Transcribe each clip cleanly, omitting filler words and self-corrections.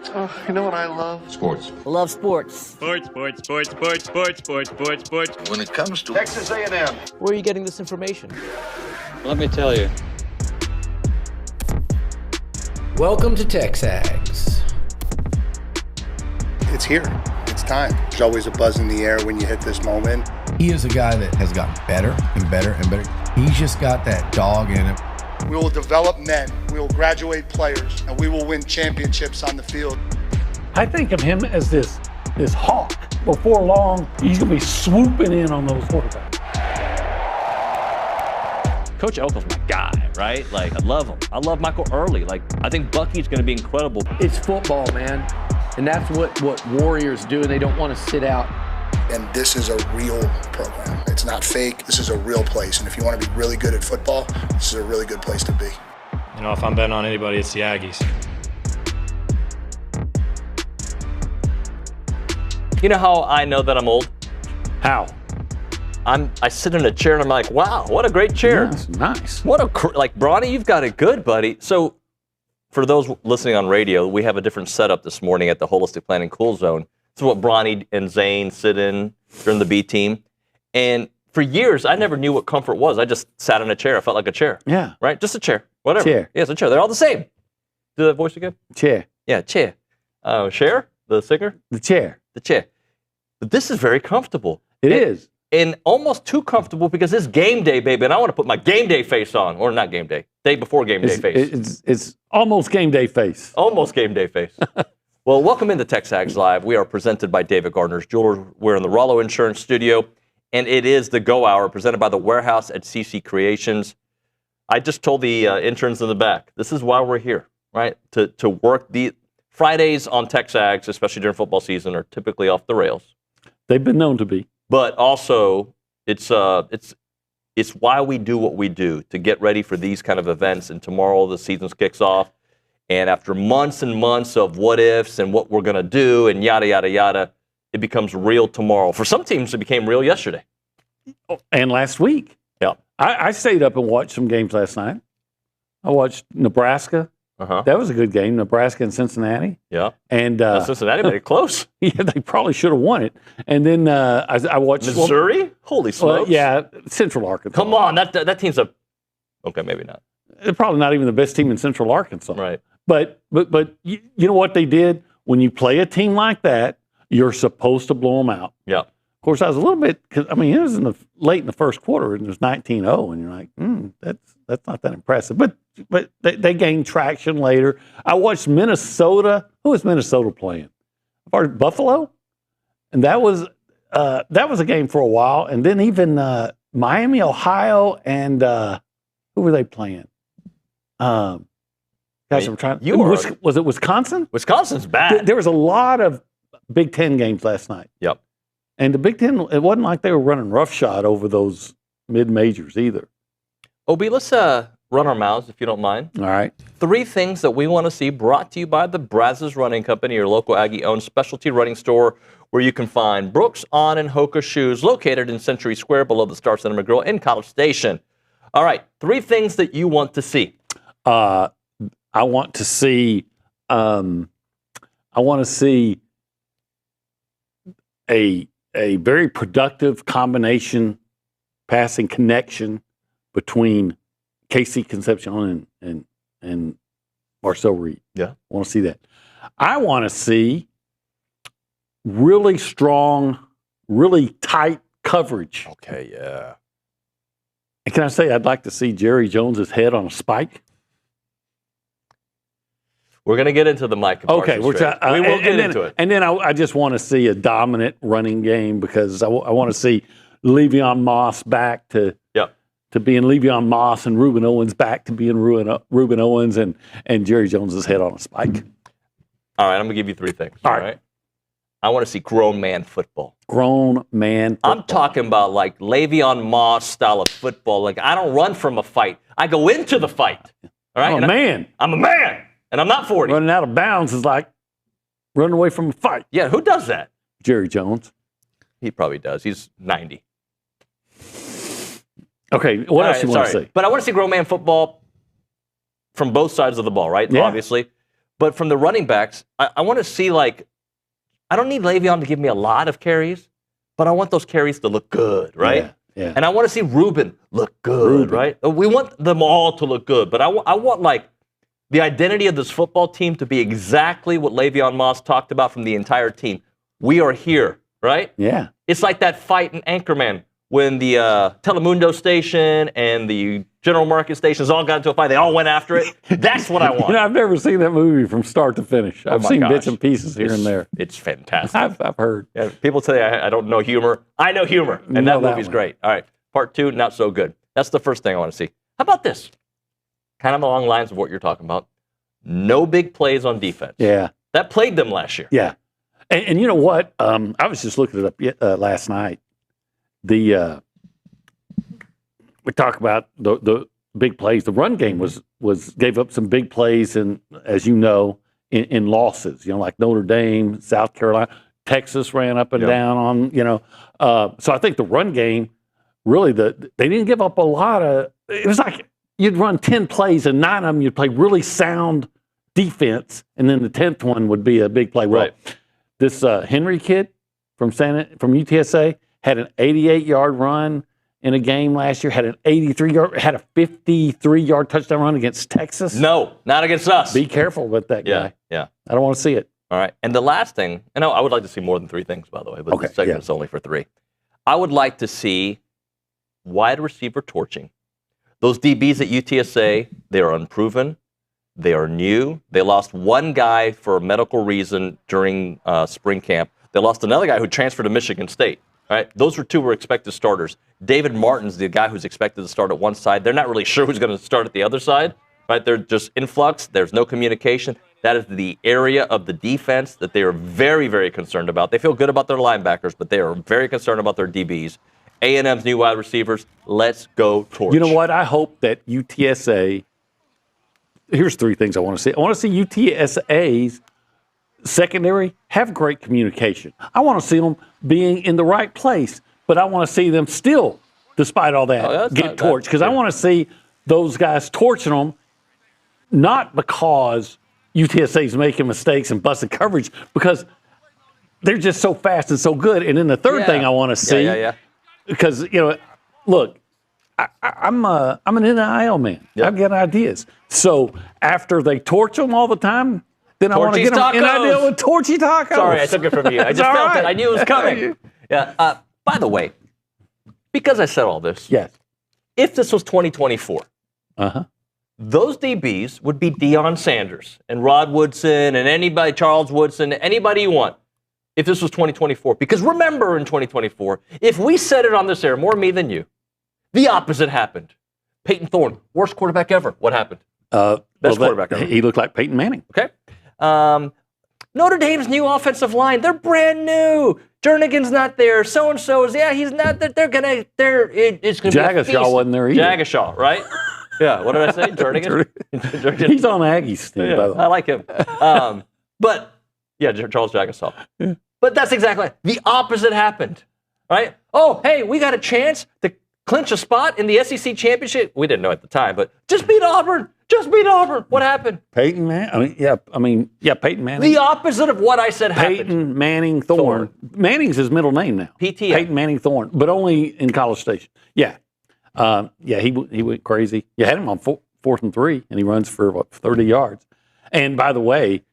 Oh, you know what I love? Sports. I love sports. Sports. When It comes to Texas A&M. Where are you getting this information? Let me tell you. Welcome to TexAgs. It's here. It's time. There's always a buzz in the air when you hit this moment. He is a guy that has gotten better and better and better. He's just got that dog in him. We will develop men. We will graduate players, and we will win championships on the field. I think of him as this hawk. Before long, he's going to be swooping in on those quarterbacks. Coach Elko's my guy, right? Like, I love him. I love Michael Early. Like, I think Bucky's going to be incredible. It's football, man. And that's what Warriors do. They don't want to sit out. And this is a real program. It's not fake. This is a real place. And if you want to be really good at football, this is a really good place to be. You know, if I'm betting on anybody, it's the Aggies. You know how I know that I'm old? How? I sit in a chair and I'm like, wow, what a great chair. Yes, nice. Like, Bronny, you've got it good, buddy. So for those listening on radio, we have a different setup this morning at the Holistic Planning Cool Zone. This is what Bronny and Zane sit in during the B team. And for years, I never knew what comfort was. I just sat in a chair. I felt like a chair. Yeah. Right? Just a chair. Whatever. Chair. Yeah, it's a chair. They're all the same. Do that voice again? Chair. Yeah, chair. Cher, the singer? The chair. The chair. But this is very comfortable. It is. And almost too comfortable because it's game day, baby, and I want to put my game day face on. Or not game day. Day before game day face. It's almost game day face. Almost game day face. Well, welcome into TexAgs Live. We are presented by David Gardner's Jewelers. We're in the Rollo Insurance Studio, and it is the Go Hour presented by the Warehouse at CC Creations. I just told the interns in the back, this is why we're here, right? To work the Fridays on TexAgs, especially during football season, are typically off the rails. They've been known to be. But also, it's why we do what we do, to get ready for these kind of events. And tomorrow the season kicks off. And after months and months of what ifs and what we're going to do and yada, yada, yada, it becomes real tomorrow. For some teams, it became real yesterday. And last week. Yeah. I stayed up and watched some games last night. I watched Nebraska. Uh-huh. That was a good game, Nebraska and Cincinnati. Yeah. And Cincinnati made it close. Yeah, they probably should have won it. And then I watched Missouri. Holy smokes! Yeah, Central Arkansas. Come on, that team's okay, maybe not. They're probably not even the best team in Central Arkansas. Right. But you know what they did? When you play a team like that, you're supposed to blow them out. Yeah. Of course, I was a little bit, because I mean, it was late in the first quarter, and it was 19-0, and you're like, that's not that impressive. But they gained traction later. I watched Minnesota. Who was Minnesota playing? Buffalo, and that was a game for a while. And then even Miami, Ohio, and who were they playing? Guys, I'm trying. Was it Wisconsin? Wisconsin's bad. There was a lot of Big Ten games last night. Yep. And the Big Ten, it wasn't like they were running roughshod over those mid-majors either. Obi, let's run our mouths, if you don't mind. All right. 3 things that we want to see, brought to you by the Brazos Running Company, your local Aggie-owned specialty running store, where you can find Brooks, On, and Hoka shoes, located in Century Square below the Star Cinema Grill in College Station. All right, 3 things that you want to see. I want to see a very productive combination passing connection between Casey Concepcion and Marcel Reed. Yeah. I want to see that. I want to see really strong, really tight coverage. Okay, yeah. And can I say I'd like to see Jerry Jones's head on a spike? We're going to get into the Mike. Okay, we will get into it. And then I just want to see a dominant running game, because I want to see Le'Veon Moss back to being Le'Veon Moss, and Reuben Owens back to being Reuben Owens, and Jerry Jones's head on a spike. All right, I'm going to give you 3 things. All right. I want to see grown man football. Grown man football. I'm talking about like Le'Veon Moss style of football. Like, I don't run from a fight. I go into the fight. All right? I'm a man. I'm a man. And I'm not 40. Running out of bounds is like running away from a fight. Yeah, who does that? Jerry Jones. He probably does. He's 90. Okay, what else you want to see? But I want to see grown man football from both sides of the ball, right? Yeah. Obviously. But from the running backs, I want to see, like, I don't need Le'Veon to give me a lot of carries, but I want those carries to look good, right? Yeah. And I want to see Reuben look good, right? We want them all to look good, but I want, like, the identity of this football team to be exactly what Le'Veon Moss talked about from the entire team. We are here, right? Yeah. It's like that fight in Anchorman when the Telemundo station and the General Market stations all got into a fight. They all went after it. That's what I want. You know, I've never seen that movie from start to finish. I've seen bits and pieces here and there. It's fantastic. I've heard. Yeah, people say I don't know humor. I know humor, and that movie's great. All right, part 2, not so good. That's the first thing I want to see. How about this? Kind of along the lines of what you're talking about. No big plays on defense. Yeah. That plagued them last year. Yeah. And you know what? I was just looking it up last night. We talk about the big plays. The run game gave up some big plays, and as you know, in losses. You know, like Notre Dame, South Carolina, Texas ran up and down on. You know, so I think the run game really they didn't give up a lot of. It was like you'd run 10 plays, and 9 of them you'd play really sound defense, and then the 10th one would be a big play. Well, this Henry kid from UTSA had an 88-yard run in a game last year, had an 53-yard touchdown run against Texas. No, not against us. Be careful with that guy. Yeah. I don't want to see it. All right. And the last thing, and I would like to see more than 3 things, by the way, but this segment is only for 3. I would like to see wide receiver torching. Those DBs at UTSA, they are unproven. They are new. They lost one guy for a medical reason during spring camp. They lost another guy who transferred to Michigan State. Right? Those were 2 expected starters. David Martin's the guy who's expected to start at one side. They're not really sure who's going to start at the other side. Right? They're just influx. There's no communication. That is the area of the defense that they are very, very concerned about. They feel good about their linebackers, but they are very concerned about their DBs. A&M's new wide receivers, let's go torch. You know what? I hope that UTSA, here's 3 things I want to see. I want to see UTSA's secondary have great communication. I want to see them being in the right place, but I want to see them still, despite all that, get torched. Because I want to see those guys torching them, not because UTSA is making mistakes and busting coverage, because they're just so fast and so good. And then the third thing I want to see, because, you know, look, I'm an NIL man. I've got ideas. So after they torch them all the time, then I want to get them an idea with torchy tacos. Sorry, I took it from you. I just felt it. I knew it was coming. Yeah. By the way, because I said all this, if this was 2024, those DBs would be Deion Sanders and Rod Woodson and anybody, Charles Woodson, anybody you want, if this was 2024. Because remember in 2024, if we said it on this air, more me than you, the opposite happened. Peyton Thorne, worst quarterback ever. What happened? Best quarterback ever. He looked like Peyton Manning. Okay. Notre Dame's new offensive line, they're brand new. Jernigan's not there. So-and-so is, he's not there. It's going to be a feast. Jagashaw wasn't there either. Jagashaw, right? Yeah, what did I say? Jernigan? He's on Aggies team, by the way. I like him. But, Charles Jagashaw. Yeah. But that's exactly the opposite happened, right? Oh, hey, we got a chance to clinch a spot in the SEC championship. We didn't know at the time, but just beat Auburn. Just beat Auburn. What happened? Peyton Manning. Peyton Manning. The opposite of what I said happened. Peyton Manning Thorne. Manning's his middle name now. PTM. Peyton Manning Thorne, but only in College Station. Yeah. He went crazy. You had him on 4th and 3, and he runs for 30 yards. And by the way,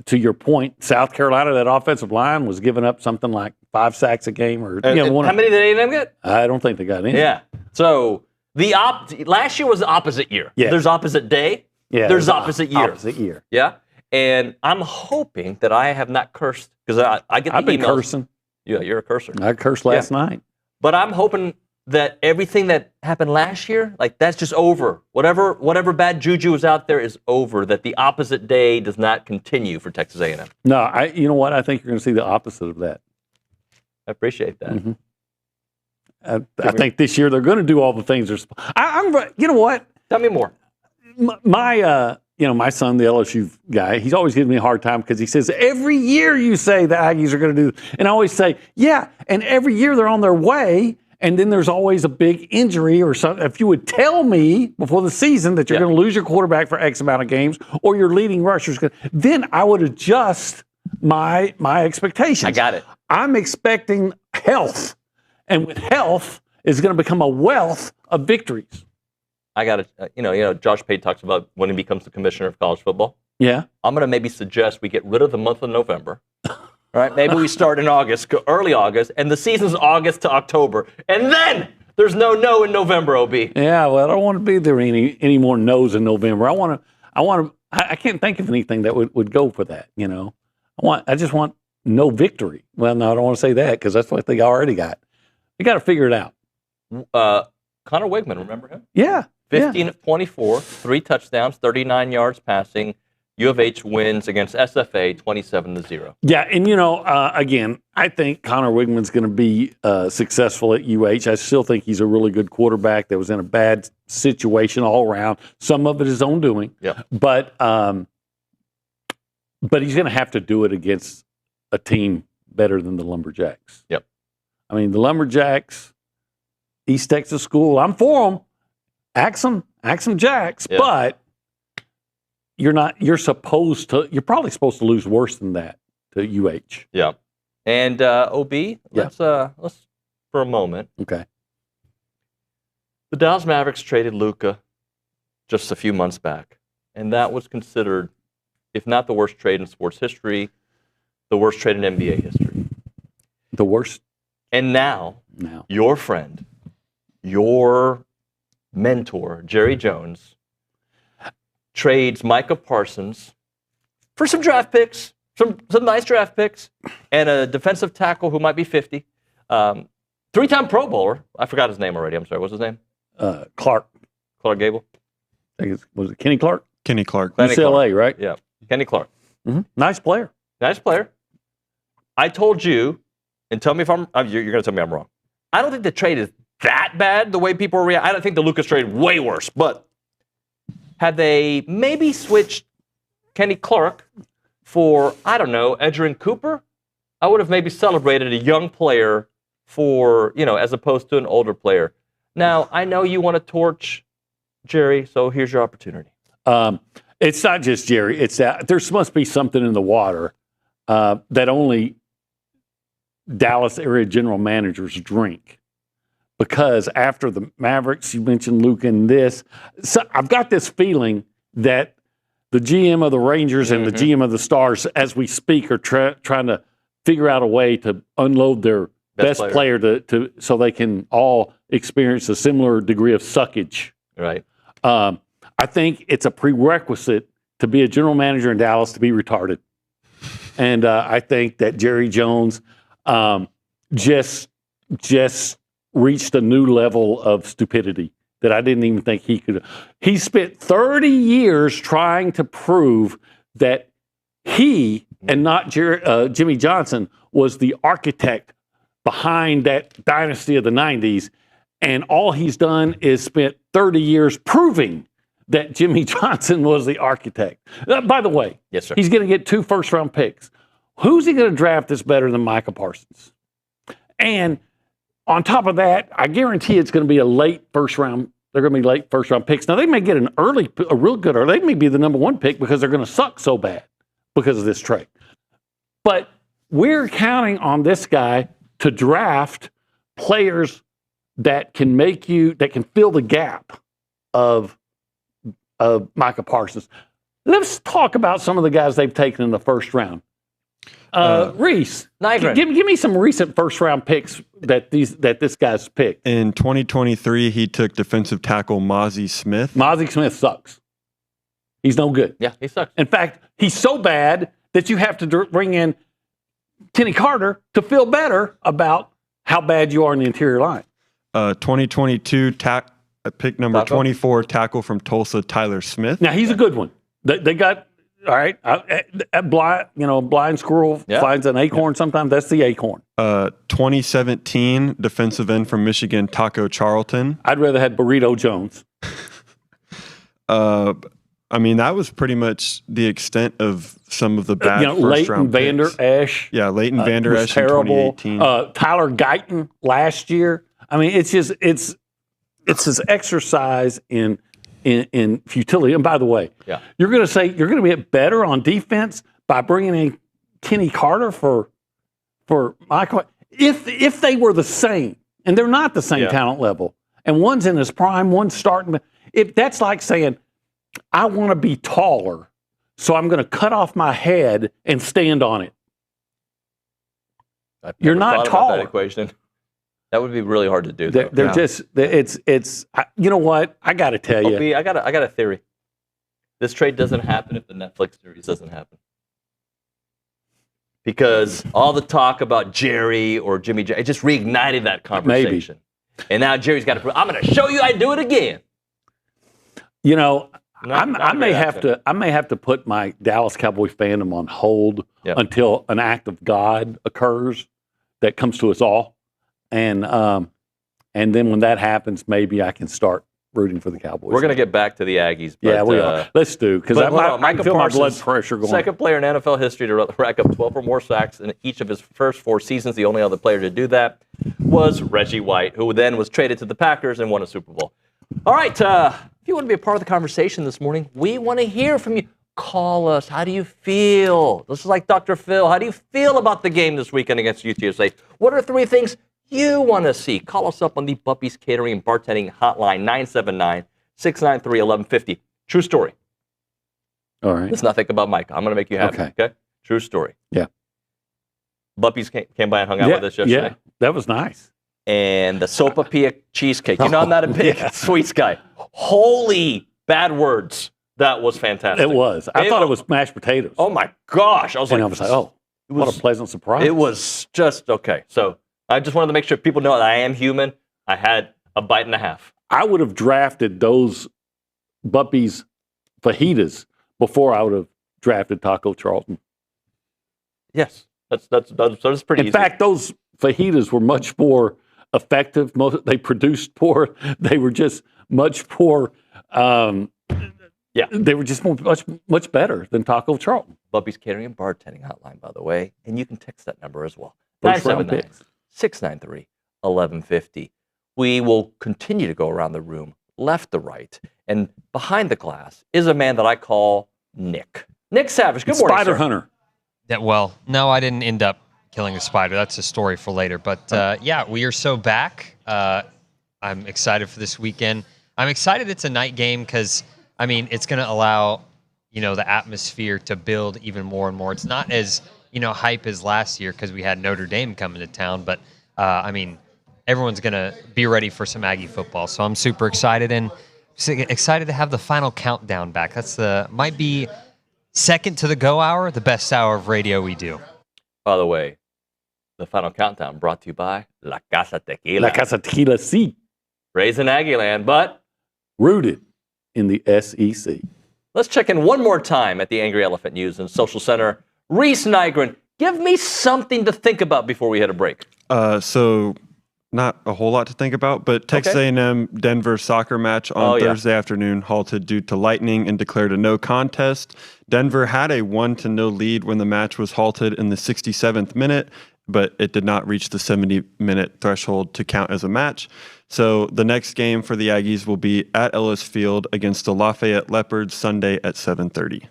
to your point, South Carolina, that offensive line was giving up something like 5 sacks a game, or how many did A&M get? I don't think they got any. Yeah. So last year was the opposite year. Yeah. There's opposite day. Yeah. There's opposite year. Opposite year. Yeah. And I'm hoping that I have not cursed, because I get the emails. I've been cursing. Yeah, you're a cursor. I cursed last night. But I'm hoping that everything that happened last year, like, that's just over. Whatever bad juju is out there is over, that the opposite day does not continue for Texas A&M. No, you know what? I think you're going to see the opposite of that. I appreciate that. Mm-hmm. I think this year they're going to do all the things they're supposed to. You know what? Tell me more. My son, the LSU guy, he's always giving me a hard time because he says, every year you say the Aggies are going to do, and I always say, yeah, and every year they're on their way, And then there's always a big injury or something. If you would tell me before the season that you're going to lose your quarterback for X amount of games or your leading rushers, then I would adjust my expectations. I got it. I'm expecting health. And with health is going to become a wealth of victories. I got it. Josh Pate talks about when he becomes the commissioner of college football. Yeah. I'm going to maybe suggest we get rid of the month of November. All right, maybe we start in August, early August, and the season's August to October, and then there's no in November, OB. Yeah, well, I don't want to be there any more no's in November. I can't think of anything that would go for that. I just want no victory. Well, no, I don't want to say that because that's what they already got. You got to figure it out. Connor Wigman, remember him? Yeah. 15 of 24, 3 touchdowns, 39 yards passing. U of H wins against SFA 27-0. Yeah, and again, I think Connor Wigman's going to be successful at UH. I still think he's a really good quarterback that was in a bad situation all around. Some of it his own doing. Yeah. But he's going to have to do it against a team better than the Lumberjacks. Yep. I mean, the Lumberjacks, East Texas school, I'm for them. Axe them Jacks, yeah. But you're probably supposed to lose worse than that to UH. Yeah. And OB, let's for a moment. Okay. The Dallas Mavericks traded Luka just a few months back, and that was considered, if not the worst trade in sports history, the worst trade in NBA history. The worst. And now. Your friend, your mentor, Jerry Jones, trades Micah Parsons for some draft picks, some nice draft picks, and a defensive tackle who might be 50. 3-time Pro Bowler. I forgot his name already. I'm sorry. What's his name? Clark. Clark Gable? Was it Kenny Clark? Kenny Clark. UCLA, right? Yeah. Kenny Clark. Mm-hmm. Nice player. Nice player. I told you, and tell me if you're going to tell me I'm wrong. I don't think the trade is that bad, the way people react. I don't think the Lucas trade way worse, but had they maybe switched Kenny Clark for, I don't know, Edgerrin Cooper, I would have maybe celebrated a young player for, as opposed to an older player. Now, I know you want to torch Jerry, so here's your opportunity. It's not just Jerry. It's that there must be something in the water that only Dallas area general managers drink. Because after the Mavericks, you mentioned Luke and this. So I've got this feeling that the GM of the Rangers and the GM of the Stars, as we speak, are trying to figure out a way to unload their best player to so they can all experience a similar degree of suckage. Right. I think it's a prerequisite to be a general manager in Dallas to be retarded. And I think that Jerry Jones just reached a new level of stupidity that I didn't even think he could. He spent 30 years trying to prove that he and not Jimmy Johnson was the architect behind that dynasty of the 90s. And all he's done is spent 30 years proving that Jimmy Johnson was the architect. By the way, yes, sir. He's going to get 2 first-round picks. Who's he going to draft that's better than Micah Parsons? And on top of that, I guarantee it's going to be a late first-round. They're going to be late first-round picks. Now, they may get a real good, or they may be the number 1 pick because they're going to suck so bad because of this trade. But we're counting on this guy to draft players that can fill the gap of Micah Parsons. Let's talk about some of the guys they've taken in the first round. Reese, give me some recent first-round picks that this guy's picked. In 2023, he took defensive tackle Mozzie Smith. Mozzie Smith sucks. He's no good. Yeah, he sucks. In fact, he's so bad that you have to bring in Kenny Carter to feel better about how bad you are in the interior line. 2022 pick number 24 tackle from Tulsa, Tyler Smith. Now he's a good one. They got all right. Blind squirrel finds an acorn. Sometimes that's the acorn. 2017 defensive end from Michigan, Taco Charlton. I'd rather have Burrito Jones. I mean, that was pretty much the extent of some of the bad first-round picks. Leighton Vander Esch. Yeah, Leighton Vander Esch terrible. in 2018. Tyler Guyton last year. I mean, it's this exercise in futility. And by the way, you're going to get better on defense by bringing in Kenny Carter for Michael. If they were the same, and they're not the same talent level, and one's in his prime, one's starting. If that's like saying, I want to be taller, so I'm going to cut off my head and stand on it. You're not taller. That equation. That would be really hard to do. They're just. It's. You know what? I got to tell you. I got a theory. This trade doesn't happen if the Netflix series doesn't happen. Because all the talk about Jerry or Jimmy J, it just reignited that conversation. Maybe. And now Jerry's got to prove, I'm going to show you I do it again. You know, I may have to put my Dallas Cowboy fandom on hold until an act of God occurs that comes to us all. And then when that happens, maybe I can start rooting for the Cowboys. We're going to get back to the Aggies. But, we are. Let's do, because I can feel my blood pressure going. Second player in NFL history to rack up 12 or more sacks in each of his first 4 seasons. The only other player to do that was Reggie White, who then was traded to the Packers and won a Super Bowl. All right, if you want to be a part of the conversation this morning, we want to hear from you. Call us. How do you feel? This is like Dr. Phil. How do you feel about the game this weekend against UTSA? What are 3 things you want to see? Call us up on the Buppy's Catering and Bartending Hotline, 979-693-1150. True story. All right. Let's not think about Mike. I'm going to make you happy. Okay? True story. Yeah. Buppy's came by and hung out with us yesterday. Yeah, that was nice. And the sopapilla cheesecake. You know, I'm not a big sweets guy. Holy bad words. That was fantastic. It was. I thought it was mashed potatoes. Oh, my gosh. I was like, oh, what a pleasant surprise. It was just okay. So I just wanted to make sure people know that I am human. I had a bite and a half. I would have drafted those Buppy's fajitas before I would have drafted Taco Charlton. Yes, that's pretty easy. In fact, those fajitas were much more effective. They produced more. They were just much more. They were just much better than Taco Charlton. Buppy's Catering and Bartending Hotline, by the way, and you can text that number as well. 979-693-1150. We will continue to go around the room, left to right, and behind the glass is a man that I call Nick. Nick Savage. Good morning, Spider sir. Hunter. Well, no, I didn't end up killing a spider. That's a story for later. But we are so back. I'm excited for this weekend. I'm excited it's a night game because, I mean, it's going to allow, the atmosphere to build even more and more. It's not as, hype as last year because we had Notre Dame coming to town. But, everyone's going to be ready for some Aggie football. So I'm super excited and excited to have the final countdown back. That's might be second to the go hour, the best hour of radio we do. By the way, the final countdown brought to you by La Casa Tequila. La Casa Tequila, sí. Raised in Aggie land, but rooted in the SEC. Let's check in one more time at the Angry Elephant News and Social Center. Reese Nygren, give me something to think about before we hit a break. So not a whole lot to think about, but Texas A&M Denver soccer match on Thursday afternoon halted due to lightning and declared a no contest. Denver had a 1-0 lead when the match was halted in the 67th minute, but it did not reach the 70-minute threshold to count as a match. So the next game for the Aggies will be at Ellis Field against the Lafayette Leopards Sunday at 7:30.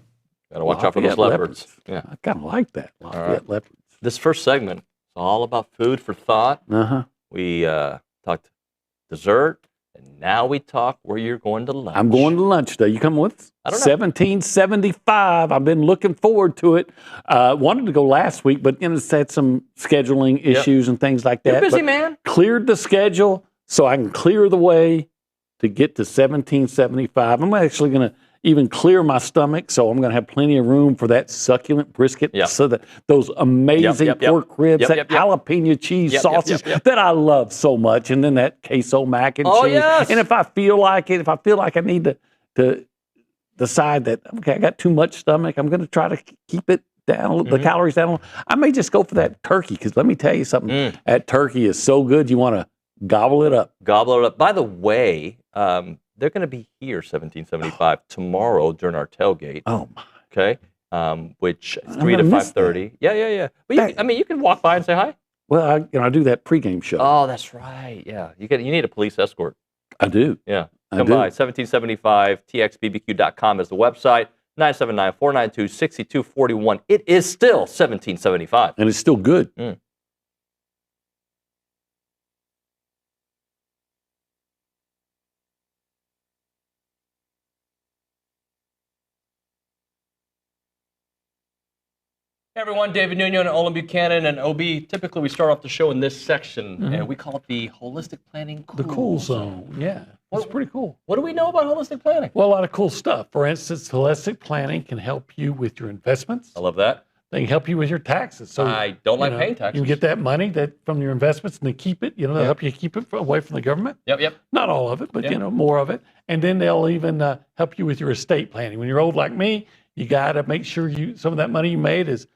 Gotta watch out for those Leopards. Yeah, I kind of like that. Lafayette Leopards. This first segment is all about food for thought. Uh-huh. We talked dessert, and now we talk where you're going to lunch. I'm going to lunch today. You coming with us? I don't know. 1775. I've been looking forward to it. Wanted to go last week, but it's had some scheduling issues and things like that. You're busy, man. Cleared the schedule so I can clear the way to get to 1775. I'm actually going to even clear my stomach, so I'm going to have plenty of room for that succulent brisket, so that those amazing pork ribs, that jalapeno cheese sausage that I love so much, and then that queso mac and cheese. Yes. And if I feel like I need to decide that, okay, I got too much stomach, I'm going to try to keep it down, the calories down. I may just go for that turkey, because let me tell you something, that turkey is so good, you want to gobble it up. Gobble it up. By the way, they're going to be here 1775 tomorrow during our tailgate. Oh, my. Okay. Which 3 to 5:30. Yeah. But you can walk by and say hi. Well, I do that pregame show. Oh, that's right. Yeah, you need a police escort. I do. Yeah, I come do. by 1775 txbbq.com is the website. 979-492-6241. It is still 1775, and it's still good. Hey everyone, David Nuño and Olin Buchanan and OB. Typically, we start off the show in this section, and we call it the Holistic Planning The cool zone. Yeah, it's pretty cool. What do we know about holistic planning? Well, a lot of cool stuff. For instance, holistic planning can help you with your investments. I love that. They can help you with your taxes. So I don't like paying taxes. You can get that money from your investments and they keep it. They'll help you keep it away from the government. Yep. Not all of it, but more of it. And then they'll even help you with your estate planning. When you're old like me, you got to make sure some of that money you made is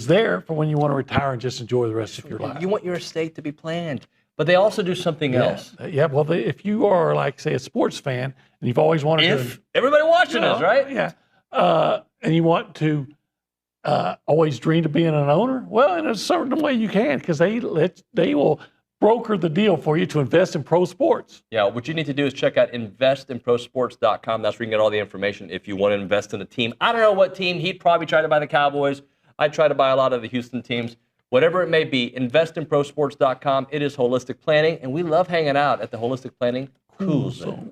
there for when you want to retire and just enjoy the rest of your life. You want your estate to be planned, but they also do something else. Yeah, well, if you are like, say, a sports fan and you've always wanted to... Everybody watching us, right? Yeah. And you want to always dream of being an owner, well, in a certain way you can, because they will broker the deal for you to invest in pro sports. Yeah, what you need to do is check out investinprosports.com. That's where you can get all the information if you want to invest in a team. I don't know what team. He'd probably try to buy the Cowboys. I'd try to buy a lot of the Houston teams. Whatever it may be, investinprosports.com. It is holistic planning, and we love hanging out at the Holistic Planning Cool Zone.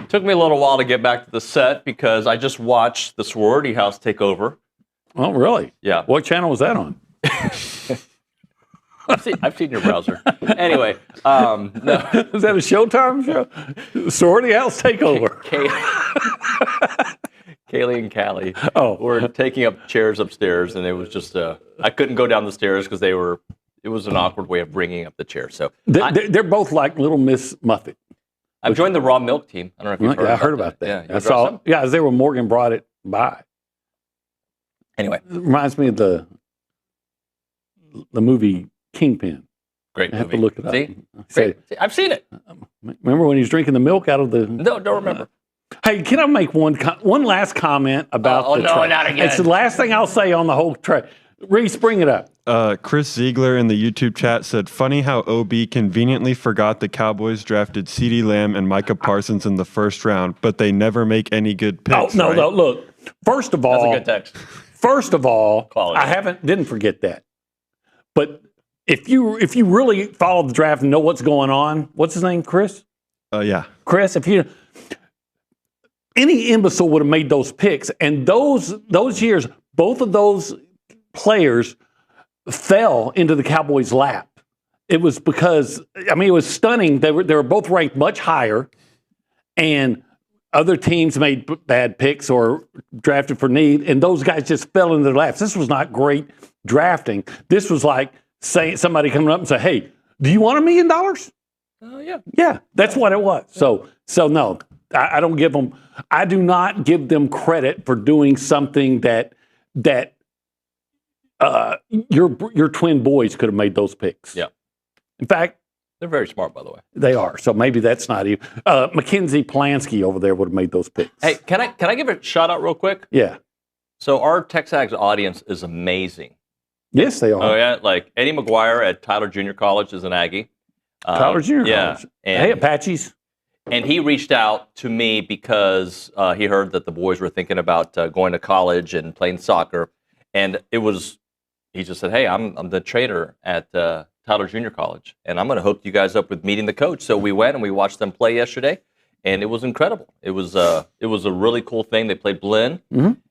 Took me a little while to get back to the set because I just watched the sorority house take over. Oh, really? Yeah. What channel was that on? I've seen your browser. Anyway, no. Is that a Showtime show? Sorority House Takeover. Kaylee and Callie were taking up chairs upstairs, and it was just I couldn't go down the stairs because it was an awkward way of bringing up the chair. So they're both like Little Miss Muffet. I've joined the raw milk team. I don't know if you've heard about that. Yeah, I saw. Yeah, as they were Morgan brought it by. Anyway, it reminds me of the movie Kingpin. Great I have movie. to look it up. See? I've seen it. Remember when he was drinking the milk out of the? No, don't remember. Hey, can I make one last comment about the track? Not again. It's the last thing I'll say on the whole track. Reese, bring it up. Chris Ziegler in the YouTube chat said, funny how OB conveniently forgot the Cowboys drafted CeeDee Lamb and Micah Parsons in the first round, but they never make any good picks. No, look. First of all, that's a good text. First of all, Quality. I didn't forget that. But if you really follow the draft and know what's going on, what's his name, Chris? Yeah. Chris, any imbecile would have made those picks, and those years, both of those players fell into the Cowboys' lap. It was because it was stunning. They were both ranked much higher, and other teams made bad picks or drafted for need, and those guys just fell into their laps. This was not great drafting. This was like saying somebody coming up and say, "Hey, do you want $1 million?" Yeah. Yeah, that's what it was. So no, I don't give them. I do not give them credit for doing something that your twin boys could have made those picks. Yeah. In fact, they're very smart, by the way. They are. So maybe that's not even. Mackenzie Plansky over there would have made those picks. Hey, can I give a shout out real quick? Yeah. So our TexAgs audience is amazing. Yes, they are. Oh yeah, like Eddie McGuire at Tyler Junior College is an Aggie. Tyler Junior College. Hey, Apaches. And he reached out to me because he heard that the boys were thinking about going to college and playing soccer, and he just said, "Hey, I'm the trainer at Tyler Junior College, and I'm going to hook you guys up with meeting the coach." So we went and we watched them play yesterday, and it was incredible. It was a really cool thing. They played Blinn,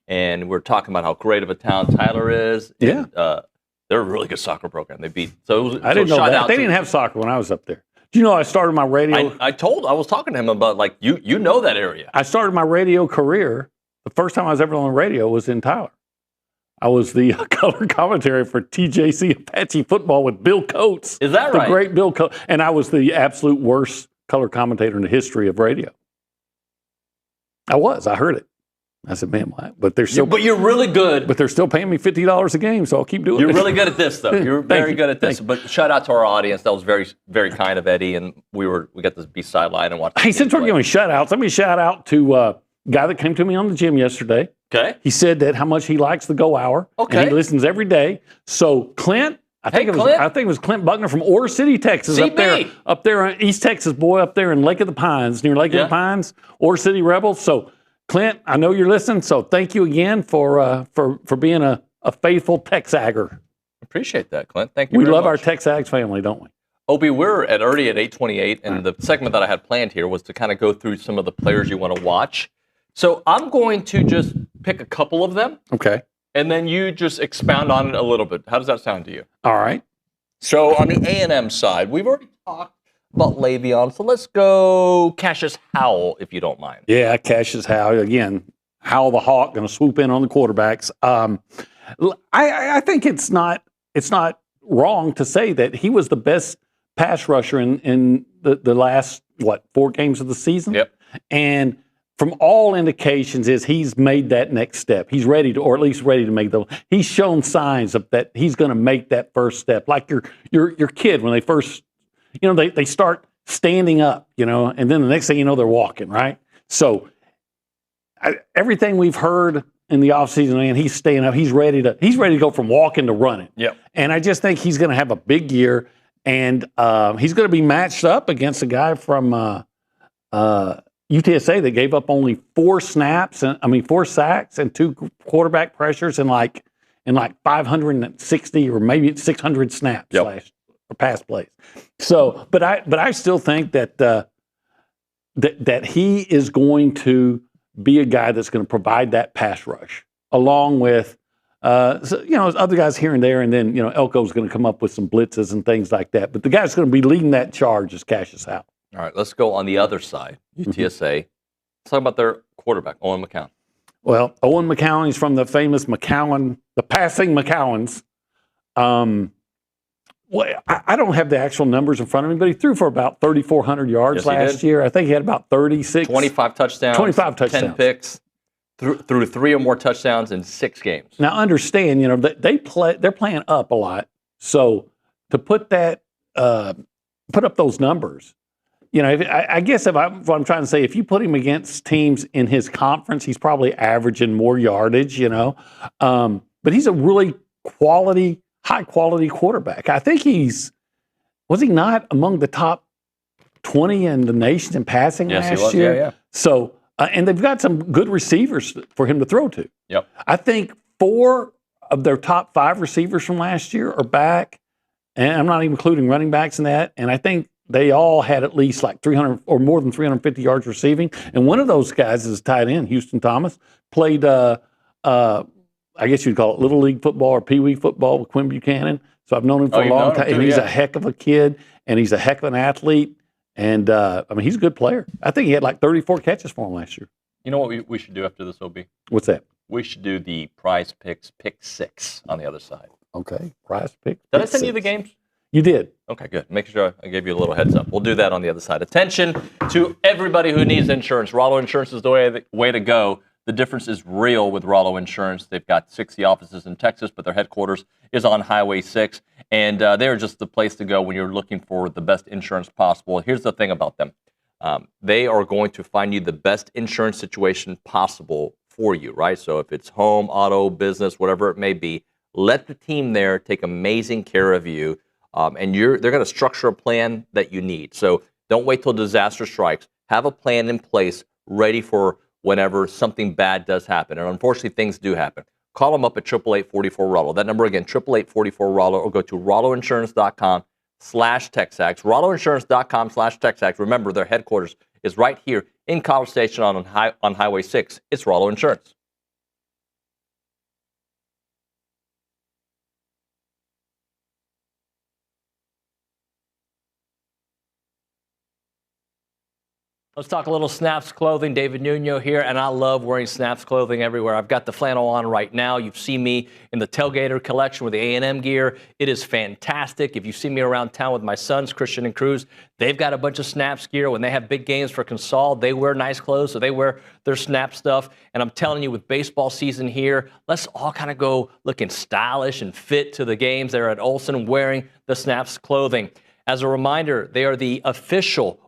and we're talking about how great of a talent Tyler is. Yeah, and, they're a really good soccer program. They beat. So it was, I didn't know that. They didn't have soccer when I was up there. Do you know I started my radio? I was talking to him about like you know that area. I started my radio career. The first time I was ever on the radio was in Tyler. I was the color commentary for TJC Apache football with Bill Coates. Is that right? The great Bill Coates. And I was the absolute worst color commentator in the history of radio. I heard it. I said, man, but they're still. But you're really good. But they're still paying me $50 a game, so I'll keep doing it. You're really good at this, though. You're very good at this. But shout out to our audience. That was very, very kind of Eddie, and we got to be sidelined and watch. Hey, since we're giving shout outs, let me shout out to a guy that came to me on the gym yesterday. Okay. He said that how much he likes the Go Hour. Okay. And he listens every day. So Clint, I think it was Clint Buckner from Ore City, Texas, up there, East Texas boy, up there in Lake of the Pines, near Lake of the Pines, Ore City Rebels. So Clint, I know you're listening, so thank you again for being a faithful TexAgger. Appreciate that, Clint. Thank you. We love our TexAgs family, don't we? Obie, we're already at 8:28, and the segment that I had planned here was to kind of go through some of the players you want to watch. So I'm going to just pick a couple of them. Okay. And then you just expound on it a little bit. How does that sound to you? All right. So on the A&M side, we've already talked about Le'Veon. So let's go Cassius Howell, if you don't mind. Yeah, Cassius Howell. Again, Howell the Hawk going to swoop in on the quarterbacks. I think it's not wrong to say that he was the best pass rusher in the last, 4 games of the season? Yep. And from all indications is he's made that next step. He's ready to, or at least ready to make he's shown signs of that he's going to make that first step. Like your kid when they first, they start standing up, and then the next thing you know, they're walking, right? So everything we've heard in the offseason, man, he's staying up. He's ready to go from walking to running. Yep. And I just think he's going to have a big year, and he's going to be matched up against a guy from UTSA that gave up only 4 sacks and 2 quarterback pressures in like 560 or maybe 600 snaps or pass plays. So, but I still think that that he is going to be a guy that's going to provide that pass rush, along with other guys here and there, and then Elko's going to come up with some blitzes and things like that. But the guy that's going to be leading that charge is Cassius Howell. All right, let's go on the other side. UTSA. Let's talk about their quarterback, Olin McCown. Well, Owen McCown is from the famous McCown, the passing McCowans. Well, I don't have the actual numbers in front of me, but he threw for about 3,400 yards last year. I think he had about 36. 25 touchdowns. 25 touchdowns. 10 picks. Threw 3 or more touchdowns in 6 games. Now, understand, they're playing up a lot. So to put up those numbers, I guess what I'm trying to say, if you put him against teams in his conference, he's probably averaging more yardage, but he's a really high quality quarterback. I think was he not among the top 20 in the nation in passing last year? Yeah. So, and they've got some good receivers for him to throw to. Yep. I think 4 of their top 5 receivers from last year are back, and I'm not even including running backs in that. And I think they all had at least like 300 or more than 350 yards receiving. And one of those guys is tight end, Houston Thomas, played I guess you'd call it Little League football or Pee Wee football with Quinn Buchanan. So I've known him for a long time. And he's a heck of a kid, and he's a heck of an athlete. And, he's a good player. I think he had like 34 catches for him last year. You know what we should do after this, OB? What's that? We should do the Prize Picks Pick 6 on the other side. Okay, Prize Picks. Did I send you the games? You did. Okay, good. Making sure I gave you a little heads up. We'll do that on the other side. Attention to everybody who needs insurance. Rollo Insurance is the way to go. The difference is real with Rollo Insurance. They've got 60 offices in Texas, but their headquarters is on Highway 6. And they're just the place to go when you're looking for the best insurance possible. Here's the thing about them. They are going to find you the best insurance situation possible for you, right? So if it's home, auto, business, whatever it may be, let the team there take amazing care of you. And they're going to structure a plan that you need. So don't wait till disaster strikes. Have a plan in place ready for whenever something bad does happen. And unfortunately, things do happen. Call them up at 888-44-ROLLO. That number again, 888-44-ROLLO, or go to rolloinsurance.com/TexAgs. rolloinsurance.com/TexAgs. Remember, their headquarters is right here in College Station on Highway 6. It's Rollo Insurance. Let's talk a little Snaps clothing. David Nuño here, and I love wearing Snaps clothing everywhere. I've got the flannel on right now. You've seen me in the Tailgater collection with the A&M gear. It is fantastic. If you see me around town with my sons, Christian and Cruz, they've got a bunch of Snaps gear. When they have big games for Consol, they wear nice clothes, so they wear their Snap stuff. And I'm telling you, with baseball season here, let's all kind of go looking stylish and fit to the games there at Olsen wearing the Snaps clothing. As a reminder, they are the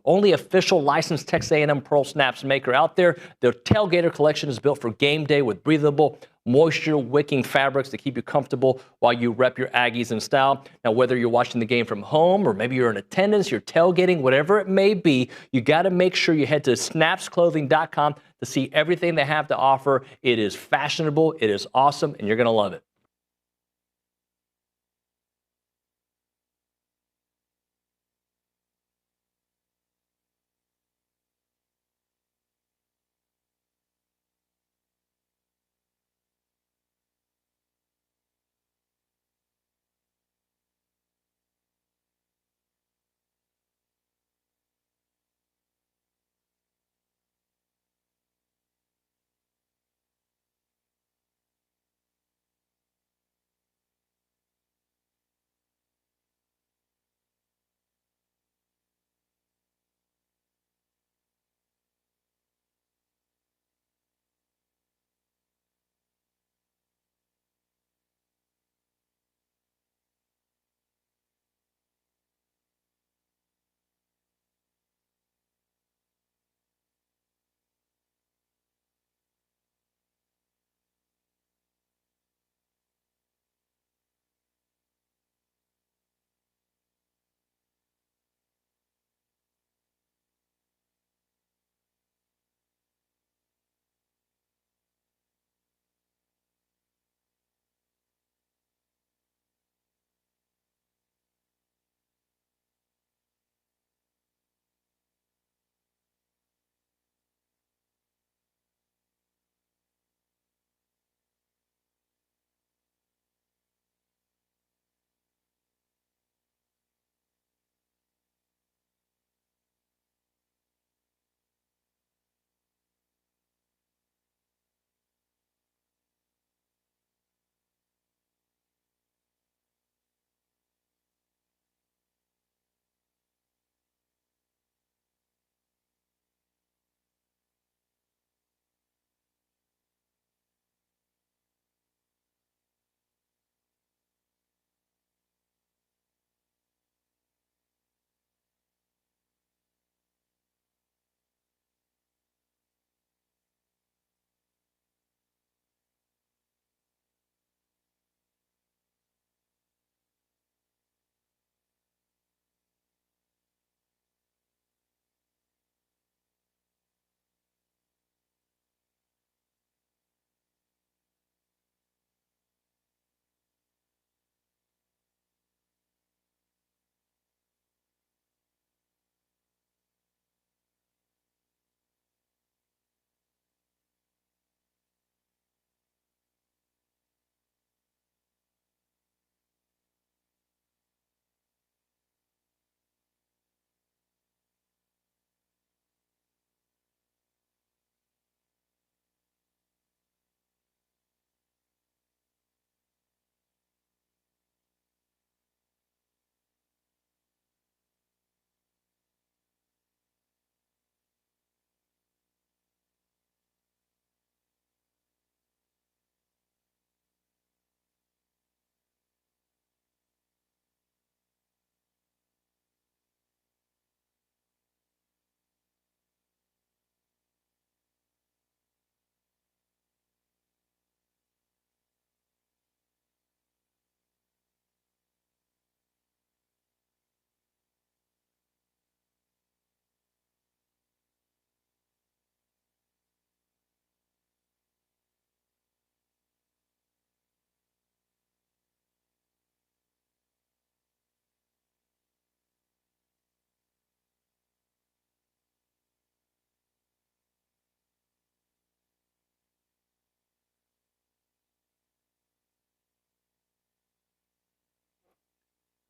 only official licensed Texas A&M Pearl Snaps maker out there. Their Tailgater collection is built for game day with breathable, moisture-wicking fabrics to keep you comfortable while you rep your Aggies in style. Now, whether you're watching the game from home or maybe you're in attendance, you're tailgating, whatever it may be, you got to make sure you head to snapsclothing.com to see everything they have to offer. It is fashionable, it is awesome, and you're going to love it.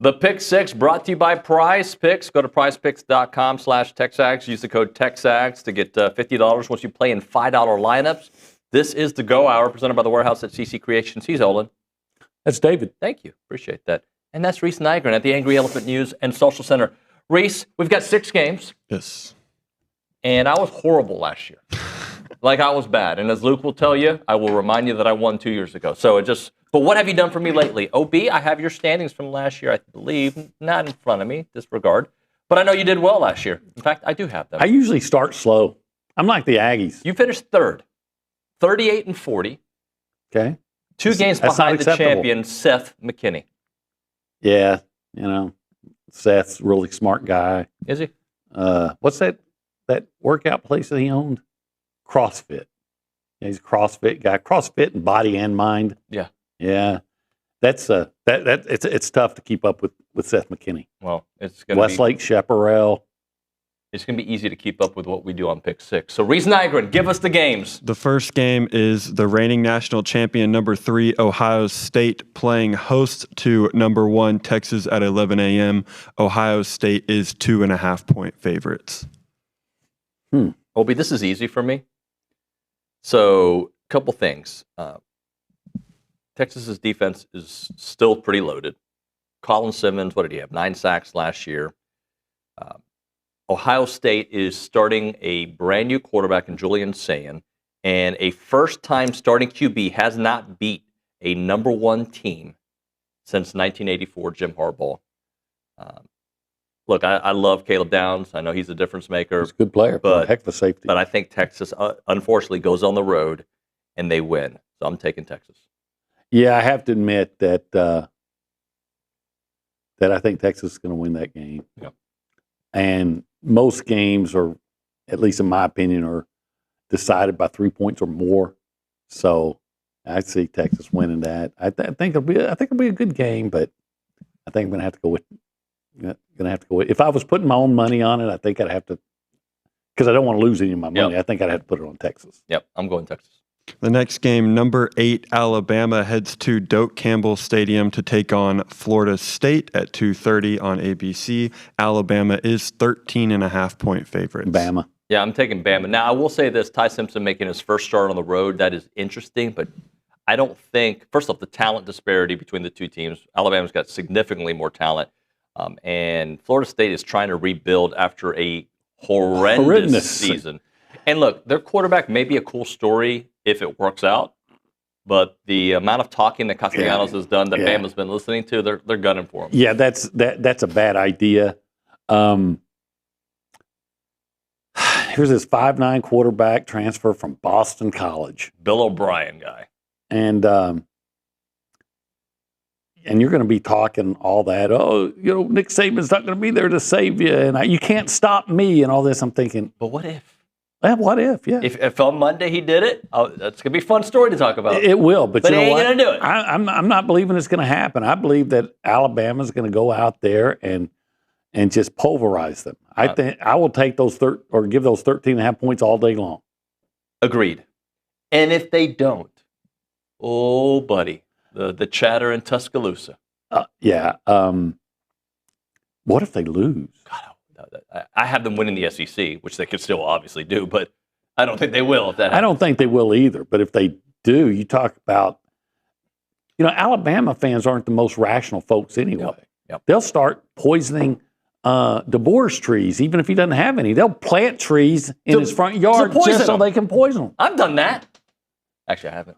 The Pick Six brought to you by Prize Picks. Go to prizepicks.com/TexAgs. Use the code TexAgs to get $50 once you play in $5 lineups. This is the Go Hour presented by the Warehouse at CC Creations. He's Olin. That's David. Thank you. Appreciate that. And that's Reese Nygren at the Angry Elephant News and Social Center. Reese, we've got 6 games. Yes. And I was horrible last year. Like, I was bad. And as Luke will tell you, I will remind you that I won 2 years ago. But what have you done for me lately? OB, I have your standings from last year, I believe. Not in front of me, disregard. But I know you did well last year. In fact, I do have them. I usually start slow. I'm like the Aggies. You finished third, 38-40. Okay. 2 games behind the champion, Seth McKinney. Yeah, Seth's a really smart guy. Is he? What's that workout place that he owned? CrossFit. Yeah, he's a CrossFit guy. CrossFit in body and mind. Yeah. Yeah. That's it's tough to keep up with Seth McKinney. Well, it's going to be Westlake, Chaparral. It's going to be easy to keep up with what we do on Pick Six. So, Reese Nygren, give us the games. The first game is the reigning national champion, number 3, Ohio State, playing host to number 1, Texas at 11 a.m. Ohio State is 2.5-point favorites. Obi, this is easy for me. So, a couple things. Texas's defense is still pretty loaded. Colin Simmons, what did he have? 9 sacks last year. Ohio State is starting a brand new quarterback in Julian Sayin, and a first-time starting QB has not beat a number 1 team since 1984, Jim Harbaugh. Look, I love Caleb Downs. I know he's a difference maker. He's a good player, but heck of a safety. But I think Texas, unfortunately, goes on the road and they win. So I'm taking Texas. Yeah, I have to admit that I think Texas is going to win that game. Yep. And most games are, at least in my opinion, are decided by 3 points or more. So I see Texas winning that. I think it'll be a good game, but I think I'm going to have to go with. If I was putting my own money on it, I think I'd have to, because I don't want to lose any of my money. I think I'd have to put it on Texas. Yep, I'm going Texas. The next game, number 8, Alabama heads to Doak Campbell Stadium to take on Florida State at 2:30 on ABC. Alabama is 13.5-point favorites. Bama. Yeah, I'm taking Bama. Now, I will say this, Ty Simpson making his first start on the road, that is interesting, but I don't think, first off, the talent disparity between the two teams, Alabama's got significantly more talent, and Florida State is trying to rebuild after a horrendous season. And look, their quarterback may be a cool story if it works out, but the amount of talking that Castellanos has done that Bama's been listening to, they're gunning for him. Yeah, that's a bad idea. Here's this 5'9" quarterback transfer from Boston College. Bill O'Brien guy. And you're going to be talking all that, Nick Saban's not going to be there to save you, and you can't stop me, and all this. I'm thinking, but what if? What if? Yeah. If on Monday he did it, that's going to be a fun story to talk about. It will, but you know he what? ain't going to do it. I'm not believing it's going to happen. I believe that Alabama's going to go out there and just pulverize them. I think I will take those give those 13.5 points all day long. Agreed. And if they don't, oh, buddy, the chatter in Tuscaloosa. Yeah. What if they lose? God, I have them winning the SEC, which they could still obviously do, but I don't think they will if that happens. I don't think they will either. But if they do, you talk about, Alabama fans aren't the most rational folks anyway. Yep. They'll start poisoning DeBoer's trees, even if he doesn't have any. They'll plant trees in his front yard just so they can poison them. I've done that. Actually, I haven't.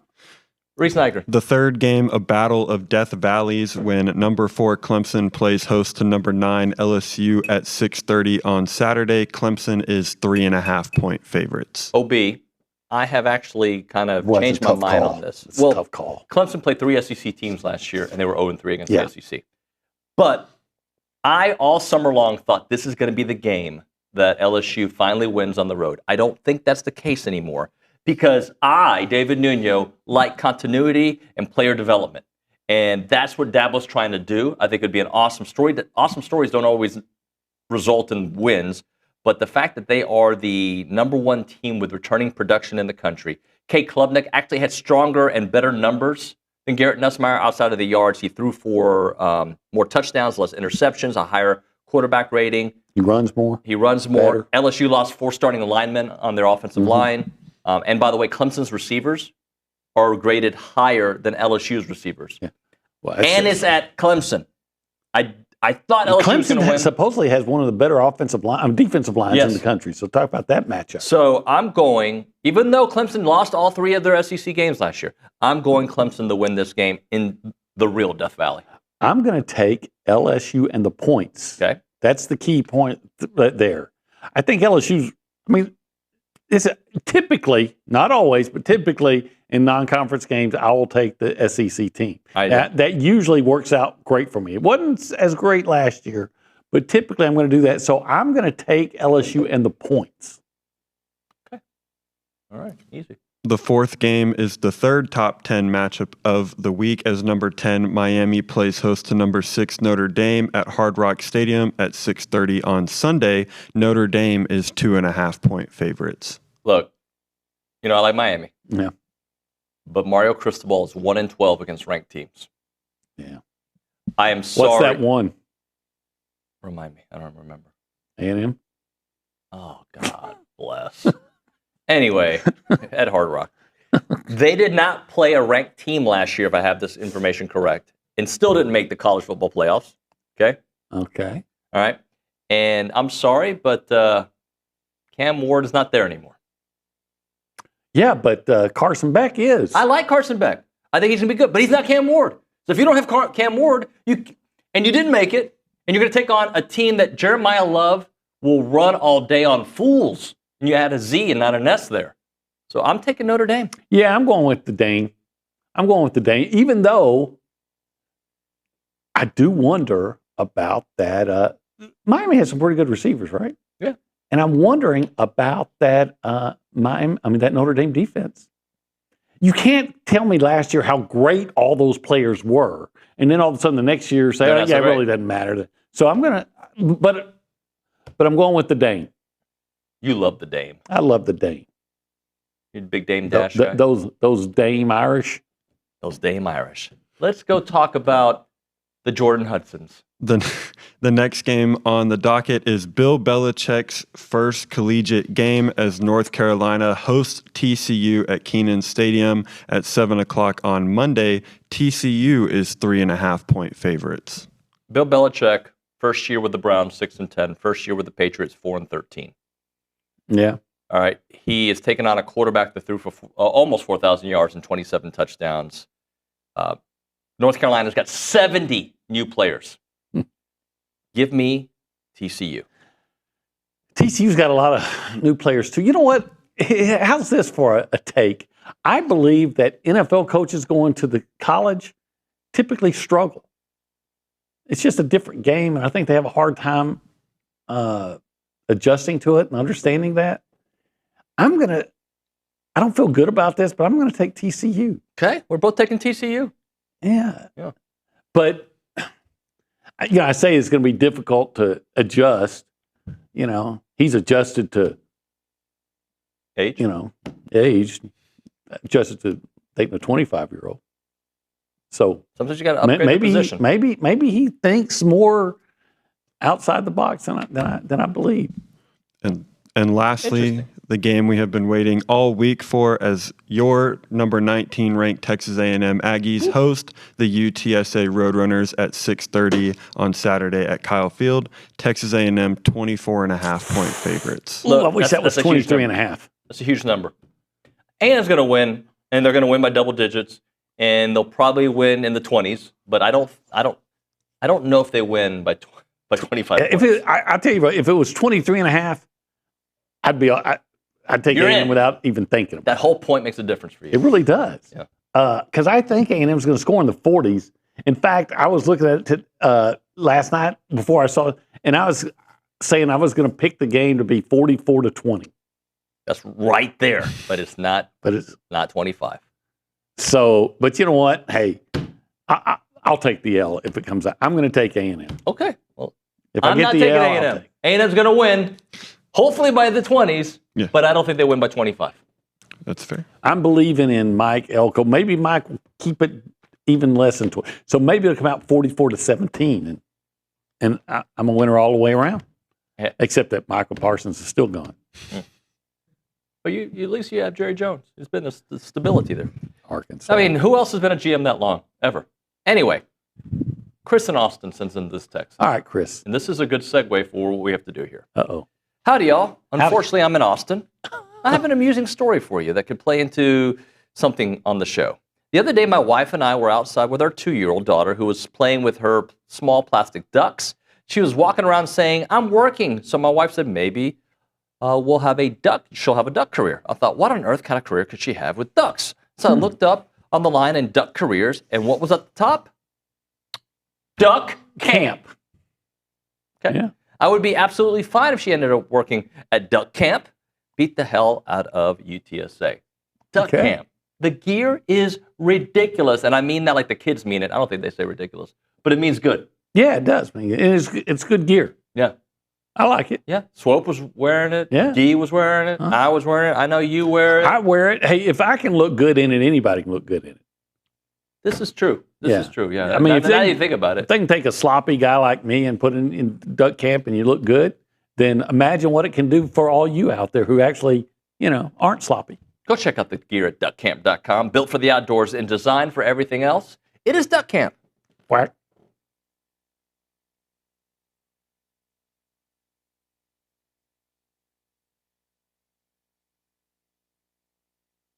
Reese Nygren. The third game, a battle of Death Valleys, when number 4 Clemson plays host to number 9 LSU at 6:30 on Saturday. Clemson is 3.5-point favorites. OB, I have actually kind of changed my mind on this. It's a tough call. Clemson played 3 SEC teams last year, and they were 0-3 against the SEC. But I, all summer long, thought this is going to be the game that LSU finally wins on the road. I don't think that's the case anymore. Because I, David Nuño, like continuity and player development. And that's what Dabo's trying to do. I think it would be an awesome story. Awesome stories don't always result in wins, but the fact that they are the number 1 team with returning production in the country. Kate Klubnik actually had stronger and better numbers than Garrett Nussmeier outside of the yards. He threw for more touchdowns, less interceptions, a higher quarterback rating. He runs more. Better. LSU lost 4 starting linemen on their offensive line. And by the way, Clemson's receivers are graded higher than LSU's receivers. Yeah. Well, and it's at Clemson. I thought LSU was going to win. Supposedly has one of the better defensive lines in the country. So talk about that matchup. So I'm going, even though Clemson lost all 3 of their SEC games last year, I'm going Clemson to win this game in the real Death Valley. I'm going to take LSU and the points. Okay. That's the key point there. I think LSU's, it's typically, not always, but typically in non-conference games, I will take the SEC team. That usually works out great for me. It wasn't as great last year, but typically I'm going to do that. So I'm going to take LSU and the points. Okay. All right. Easy. The 4th game is the 3rd top 10 matchup of the week as number 10 Miami plays host to number 6 Notre Dame at Hard Rock Stadium at 6:30 on Sunday. Notre Dame is 2.5-point favorites. Look, I like Miami. Yeah. But Mario Cristobal is 1-12 against ranked teams. Yeah. I am sorry. What's that one? Remind me. I don't remember. A&M? Oh, God bless. Anyway, at Hard Rock. They did not play a ranked team last year, if I have this information correct, and still didn't make the college football playoffs. Okay? Okay. All right. And I'm sorry, but Cam Ward is not there anymore. Yeah, but Carson Beck is. I like Carson Beck. I think he's going to be good, but he's not Cam Ward. So if you don't have Cam Ward, and you didn't make it, and you're going to take on a team that Jeremiah Love will run all day on fools, and you add a Z and not an S there. So I'm taking Notre Dame. Yeah, I'm going with the Dame. Even though I do wonder about that. Miami has some pretty good receivers, right? Yeah. And I'm wondering about that that Notre Dame defense. You can't tell me last year how great all those players were, and then all of a sudden the next year say, it really doesn't matter. So I'm gonna, but I'm going with the Dame. You love the Dame. I love the Dame. You're a big Dame Dash guy. Those Dame Irish. Those Dame Irish. Let's go talk about the Jordan Hudsons. The next game on the docket is Bill Belichick's first collegiate game as North Carolina hosts TCU at Kenan Stadium at 7 o'clock on Monday. TCU is 3.5-point favorites. Bill Belichick, first year with the Browns, 6-10. First year with the Patriots, 4-13. Yeah. All right. He has taken on a quarterback that threw for almost 4,000 yards and 27 touchdowns. North Carolina's got 70 new players. Give me TCU. TCU's got a lot of new players, too. You know what? How's this for a take? I believe that NFL coaches going to the college typically struggle. It's just a different game, and I think they have a hard time adjusting to it and understanding that. I don't feel good about this, but I'm going to take TCU. Okay. We're both taking TCU. Yeah. But, I say it's going to be difficult to adjust. He's adjusted to age. Age. Adjusted to taking a 25-year-old. So sometimes you got to upgrade the position. Maybe he thinks more outside the box than I believe. And lastly, the game we have been waiting all week for as your number 19 ranked Texas A&M Aggies host the UTSA Roadrunners at 6:30 on Saturday at Kyle Field. Texas A&M 24.5-point favorites. Look, I wish that was 23.5. That's a huge number. A&M's going to win, and they're going to win by double digits, and they'll probably win in the 20s. But I don't know if they win by 25 points. I'll tell you what, if it was 23.5, I'd take A&M without even thinking about it. That whole point makes a difference for you. It really does. Yeah. Because I think A&M's going to score in the 40s. In fact, I was looking at it last night before I saw it, and I was saying I was going to pick the game to be 44-20. That's right there, but it's not. But it's not 25. So, but you know what? Hey, I'll take the L if it comes out. I'm going to take A&M. Okay. Well, if I'm not taking A&M. A&M's going to win. Hopefully by the 20s, but I don't think they win by 25. That's fair. I'm believing in Mike Elko. Maybe Mike will keep it even less than 20. So maybe it'll come out 44-17, and I'm a winner all the way around. Yeah. Except that Michael Parsons is still gone. But you at least you have Jerry Jones. There's been the stability there. Arkansas. I mean, who else has been a GM that long, ever? Anyway, Chris in Austin sends in this text. All right, Chris. And this is a good segue for what we have to do here. Uh-oh. Howdy, y'all. Unfortunately, I'm in Austin. I have an amusing story for you that could play into something on the show. The other day, my wife and I were outside with our 2-year-old daughter who was playing with her small plastic ducks. She was walking around saying, I'm working. So my wife said, maybe we'll have a duck. She'll have a duck career. I thought, what on earth kind of career could she have with ducks? So I looked up on the line in duck careers, and what was at the top? Duck camp. Okay. Yeah. I would be absolutely fine if she ended up working at duck camp. Beat the hell out of UTSA. Duck camp. The gear is ridiculous, and I mean that like the kids mean it. I don't think they say ridiculous, but it means good. Yeah, it does. It's good gear. Yeah. I like it. Yeah. Swope was wearing it. Yeah. Dee was wearing it. I was wearing it. I know you wear it. I wear it. Hey, if I can look good in it, anybody can look good in it. This is true. This is true. Yeah. I mean, now you think about it. If they can take a sloppy guy like me and put it in duck camp and you look good, then imagine what it can do for all you out there who actually, aren't sloppy. Go check out the gear at duckcamp.com. Built for the outdoors and designed for everything else. It is Duck Camp. Whack.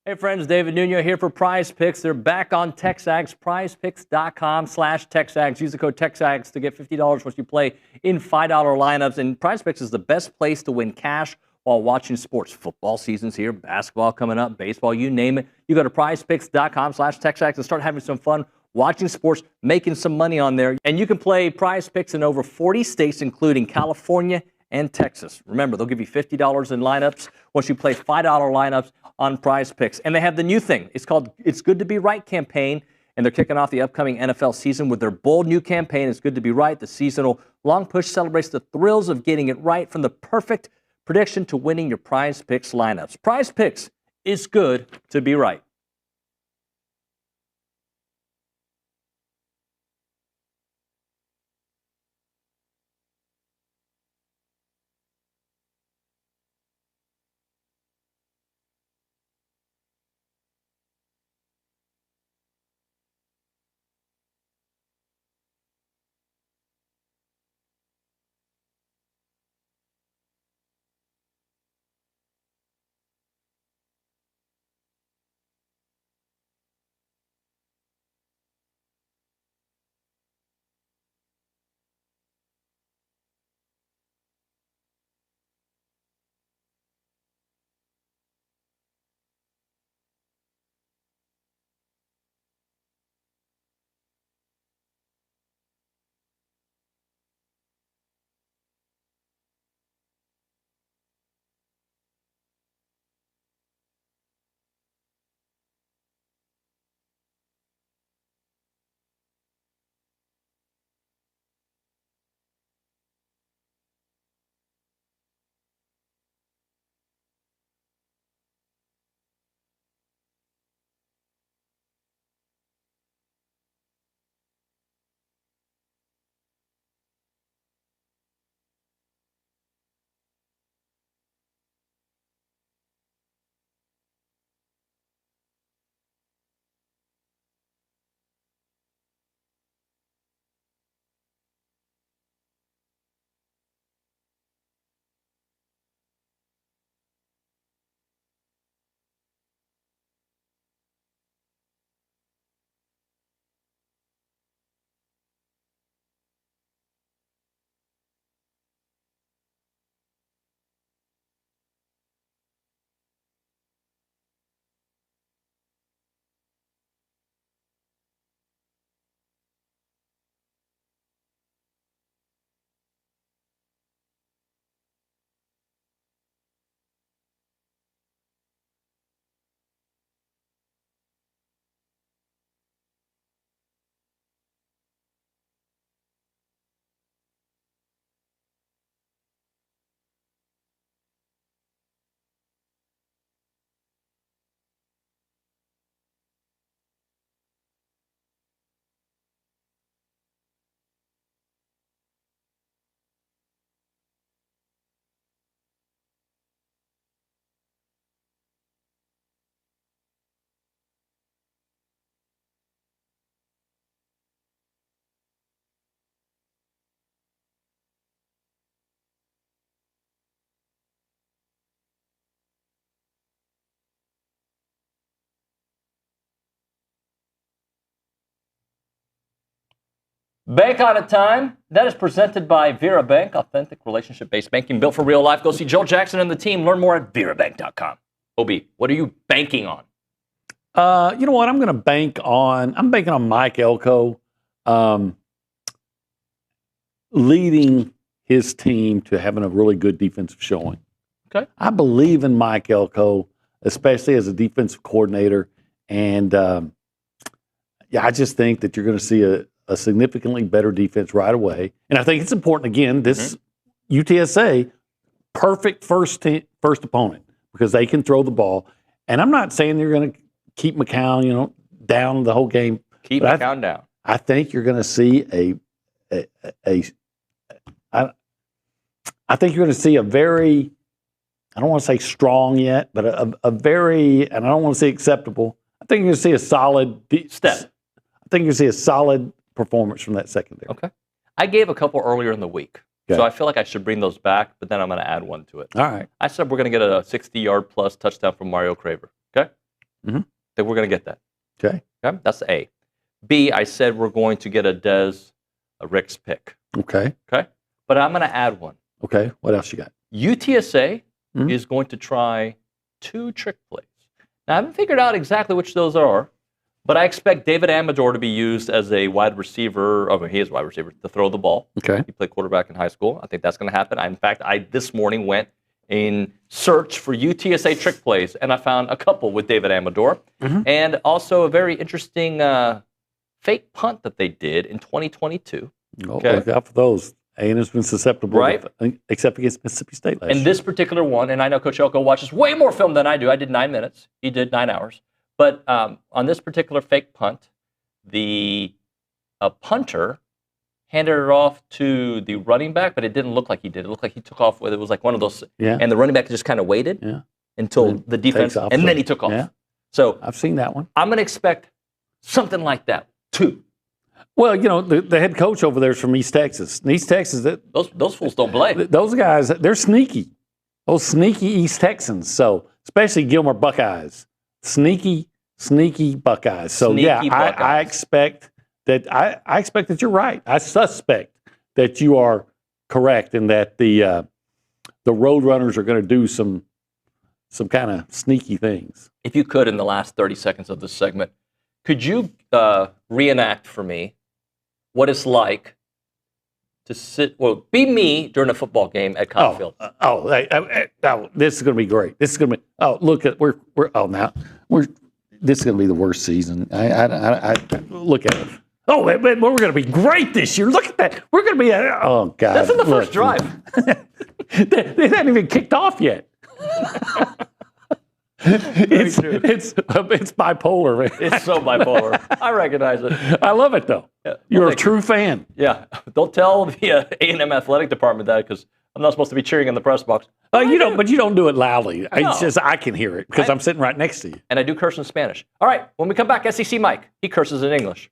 Hey friends, David Nuño here for Prize Picks. They're back on TexAgs, prizepicks.com/TexAgs. Use the code TexAgs to get $50 once you play in $5 lineups. And Prize Picks is the best place to win cash while watching sports. Football season's here, basketball coming up, baseball, you name it. You go to prizepicks.com/TexAgs and start having some fun watching sports, making some money on there. And you can play Prize Picks in over 40 states, including California and Texas. Remember, they'll give you $50 in lineups once you play $5 lineups on Prize Picks. And they have the new thing. It's called It's Good to Be Right campaign, and they're kicking off the upcoming NFL season with their bold new campaign, It's Good to Be Right. The seasonal long push celebrates the thrills of getting it right, from the perfect prediction to winning your Prize Picks lineups. Prize Picks is good to be right. Bank Audit Time. That is presented by Vera Bank, authentic relationship-based banking built for real life. Go see Joe Jackson and the team. Learn more at verabank.com. Obi, what are you banking on? You know what? I'm banking on Mike Elko leading his team to having a really good defensive showing. Okay. I believe in Mike Elko, especially as a defensive coordinator. And I just think that you're going to see a significantly better defense right away. And I think it's important, again, this UTSA, perfect first opponent because they can throw the ball. And I'm not saying they're going to keep McCown, down the whole game. Keep McCown down. I think you're going to see I think you're going to see a very, I don't want to say strong yet, but a very, and I don't want to say acceptable. I think you're going to see a solid step. I think you're going to see a solid performance from that secondary. Okay. I gave a couple earlier in the week. Okay. So I feel like I should bring those back, but then I'm going to add one to it. All right. I said we're going to get a 60-yard plus touchdown from Mario Craver. Okay? Mm-hmm. I think we're going to get that. Okay. Okay? That's A. B, I said we're going to get a Rick's pick. Okay. Okay? But I'm going to add one. Okay. What else you got? UTSA is going to try 2 trick plays. Now, I haven't figured out exactly which those are, but I expect David Amador to be used as a wide receiver. Oh, he is a wide receiver to throw the ball. Okay. He played quarterback in high school. I think that's going to happen. In fact, I this morning went in search for UTSA trick plays, and I found a couple with David Amador, and also a very interesting fake punt that they did in 2022. Okay. Look out for those. A&M's been susceptible, right? Except against Mississippi State last year. And this particular one, and I know Coach Elko watches way more film than I do. I did 9 minutes. He did 9 hours. But on this particular fake punt, the punter handed it off to the running back, but it didn't look like he did. It looked like he took off with it was like one of those. Yeah. And the running back just kind of waited until the defense, and then he took off. Yeah. So I've seen that one. I'm going to expect something like that too. Well, the head coach over there is from East Texas. In East Texas, those fools don't play. Those guys, they're sneaky. Those sneaky East Texans. So, especially Gilmer Buckeyes. Sneaky Buckeyes. So, Sneaky Buckeyes. I expect that I expect that you're right. I suspect that you are correct in that the Roadrunners are going to do some kind of sneaky things. If you could, in the last 30 seconds of this segment, could you reenact for me what it's like to be me during a football game at Confield? This is going to be great. This is going to be. This is going to be the worst season. I look at it. Oh, we're going to be great this year. Look at that. We're going to be. Oh God, that's in the first drive. They haven't even kicked off yet. It's bipolar, man. It's so bipolar. I recognize it. I love it, though. Yeah. You're a true fan. Yeah. Don't tell the A&M athletic department that because I'm not supposed to be cheering in the press box. But you don't do it loudly. No. It's just I can hear it because I'm sitting right next to you. And I do curse in Spanish. All right. When we come back, SEC Mike, he curses in English.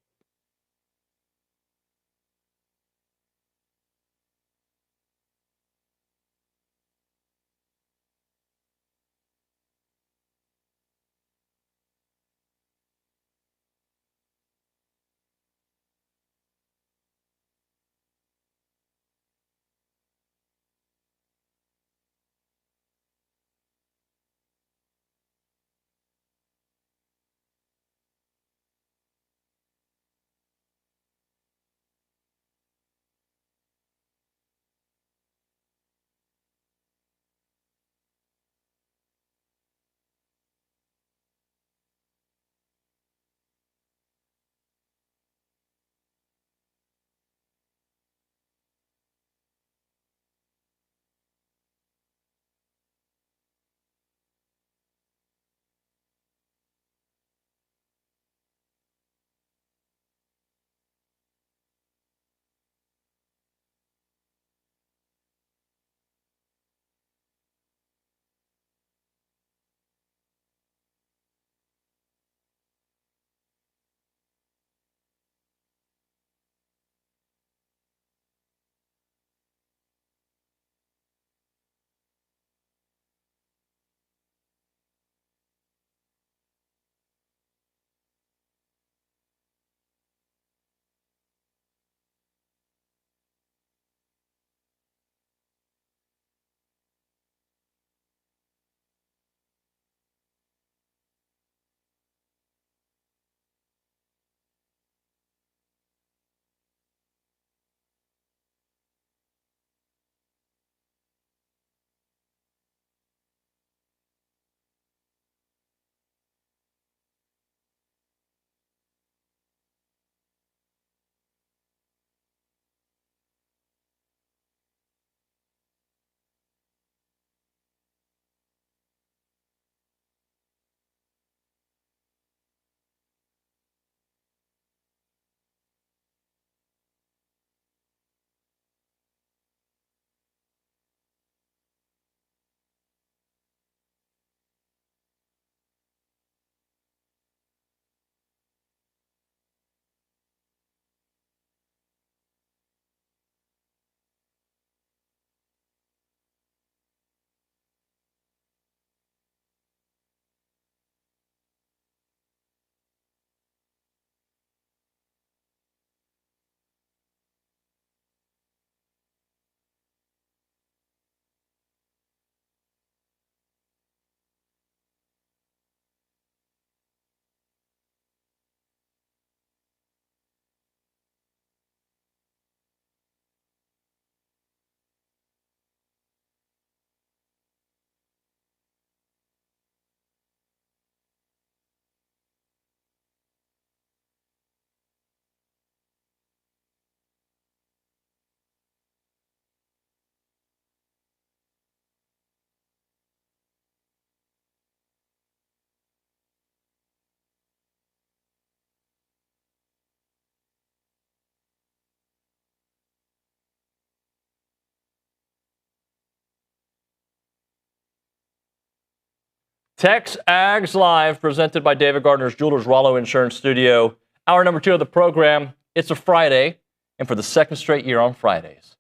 TexAgs Live, presented by David Gardner's Jewelers Rollo Insurance Studio. Hour number 2 of the program. It's a Friday, and for the second straight year on Fridays,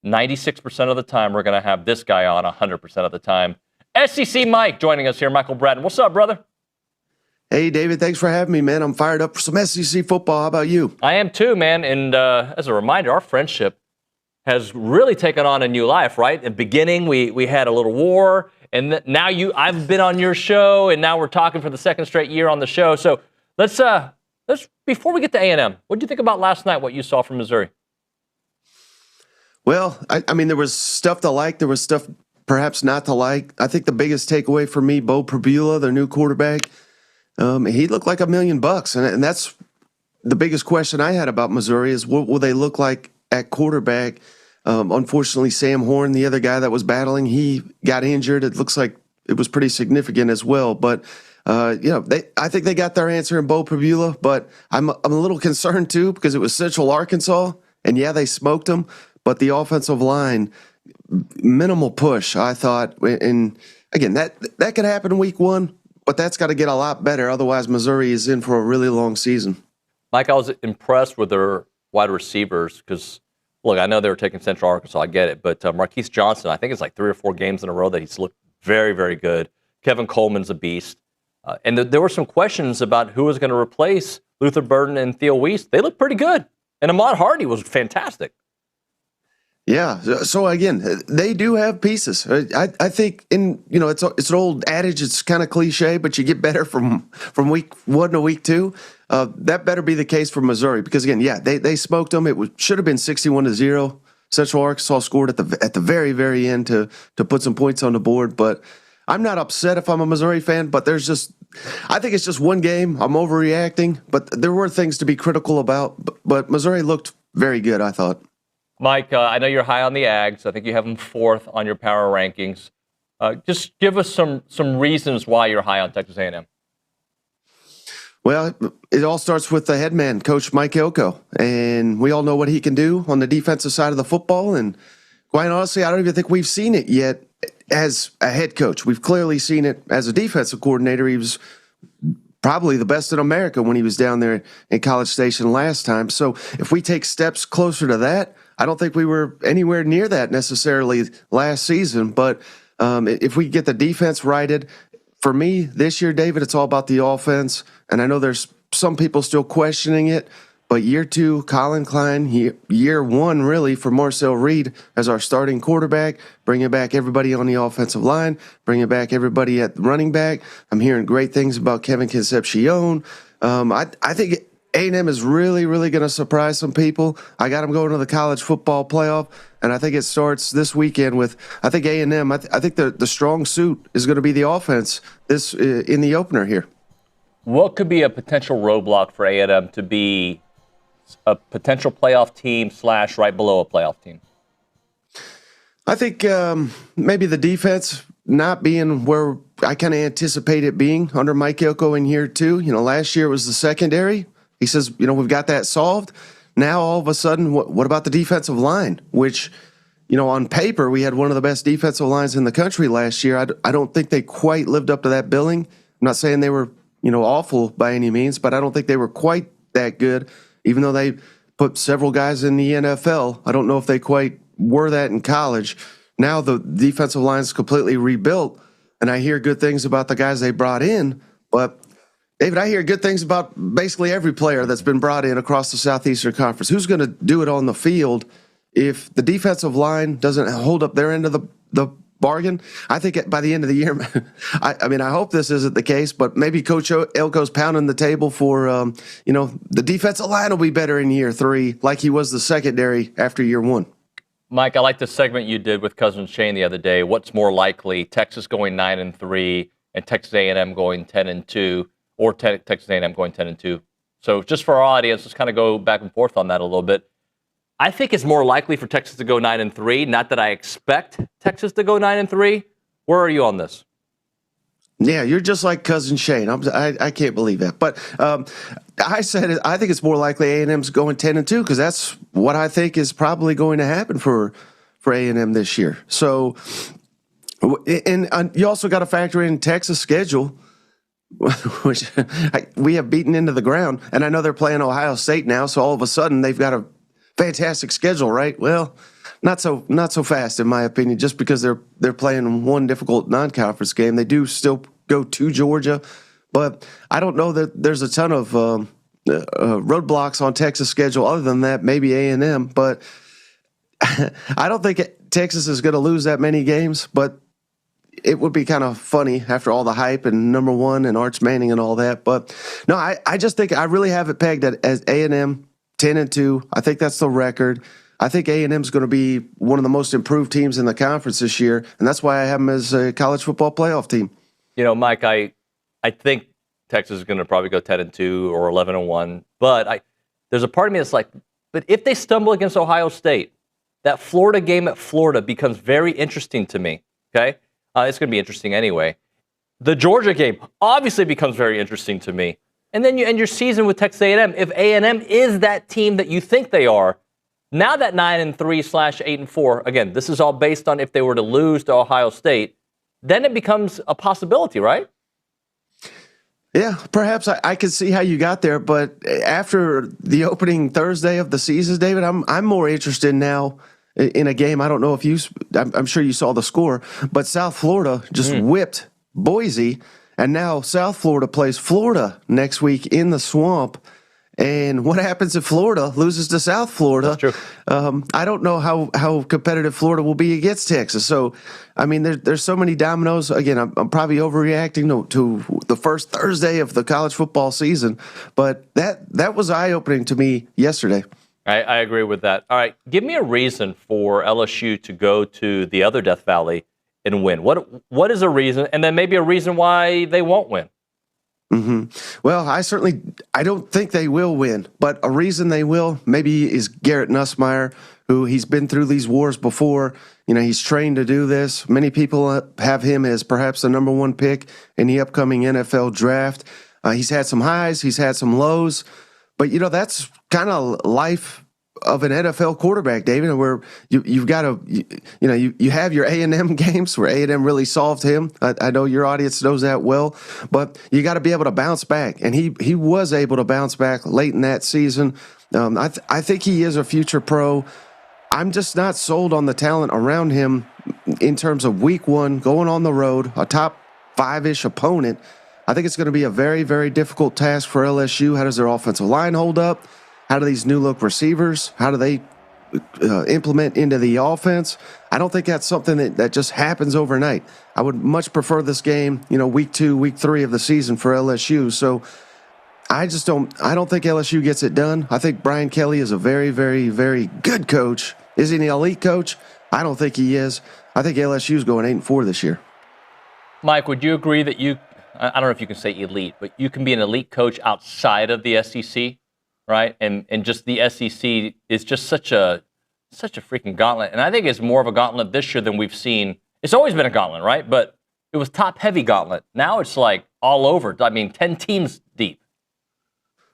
96% of the time we're going to have this guy on 100% of the time. SEC Mike joining us here, Michael Bratton. What's up, brother? Hey, David, thanks for having me, man. I'm fired up for some SEC football. How about you? I am too, man. And as a reminder, our friendship has really taken on a new life, right? In the beginning, we had a little war, and now I've been on your show, and now we're talking for the second straight year on the show. So let's before we get to A&M, what did you think about last night, what you saw from Missouri? Well, I mean, there was stuff to like. There was stuff perhaps not to like. I think the biggest takeaway for me, Bo Prabula, their new quarterback, he looked like $1 million. And that's the biggest question I had about Missouri is what will they look like at quarterback? Unfortunately, Sam Horn, the other guy that was battling, he got injured. It looks like it was pretty significant as well. But, I think they got their answer in Bo Prabula. But I'm a little concerned, too, because it was Central Arkansas. And, yeah, they smoked them. But the offensive line, minimal push, I thought. And, again, that could happen in week 1. But that's got to get a lot better. Otherwise, Missouri is in for a really long season. Mike, I was impressed with their wide receivers because, look, I know they were taking Central Arkansas. I get it. But Marquise Johnson, I think it's like 3 or 4 games in a row that he's looked very, very good. Kevin Coleman's a beast. And there were some questions about who was going to replace Luther Burden and Theo Weiss. They looked pretty good. And Ahmad Hardy was fantastic. Yeah. So again, they do have pieces. I think it's an old adage. It's kind of cliche, but you get better from week 1 to week 2. That better be the case for Missouri because again, yeah, they smoked them. Should have been 61-0. Central Arkansas scored at the very, very end to put some points on the board. But I'm not upset if I'm a Missouri fan. But I think it's just one game. I'm overreacting. But there were things to be critical about. But Missouri looked very good, I thought. Mike, I know you're high on the Aggies. I think you have them 4th on your power rankings. Just give us some reasons why you're high on Texas A&M. Well, it all starts with the head man, Coach Mike Elko. And we all know what he can do on the defensive side of the football. And quite honestly, I don't even think we've seen it yet as a head coach. We've clearly seen it as a defensive coordinator. He was probably the best in America when he was down there in College Station last time. So if we take steps closer to that, I don't think we were anywhere near that necessarily last season. But if we get the defense righted, for me this year, David, it's all about the offense. And I know there's some people still questioning it. But year 2, Colin Klein, year 1 really for Marcel Reed as our starting quarterback, bringing back everybody on the offensive line, bringing back everybody at running back. I'm hearing great things about Kevin Concepcion. I think A&M is really, really going to surprise some people. I got them going to the college football playoff, and I think it starts this weekend with, I think A&M, I think the strong suit is going to be the offense in the opener here. What could be a potential roadblock for A&M to be a potential playoff team / right below a playoff team? I think maybe the defense not being where I kind of anticipate it being under Mike Elko in year 2. Last year it was the secondary. He says, we've got that solved. Now, all of a sudden, what about the defensive line? Which, on paper, we had one of the best defensive lines in the country last year. I don't think they quite lived up to that billing. I'm not saying they were, awful by any means, but I don't think they were quite that good, even though they put several guys in the NFL. I don't know if they quite were that in college. Now the defensive line is completely rebuilt, and I hear good things about the guys they brought in, but David, I hear good things about basically every player that's been brought in across the Southeastern Conference. Who's going to do it on the field if the defensive line doesn't hold up their end of the bargain? I think by the end of the year, I hope this isn't the case, but maybe Coach Elko's pounding the table for, the defensive line will be better in year 3 like he was the secondary after year 1. Mike, I like the segment you did with Cousin Shane the other day. What's more likely, Texas going 9-3 and Texas A&M going 10-2? Or Texas A&M going 10-2. So just for our audience, let's kind of go back and forth on that a little bit. I think it's more likely for Texas to go 9-3. Not that I expect Texas to go 9-3. Where are you on this? Yeah, you're just like Cousin Shane. I can't believe that. But I said I think it's more likely A&M's going 10-2 because that's what I think is probably going to happen for A&M this year. So And you also got to factor in Texas' schedule, which we have beaten into the ground. And I know they're playing Ohio State now, so all of a sudden they've got a fantastic schedule, right? Well, not so fast, in my opinion, just because they're playing one difficult non-conference game. They do still go to Georgia, but I don't know that there's a ton of roadblocks on Texas' schedule other than that, maybe A&M. But I don't think Texas is going to lose that many games, but it would be kind of funny after all the hype and number one and Arch Manning and all that. But no, I just think I really have it pegged as A&M 10-2. I think that's the record. I think A&M is going to be one of the most improved teams in the conference this year, and that's why I have them as a college football playoff team. You know, Mike, I think Texas is going to probably go 10-2 or 11-1, but there's a part of me that's like, but if they stumble against Ohio State, that Florida game at Florida becomes very interesting to me. Okay, it's going to be interesting anyway. The Georgia game obviously becomes very interesting to me, and then you end your season with Texas A&M. If A&M is that team that you think they are. Now that 9-3/8-4, again, this is all based on if they were to lose to Ohio State, then it becomes a possibility, right? Yeah, perhaps I could see how you got there, but after the opening Thursday of the season, David, I'm more interested now in a game. I don't know if I'm sure you saw the score, but South Florida just whipped Boise, and now South Florida plays Florida next week in the Swamp. And what happens if Florida loses to South Florida? That's true. I don't know how competitive Florida will be against Texas. So, I mean, there's so many dominoes. Again, I'm probably overreacting to the first Thursday of the college football season, but that was eye-opening to me yesterday. I agree with that. All right, give me a reason for LSU to go to the other Death Valley and win. What is a reason, and then maybe a reason why they won't win? Mm-hmm. Well, I don't think they will win, but a reason they will maybe is Garrett Nussmeier, who he's been through these wars before. You know, he's trained to do this. Many people have him as perhaps the number one pick in the upcoming NFL draft. He's had some highs, he's had some lows, but you know, that's kind of life of an NFL quarterback, David, where you've got to, you have your A&M games where A&M really solved him. I know your audience knows that well, but you got to be able to bounce back. And he was able to bounce back late in that season. I think he is a future pro. I'm just not sold on the talent around him in terms of week one, going on the road, a top five-ish opponent. I think it's going to be a very, very difficult task for LSU. How does their offensive line hold up? How do these new look receivers, how do they implement into the offense? I don't think that's something that just happens overnight. I would much prefer this game, week 2, week 3 of the season for LSU. So I don't think LSU gets it done. I think Brian Kelly is a very, very, very good coach. Is he an elite coach? I don't think he is. I think LSU is going 8-4 this year. Mike, would you agree that I don't know if you can say elite, but you can be an elite coach outside of the SEC? Right, and just the SEC is just such a freaking gauntlet, and I think it's more of a gauntlet this year than we've seen. It's always been a gauntlet, right? But it was top-heavy gauntlet. Now it's like all over. I mean, 10 teams deep.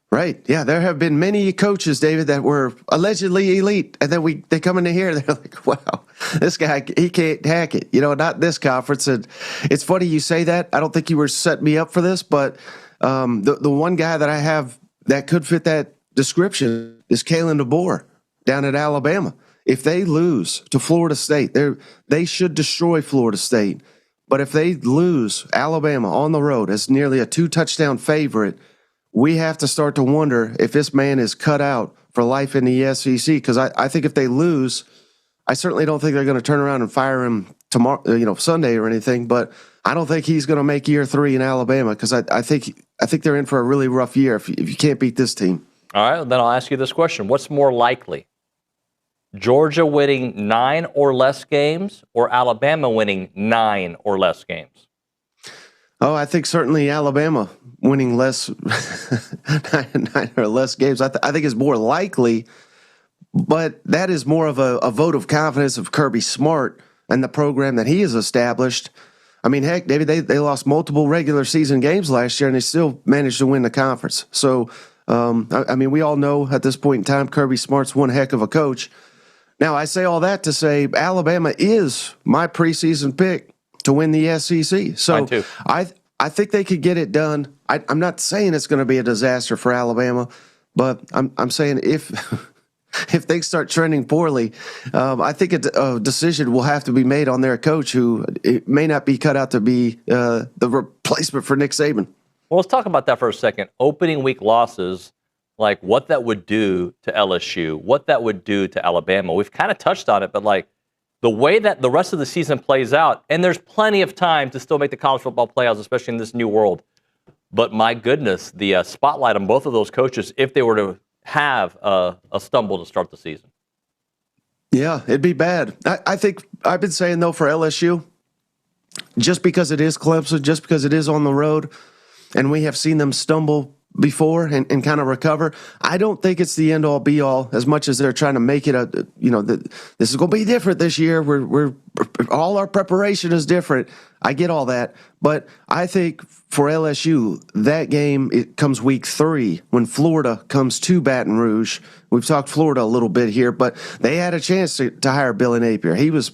Right. Yeah, there have been many coaches, David, that were allegedly elite, and then they come into here, they're like, wow, this guy, he can't hack it. Not this conference. And it's funny you say that. I don't think you were setting me up for this, but the one guy that I have that could fit that description is Kalen DeBoer down at Alabama. If they lose to Florida State, they should destroy Florida State. But if they lose Alabama on the road as nearly a 2-touchdown favorite, we have to start to wonder if this man is cut out for life in the SEC. Because I think if they lose, I certainly don't think they're going to turn around and fire him tomorrow, Sunday or anything. But I don't think he's going to make year 3 in Alabama because I think they're in for a really rough year if you can't beat this team. All right, then I'll ask you this question. What's more likely? Georgia winning 9 or less games or Alabama winning 9 or less games? Oh, I think certainly Alabama winning less 9 or less games. I think is more likely, but that is more of a vote of confidence of Kirby Smart and the program that he has established. I mean, heck, David, they lost multiple regular season games last year, and they still managed to win the conference. So, I mean, we all know at this point in time, Kirby Smart's one heck of a coach. Now, I say all that to say Alabama is my preseason pick to win the SEC. So Mine too. I think they could get it done. I'm not saying it's going to be a disaster for Alabama, but I'm saying if things start trending poorly, I think a decision will have to be made on their coach, who it may not be cut out to be the replacement for Nick Saban. Well, let's talk about that for a second. Opening week losses, like what that would do to LSU, what that would do to Alabama. We've kind of touched on it, but like the way that the rest of the season plays out, and there's plenty of time to still make the college football playoffs, especially in this new world. But my goodness, the spotlight on both of those coaches, if they were to have a stumble to start the season. Yeah, it'd be bad. I think I've been saying, though, for LSU, just because it is Clemson, just because it is on the road, and we have seen them stumble before and kind of recover, I don't think it's the end-all, be-all, as much as they're trying to make it this is going to be different this year. We're all our preparation is different. I get all that. But I think for LSU, that game, it comes week 3 when Florida comes to Baton Rouge. We've talked Florida a little bit here, but they had a chance to hire Billy Napier. He was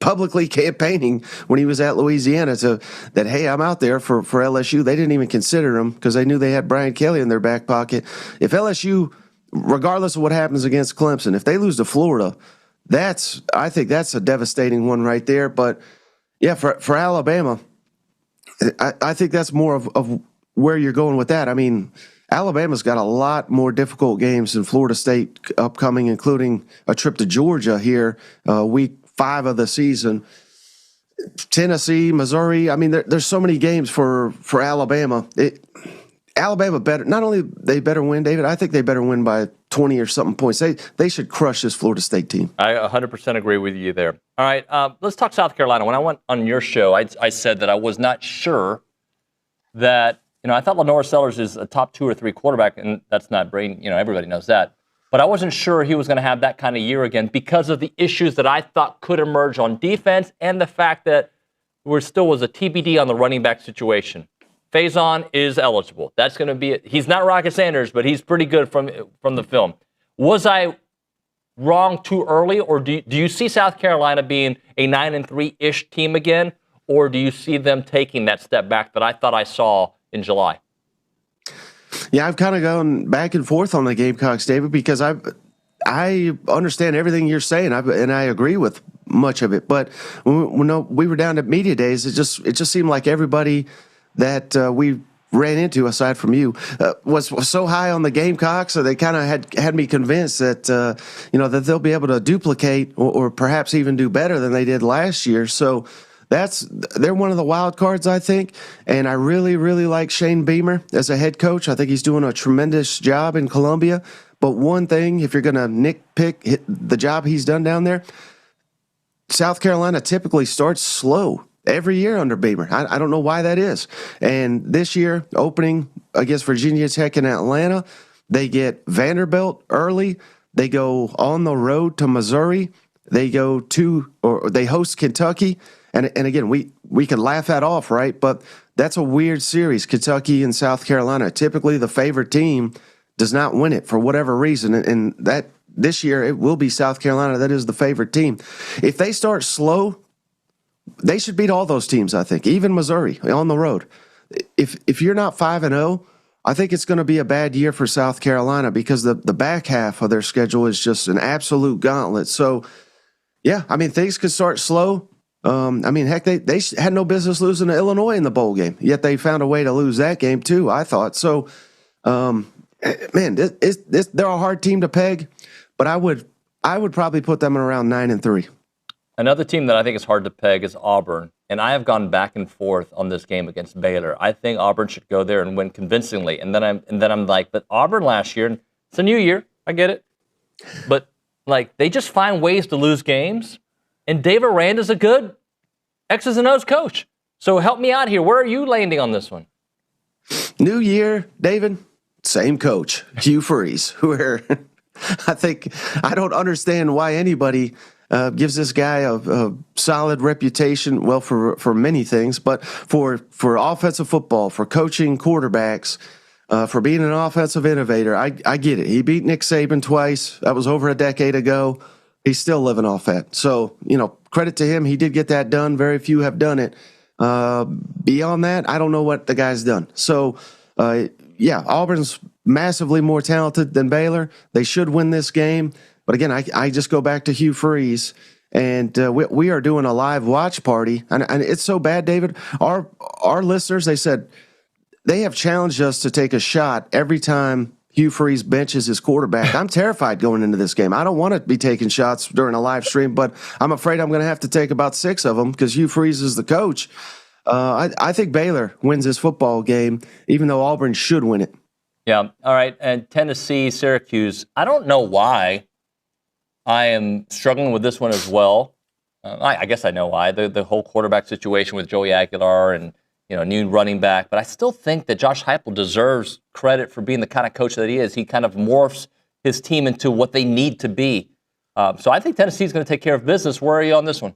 publicly campaigning when he was at Louisiana that, hey, I'm out there for LSU. They didn't even consider him because they knew they had Brian Kelly in their back pocket. If LSU, regardless of what happens against Clemson, if they lose to Florida, I think that's a devastating one right there. But, yeah, for Alabama, I think that's more of where you're going with that. I mean, Alabama's got a lot more difficult games than Florida State upcoming, including a trip to Georgia here week 5 of the season. Tennessee, Missouri. I mean, there's so many games for Alabama. Alabama better. Not only they better win, David. I think they better win by 20 or something points. They should crush this Florida State team. I 100% agree with you there. All right, let's talk South Carolina. When I went on your show, I said that I was not sure that I thought Lenore Sellers is a top 2 or 3 quarterback, and that's not brain. Everybody knows that. But I wasn't sure he was going to have that kind of year again because of the issues that I thought could emerge on defense and the fact that there still was a TBD on the running back situation. Faison is eligible. That's going to be it. He's not Rocket Sanders, but he's pretty good from the film. Was I wrong too early, or do you see South Carolina being a 9-3-ish team again, or do you see them taking that step back that I thought I saw in July? Yeah, I've kind of gone back and forth on the Gamecocks, David, because I understand everything you're saying, and I agree with much of it. But when we were down at media days, it just seemed like everybody that we ran into, aside from you, was so high on the Gamecocks, so they kind of had me convinced that that they'll be able to duplicate or perhaps even do better than they did last year. So they're one of the wild cards, I think, and I really, really like Shane Beamer as a head coach. I think he's doing a tremendous job in Columbia. But one thing, if you're going to nitpick the job he's done down there, South Carolina typically starts slow every year under Beamer. I don't know why that is. And this year, opening against Virginia Tech in Atlanta, they get Vanderbilt early. They go on the road to Missouri. They host Kentucky. And again, we can laugh that off, right? But that's a weird series, Kentucky and South Carolina. Typically, the favorite team does not win it for whatever reason. And that this year, it will be South Carolina that is the favorite team. If they start slow, they should beat all those teams, I think, even Missouri on the road. If you're not 5-0, I think it's going to be a bad year for South Carolina because the back half of their schedule is just an absolute gauntlet. So, yeah, I mean, things could start slow. Heck, they had no business losing to Illinois in the bowl game, yet they found a way to lose that game too, I thought. So, man, they're a hard team to peg, but I would probably put them at around 9-3. Another team that I think is hard to peg is Auburn, and I have gone back and forth on this game against Baylor. I think Auburn should go there and win convincingly, and then I'm like, but Auburn last year, it's a new year, I get it, but like they just find ways to lose games. And Dave Aranda's a good X's and O's coach. So help me out here. Where are you landing on this one? New year, David, same coach, Hugh Freeze, where I don't understand why anybody gives this guy a solid reputation, well, for many things, but for offensive football, for coaching quarterbacks, for being an offensive innovator. I get it. He beat Nick Saban twice. That was over a decade ago. he's still living off that. So, credit to him. He did get that done. Very few have done it. Beyond that, I don't know what the guy's done. So, Auburn's massively more talented than Baylor. They should win this game. But again, I just go back to Hugh Freeze, and we are doing a live watch party. And it's so bad, David. Our listeners, they said they have challenged us to take a shot every time Hugh Freeze benches his quarterback. I'm terrified going into this game. I don't want to be taking shots during a live stream, but I'm afraid I'm going to have to take about 6 of them because Hugh Freeze is the coach. I think Baylor wins this football game, even though Auburn should win it. Yeah. All right. And Tennessee, Syracuse. I don't know why I am struggling with this one as well. I guess I know why. The whole quarterback situation with Joey Aguilar and new running back. But I still think that Josh Heupel deserves credit for being the kind of coach that he is. He kind of morphs his team into what they need to be. So I think Tennessee's going to take care of business. Where are you on this one?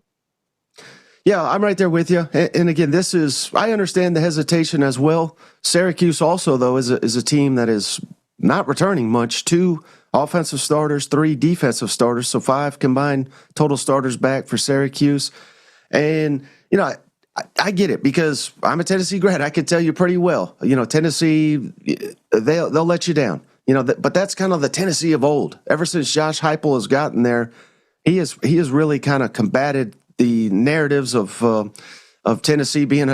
Yeah, I'm right there with you. And again, I understand the hesitation as well. Syracuse also, though, is a team that is not returning much. 2 offensive starters, 3 defensive starters, so 5 combined total starters back for Syracuse. And, I get it because I'm a Tennessee grad. I could tell you pretty well. Tennessee, they'll let you down. But that's kind of the Tennessee of old. Ever since Josh Heupel has gotten there, he has really kind of combated the narratives of Tennessee being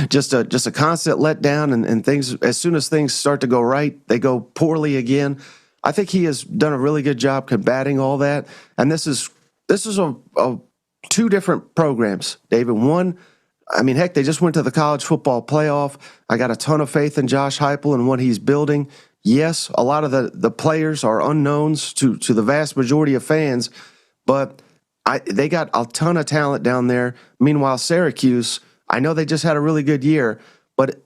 just a constant letdown and things. As soon as things start to go right, they go poorly again. I think he has done a really good job combating all that. And this is a 2 different programs, David. One, heck, they just went to the college football playoff. I got a ton of faith in Josh Heupel and what he's building. Yes, a lot of the players are unknowns to the vast majority of fans, but they got a ton of talent down there. Meanwhile, Syracuse, I know they just had a really good year, but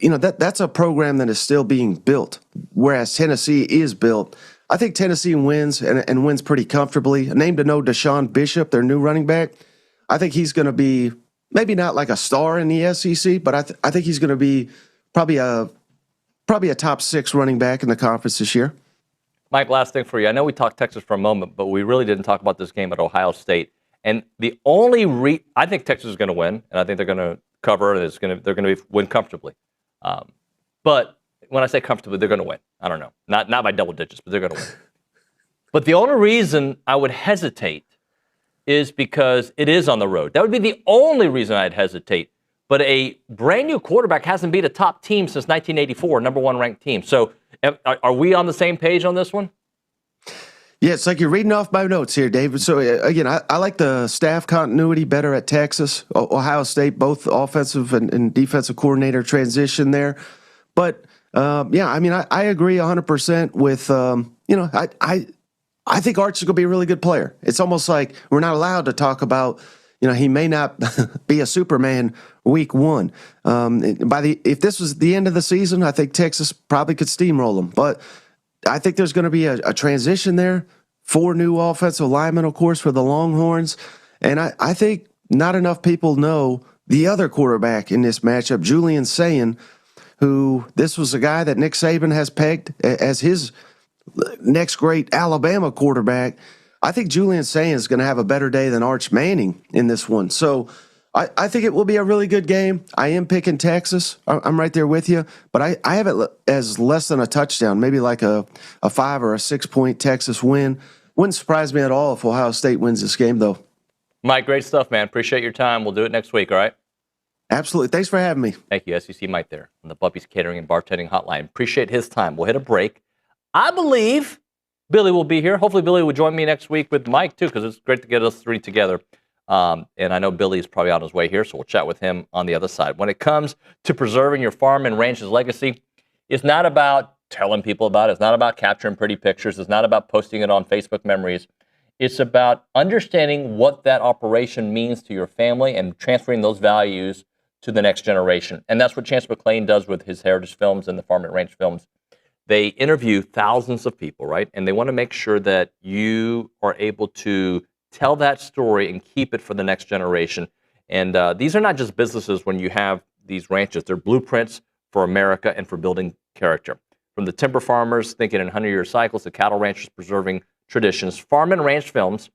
that's a program that is still being built, whereas Tennessee is built. I think Tennessee wins and wins pretty comfortably. A name to know, Deshaun Bishop, their new running back. I think he's going to be maybe not like a star in the SEC, but I think he's going to be probably a top 6 running back in the conference this year. Mike, last thing for you. I know we talked Texas for a moment, but we really didn't talk about this game at Ohio State. And the only I think Texas is going to win, and I think they're going to cover, and they're going to win comfortably. But when I say comfortably, they're going to win. I don't know. Not by double digits, but they're going to win. But the only reason I would hesitate is because it is on the road. That would be the only reason I'd hesitate. But a brand new quarterback hasn't beat a top team since 1984, number 1 ranked team. So are we on the same page on this one? Yeah, it's like you're reading off my notes here, David. So, again, I like the staff continuity better at Texas. Ohio State, both offensive and defensive coordinator transition there. But, I agree 100% with, I think Arch is going to be a really good player. It's almost like we're not allowed to talk about, he may not be a Superman week 1. If this was the end of the season, I think Texas probably could steamroll them. But I think there's going to be a transition there. 4 new offensive linemen, of course, for the Longhorns. And I think not enough people know the other quarterback in this matchup, Julian Sayin, who this was a guy that Nick Saban has pegged as his next great Alabama quarterback. I think Julian Sayin is going to have a better day than Arch Manning in this one. So I think it will be a really good game. I am picking Texas. I'm right there with you. But I have it as less than a touchdown, maybe like a 5 or a 6-point Texas win. Wouldn't surprise me at all if Ohio State wins this game, though. Mike, great stuff, man. Appreciate your time. We'll do it next week, all right? Absolutely. Thanks for having me. Thank you, SEC Mike there on the Bubby's Catering and Bartending Hotline. Appreciate his time. We'll hit a break. I believe Billy will be here. Hopefully Billy will join me next week with Mike, too, because it's great to get us 3 together. And I know Billy is probably on his way here, so we'll chat with him on the other side. When it comes to preserving your farm and ranch's legacy, it's not about telling people about it. It's not about capturing pretty pictures. It's not about posting it on Facebook Memories. It's about understanding what that operation means to your family and transferring those values to the next generation. And that's what Chance McClain does with his Heritage Films and the Farm and Ranch Films. They interview thousands of people, right? And they want to make sure that you are able to tell that story and keep it for the next generation. And these are not just businesses when you have these ranches. They're blueprints for America and for building character. From the timber farmers thinking in 100-year cycles, the cattle ranchers preserving traditions, Farm and Ranch Films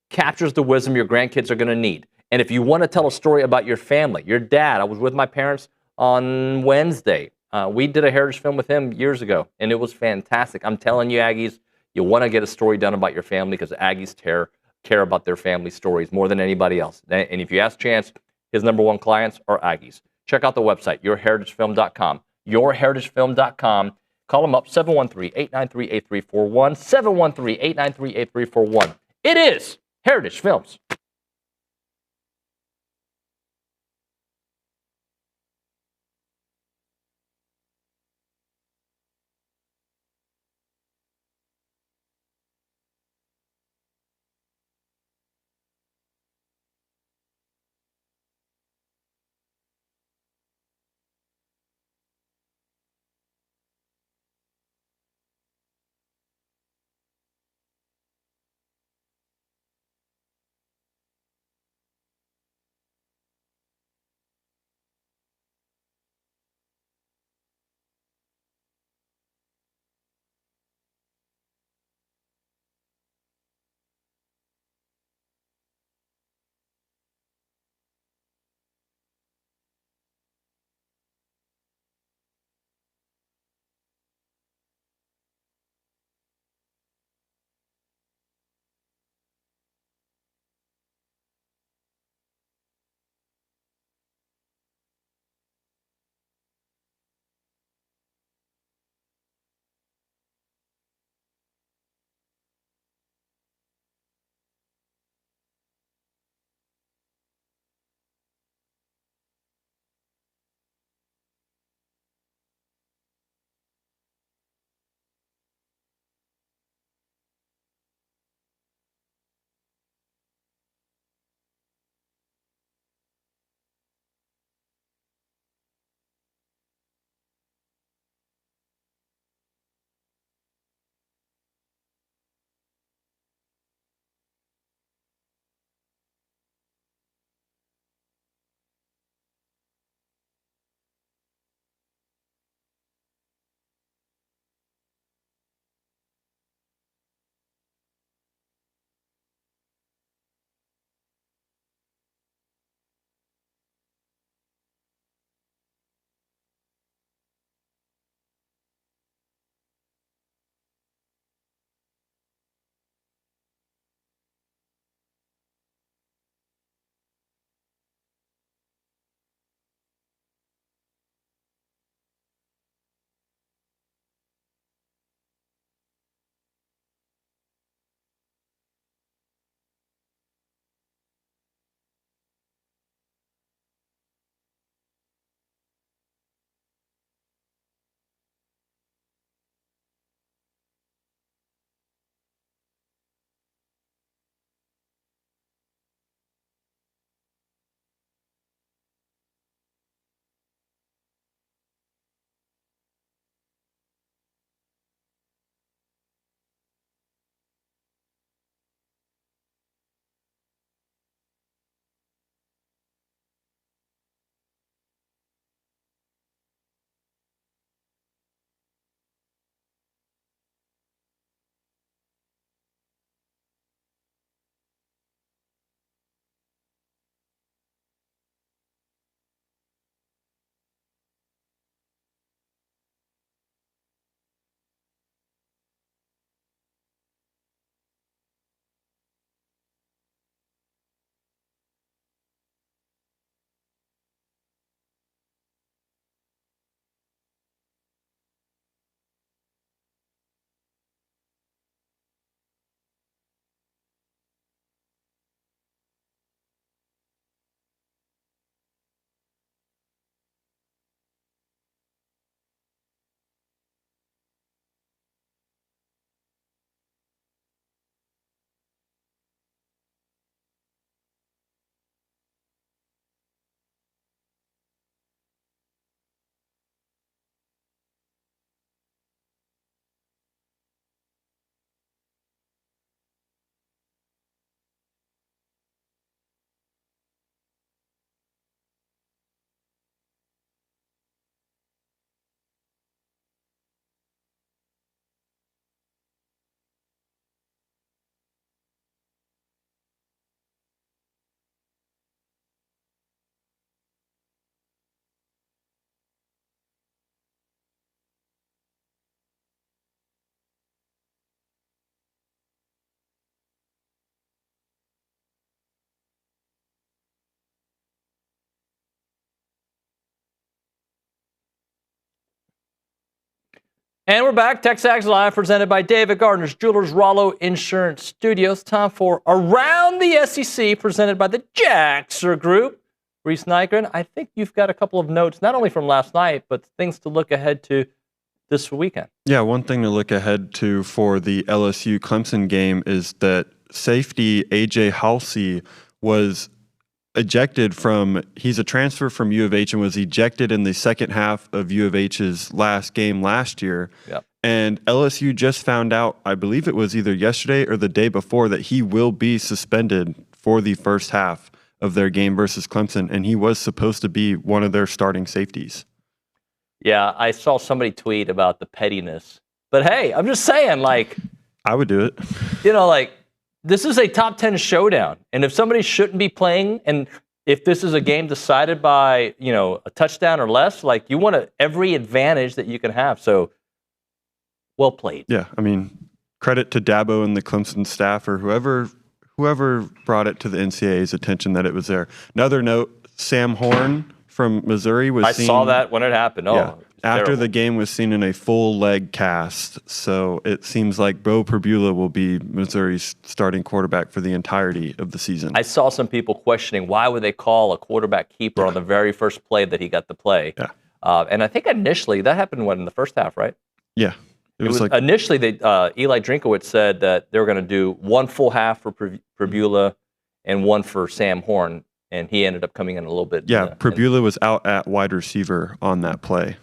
captures the wisdom your grandkids are going to need. And if you want to tell a story about your family, your dad, I was with my parents on Wednesday. We did a heritage film with him years ago, and it was fantastic. I'm telling you, Aggies, you want to get a story done about your family because Aggies care about their family stories more than anybody else. And if you ask Chance, his number one clients are Aggies. Check out the website, yourheritagefilm.com. Yourheritagefilm.com. Call them up, 713-893-8341. 713-893-8341. It is Heritage Films. And we're back. TexAgs Live, presented by David Gardner's Jewelers Rollo Insurance Studios. Time for Around the SEC, presented by the Jaxer Group. Reese Nygren, I think you've got a couple of notes, not only from last night, but things to look ahead to this weekend. Yeah, one thing to look ahead to for the LSU Clemson game is that safety A.J. Halsey was ejected he's a transfer from U of H and was ejected in the second half of U of H's last game last year. Yep. And LSU just found out, I believe it was either yesterday or the day before, that he will be suspended for the first half of their game versus Clemson, and he was supposed to be one of their starting safeties. Yeah, I saw somebody tweet about the pettiness. But hey, I'm just saying, like... I would do it. This is a top 10 showdown. And if somebody shouldn't be playing, and if this is a game decided by, a touchdown or less, you want every advantage that you can have. So, well played. Yeah, credit to Dabo and the Clemson staff or whoever brought it to the NCAA's attention that it was there. Another note, Sam Horn from Missouri was seen. I saw that when it happened. Yeah, after terrible. the game was seen in a full leg cast. So it seems like Bo Perbula will be Missouri's starting quarterback for the entirety of the season. I saw some people questioning why would they call a quarterback keeper on the very first play that he got to play. Yeah. And I think initially that happened in the first half, right? Yeah. It was initially Eli Drinkowitz said that they were going to do one full half for Perbula and one for Sam Horn, and he ended up coming in a little bit. Yeah, Perbula was out at wide receiver on that play.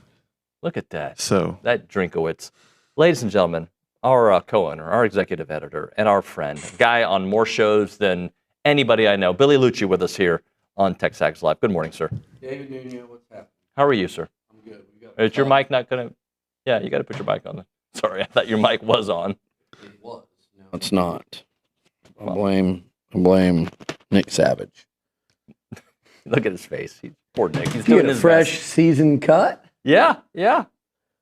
Look at that. So that Drinkowitz. Ladies and gentlemen, our co-owner, our executive editor, and our friend, a guy on more shows than anybody I know, Billy Liucci, with us here on TexAgs Live. Good morning, sir. David Nuño, what's happening? How are you, sir? I'm good. Is your mic not going to... Yeah, you got to put your mic on. Sorry, I thought your mic was on. It was. No, it's not. I blame Nick Savage. Look at his face. Poor Nick. He's doing his fresh best. season cut. Yeah.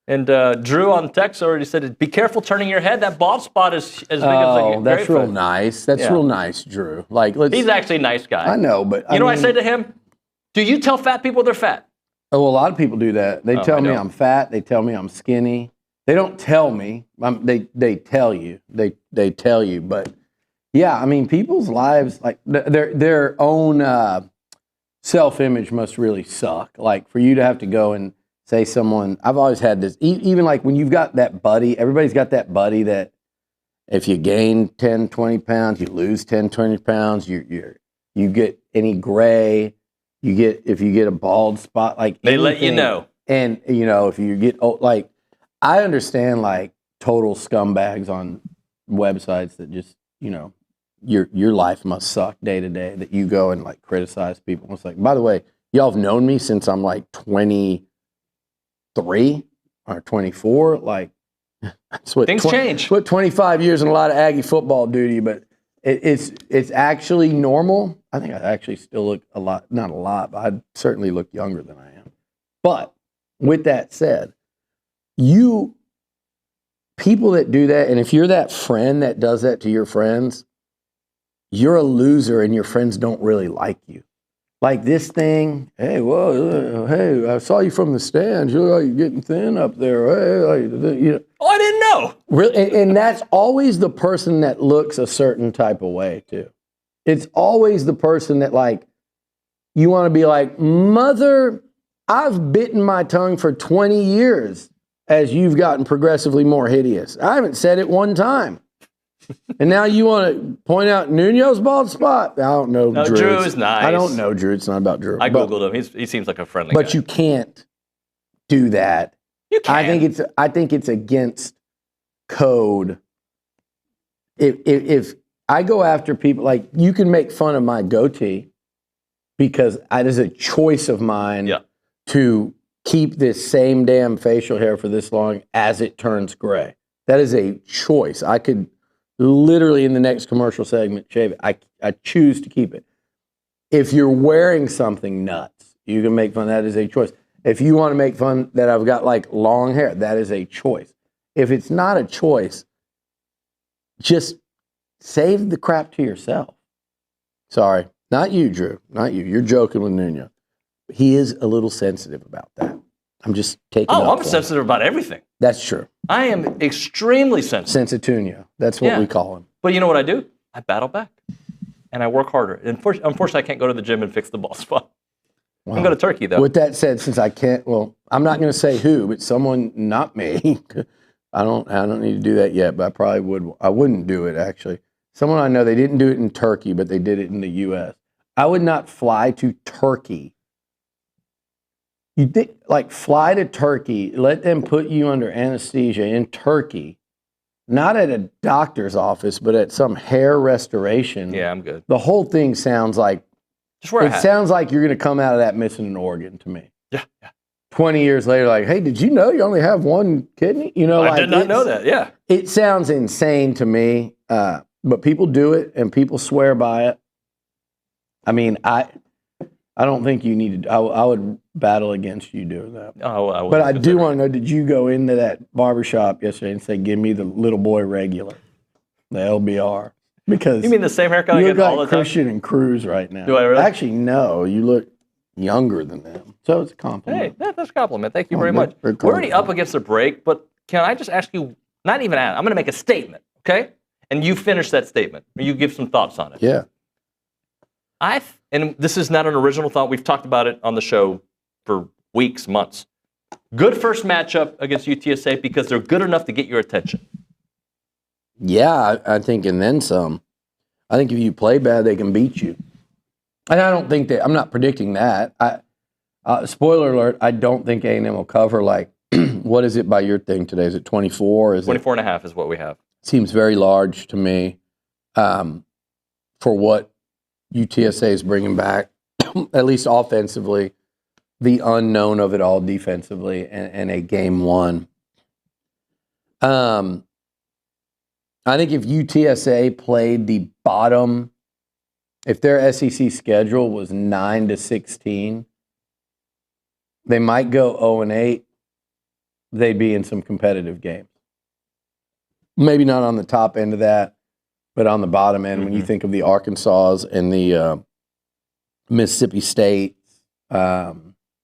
And Drew on text already said, "Be careful turning your head. That bald spot is as big as a that's real nice. That's real nice, Drew. He's actually a nice guy. I know, but you know what I said to him? Do you tell fat people they're fat? Oh, a lot of people do that. They tell me I'm fat. They tell me I'm skinny. They don't tell me. They tell you. They tell you. But yeah, people's lives, their own self-image must really suck. For you to have to go and say someone. I've always had this. Even when you've got that buddy. Everybody's got that buddy that if you gain 10, 20 pounds, you lose 10, 20 pounds. You get any gray. If you get a bald spot, they anything, let you know. And if you get old, I understand total scumbags on websites that just your life must suck day to day, that you go and criticize people. It's by the way, y'all have known me since I'm 23 or 24. That's what things change. Put 25 years and a lot of Aggie football duty, but it's actually normal. I think I actually still look not a lot, but I certainly look younger than I am. But with that said, people that do that, and if you're that friend that does that to your friends, you're a loser and your friends don't really like you. This thing, hey, I saw you from the stands. You're getting thin up there. Hey, Oh, I didn't know. Really, and that's always the person that looks a certain type of way too. It's always the person that you want to be mother, I've bitten my tongue for 20 years as you've gotten progressively more hideous. I haven't said it one time. And now you want to point out Nuño's bald spot? I don't know. No, Drew is nice. I don't know Drew. It's not about Drew. I Googled him. He seems like a friendly guy. But you can't do that. You can. I think it's against code. If I go after people, you can make fun of my goatee because it is a choice of mine to keep this same damn facial hair for this long as it turns gray. That is a choice. I could literally in the next commercial segment shave it. I choose to keep it. If you're wearing something nuts, you can make fun. That is a choice. If you want to make fun that I've got long hair, that is a choice. If it's not a choice, just save the crap to yourself. Sorry, not you, Drew. Not you. You're joking with Nuño. He is a little sensitive about that. I'm just taking. Oh, I'm sensitive about everything. That's true. I am extremely sensitive. Sensitunia. That's what we call him. But you know what I do? I battle back, and I work harder. And unfortunately, I can't go to the gym and fix the ball spot. Wow. I'm going to Turkey though. With that said, since I can't, I'm not going to say who, but someone, not me. I don't need to do that yet, but I probably would. I wouldn't do it actually. Someone I know, they didn't do it in Turkey, but they did it in the U.S. I would not fly to Turkey. You think, fly to Turkey, let them put you under anesthesia in Turkey, not at a doctor's office, but at some hair restoration. Yeah, I'm good. The whole thing sounds like, sounds like you're going to come out of that missing an organ to me. Yeah. 20 years later, like, hey, did you know you only have one kidney? I did not know that, yeah. It sounds insane to me, but people do it and people swear by it. I mean, I don't think you need to. I would battle against you doing that. Oh, but I do want to know, did you go into that barbershop yesterday and say, give me the little boy regular, the LBR? Because you mean the same haircut I get get all like the time? Christian and Cruz right now. Do I really? Actually, no. You look younger than them. So it's a compliment. Hey, that's a compliment. Thank you very much. We're already up against the break, but can I just ask you, not even ask, I'm going to make a statement, okay? And you finish that statement, or you give some thoughts on it. Yeah. And this is not an original thought. We've talked about it on the show for weeks, months. Good first matchup against UTSA because they're good enough to get your attention. Yeah, I think, and then some. I think if you play bad, they can beat you. And I don't think that, I'm not predicting that. Spoiler alert, I don't think A&M will cover, what is it by your thing today? Is it 24? 24 and a half is what we have. Seems very large to me for what UTSA is bringing back, at least offensively, the unknown of it all defensively, and a game one. I think if UTSA played the bottom, if their SEC schedule was 9-16, they might go 0-8. They'd be in some competitive games. Maybe not on the top end of that, but on the bottom end, when you think of the Arkansas and the Mississippi State, I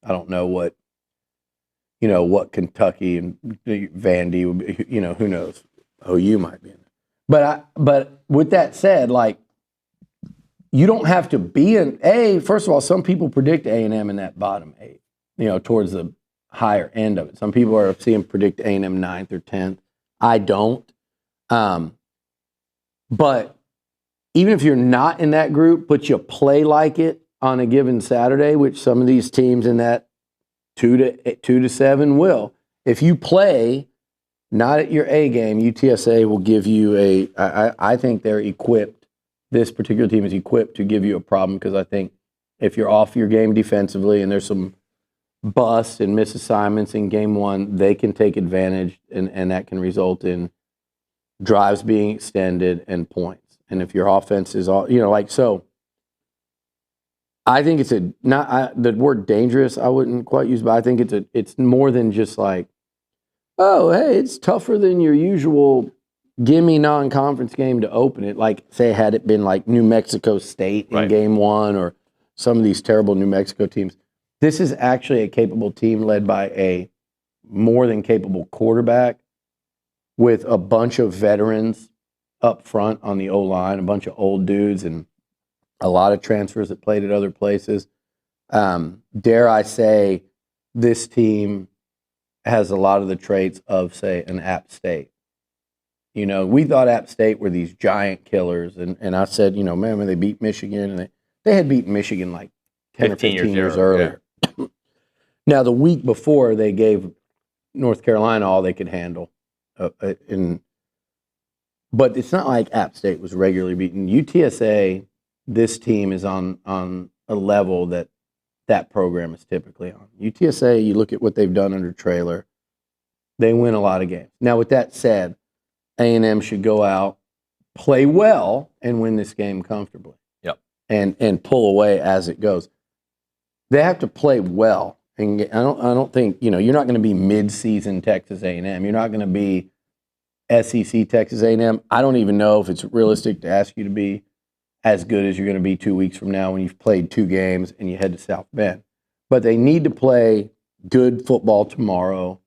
don't know what Kentucky and Vandy would be, who knows? OU might be in there. But with that said, you don't have to be first of all, some people predict A&M in that bottom 8, towards the higher end of it. Some people are seeing predict A&M 9th or 10th. I don't. But even if you're not in that group, but you play like it on a given Saturday, which some of these teams in that 2 to 7 will, if you play not at your A game, UTSA will give you I think they're equipped. This particular team is equipped to give you a problem because I think if you're off your game defensively and there's some busts and misassignments in game one, they can take advantage and that can result in drives being extended and points. And if your offense is all, so I think it's the word dangerous I wouldn't quite use, but I think it's more than just oh, hey, it's tougher than your usual gimme non-conference game to open it. Say, had it been New Mexico State in game one or some of these terrible New Mexico teams. This is actually a capable team led by a more than capable quarterback with a bunch of veterans up front on the O-line, a bunch of old dudes, and a lot of transfers that played at other places. Dare I say, this team has a lot of the traits of, say, an App State. We thought App State were these giant killers, and I said, man, when they beat Michigan, and they had beaten Michigan 10 or 15 years earlier. Yeah. Now, the week before, they gave North Carolina all they could handle. But it's not like App State was regularly beaten. UTSA, this team is on a level that program is typically on. UTSA, you look at what they've done under Traylor, they win a lot of games. Now, with that said, A&M should go out, play well, and win this game comfortably. Yep. And pull away as it goes. They have to play well. And I don't think, you're not going to be mid-season Texas A&M. You're not going to be SEC Texas A&M. I don't even know if it's realistic to ask you to be as good as you're going to be 2 weeks from now when you've played 2 games and you head to South Bend. But they need to play good football tomorrow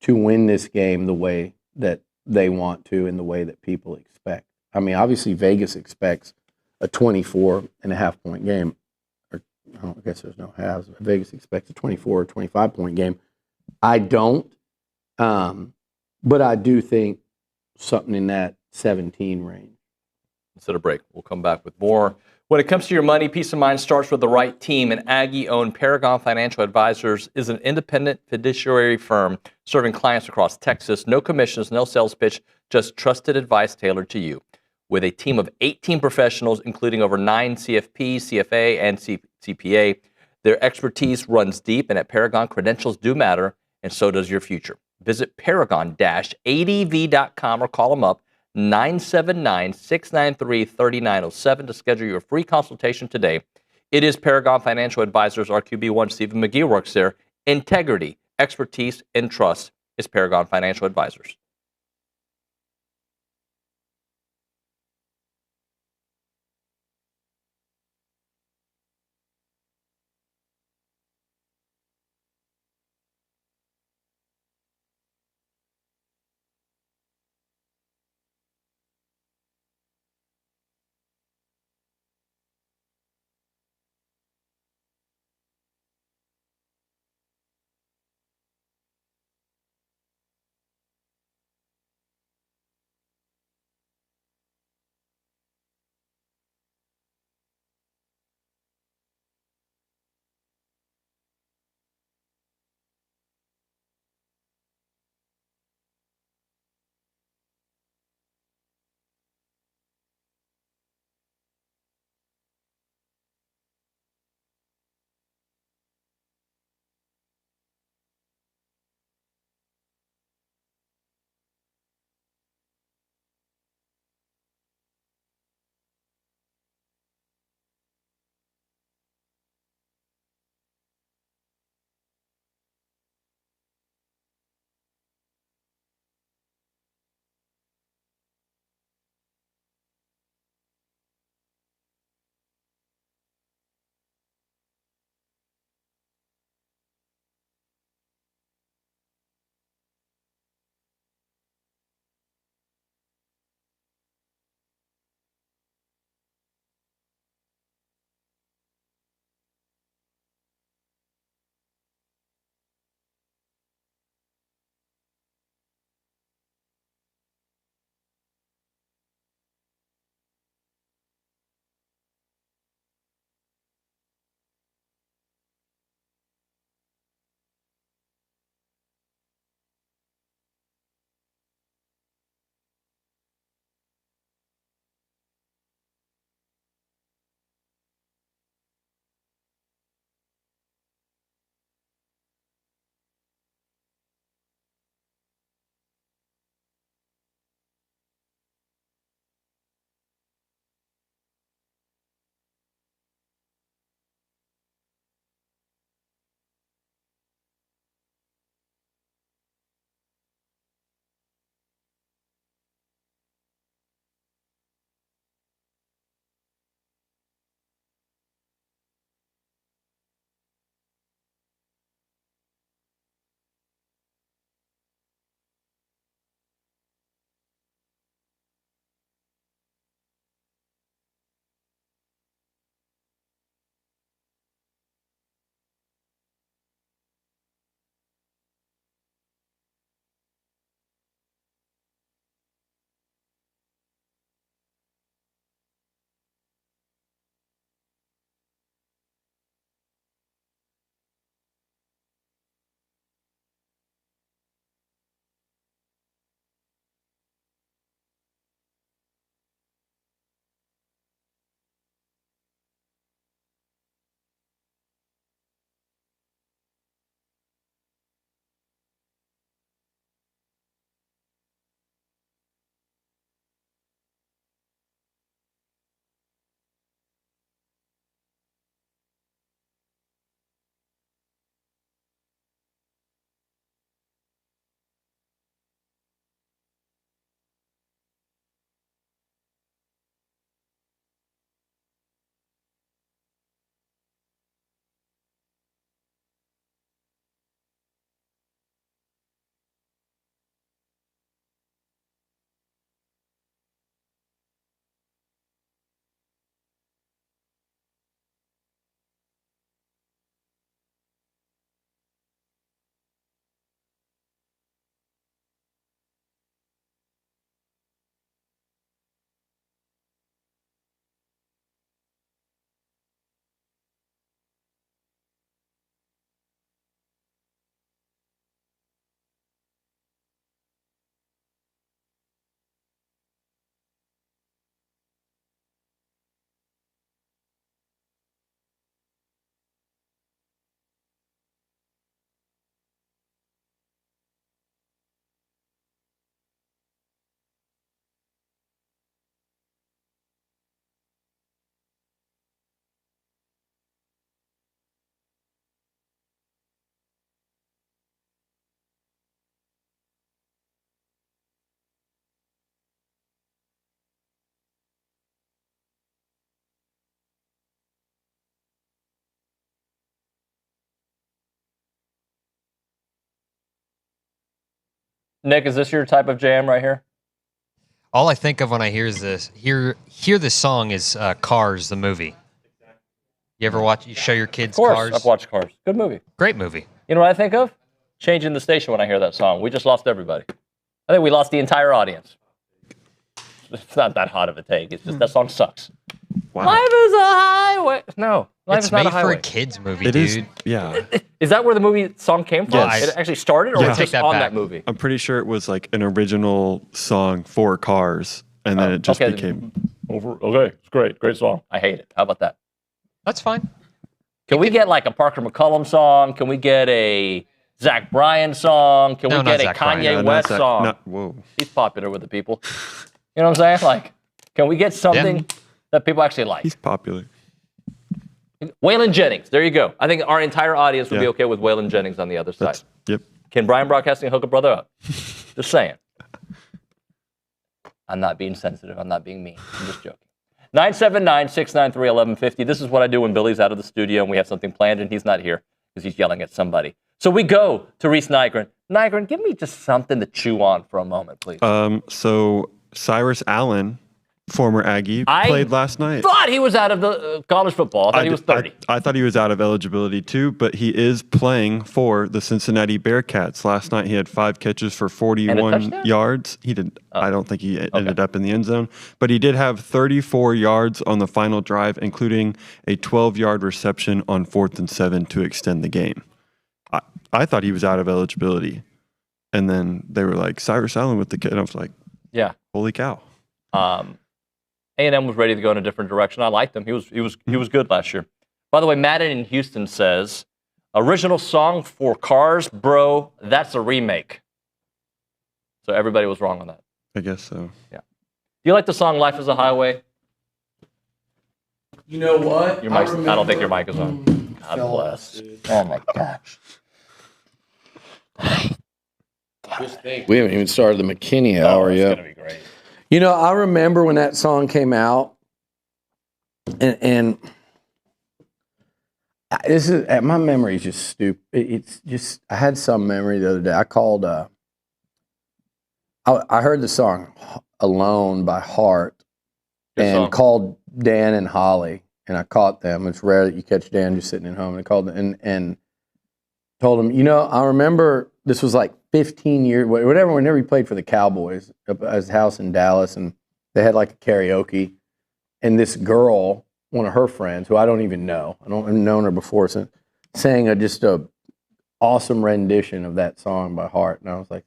to win this game the way that they want to and the way that people expect. I mean, obviously Vegas expects a 24.5-point game. Or I guess there's no halves. Vegas expects a 24 or 25-point game. I don't. But I do think something in that 17 range. Instead of break, we'll come back with more. When it comes to your money, peace of mind starts with the right team. And Aggie-owned Paragon Financial Advisors is an independent fiduciary firm serving clients across Texas. No commissions, no sales pitch, just trusted advice tailored to you. With a team of 18 professionals, including over 9 CFP, CFA, and CPA, their expertise runs deep, and at Paragon, credentials do matter, and so does your future. Visit paragon-adv.com or call them up 979-693-3907 to schedule your free consultation today. It is Paragon Financial Advisors. Our QB1, Stephen McGee, works there. Integrity, expertise, and trust is Paragon Financial Advisors. Nick, is this your type of jam right here? All I think of when I hear this song is Cars, the movie. You ever show your kids Of course, Cars? I've watched Cars. Good movie. Great movie. You know what I think of? Changing the station when I hear that song. We just lost everybody. I think we lost the entire audience. It's not that hot of a take. It's just that song sucks. Wow. Life is a highway. No, life It's is not made a highway. for a kids movie, It dude. is, yeah. Is that where the movie song came from? Yes. It actually started, or Yeah. was it Take just that on back. that movie? I'm pretty sure it was like an original song for Cars, and then it just okay. became. Okay, it's great. Great song. I hate it. How about that? That's fine. Can we get like a Parker McCullum song? Can we get a Zach Bryan song? Can No, we not get a Zach Bryan. Kanye not West Zach- song? not- whoa. He's popular with the people. You know what I'm saying? Like, can we get something that people actually like? He's popular. Waylon Jennings. There you go. I think our entire audience would be Yeah. okay with Waylon Jennings on the other side. Yep. Can Brian Broadcasting hook a brother up? Just saying. I'm not being sensitive. I'm not being mean. I'm just joking. 979-693-1150. This is what I do when Billy's out of the studio and we have something planned and he's not here because he's yelling at somebody. So we go to Reese Nygren. Nygren, give me just something to chew on for a moment, please. So Cyrus Allen, former Aggie, played last night. Thought he was out of the college football. I thought he was 30. I thought he was out of eligibility too, but he is playing for the Cincinnati Bearcats. Last night he had 5 catches for 41 yards. He didn't. I don't think he ended up in the end zone, but he did have 34 yards on the final drive, including a 12-yard reception on 4th and 7 to extend the game. I thought he was out of eligibility, and then they were like Cyrus Allen with the kid. And I was like, yeah, holy cow. A&M was ready to go in a different direction. I liked him. He was good last year. By the way, Madden in Houston says, original song for Cars, bro, that's a remake. So everybody was wrong on that. I guess so. Yeah. Do you like the song Life is a Highway? You know what? Your mic's, I don't think your mic is on. God bless. Oh my gosh. We haven't even started the McKinney hour yet. It's going to be great. You know, I remember when that song came out, and this is my memory is just stupid. It's just I had some memory the other day. I called. I heard the song "Alone" by Heart, and called Dan and Holly, and I caught them. It's rare that you catch Dan just sitting at home. And I called them and told him, you know, I remember this was like 15 years, whenever he played for the Cowboys at his house in Dallas, and they had like a karaoke, and this girl, one of her friends, who I don't even know, I don't have known her before, sang just a awesome rendition of that song by Heart, and I was like,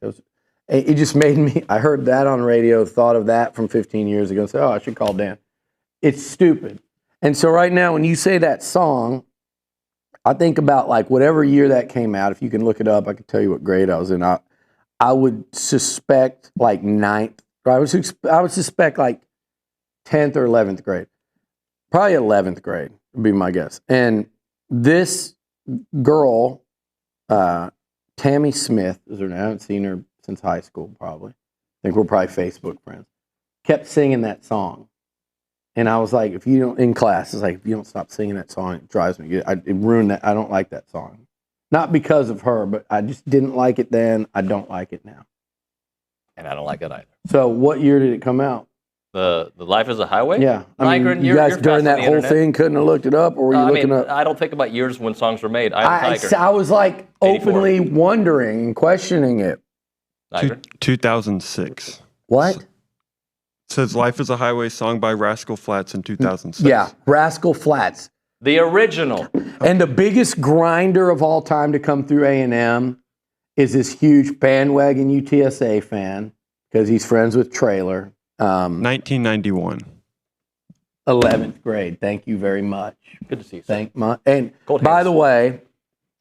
it just made me, I heard that on radio, thought of that from 15 years ago, and said, oh, I should call Dan. It's stupid. And so right now, when you say that song, I think about like whatever year that came out. If you can look it up, I can tell you what grade I was in. I would suspect like 9th. I would suspect like 10th or 11th grade. Probably 11th grade would be my guess. And this girl, Tammy Smith is her name. I haven't seen her since high school probably. I think we're probably Facebook friends. Kept singing that song. And I was like, if you don't, in class, it's like, if you don't stop singing that song, it drives me. It ruined that. I don't like that song. Not because of her, but I just didn't like it then. I don't like it now. And I don't like it either. So what year did it come out? The Life is a Highway? Yeah. I mean, Nygren, you guys you're during fast on that the whole internet. thing couldn't have looked it up, or were you looking up? I don't think about years when songs were made. Tiger. I was like 84. openly wondering and questioning it. 2006. What? Says Life is a Highway song by Rascal Flatts in 2006. Yeah, Rascal Flatts. The original. And the biggest grinder of all time to come through A&M is this huge bandwagon UTSA fan because he's friends with Traylor. 1991. 11th grade. Thank you very much. Good to see you. And by the way,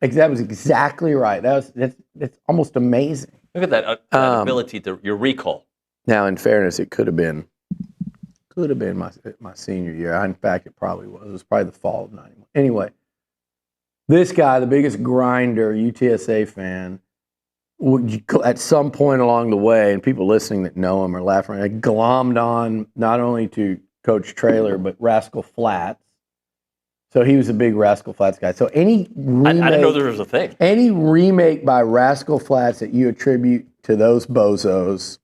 that was exactly right. That's almost amazing. Look at that ability to your recall. Now, in fairness, it could have been my senior year. In fact, it probably was. It was probably the fall of '91. Anyway, this guy, the biggest grinder, UTSA fan, at some point along the way, and people listening that know him are laughing, I glommed on not only to Coach Traylor, but Rascal Flatts. So he was a big Rascal Flatts guy. So any remake, I didn't know there was a thing. Any remake by Rascal Flatts that you attribute to those bozos,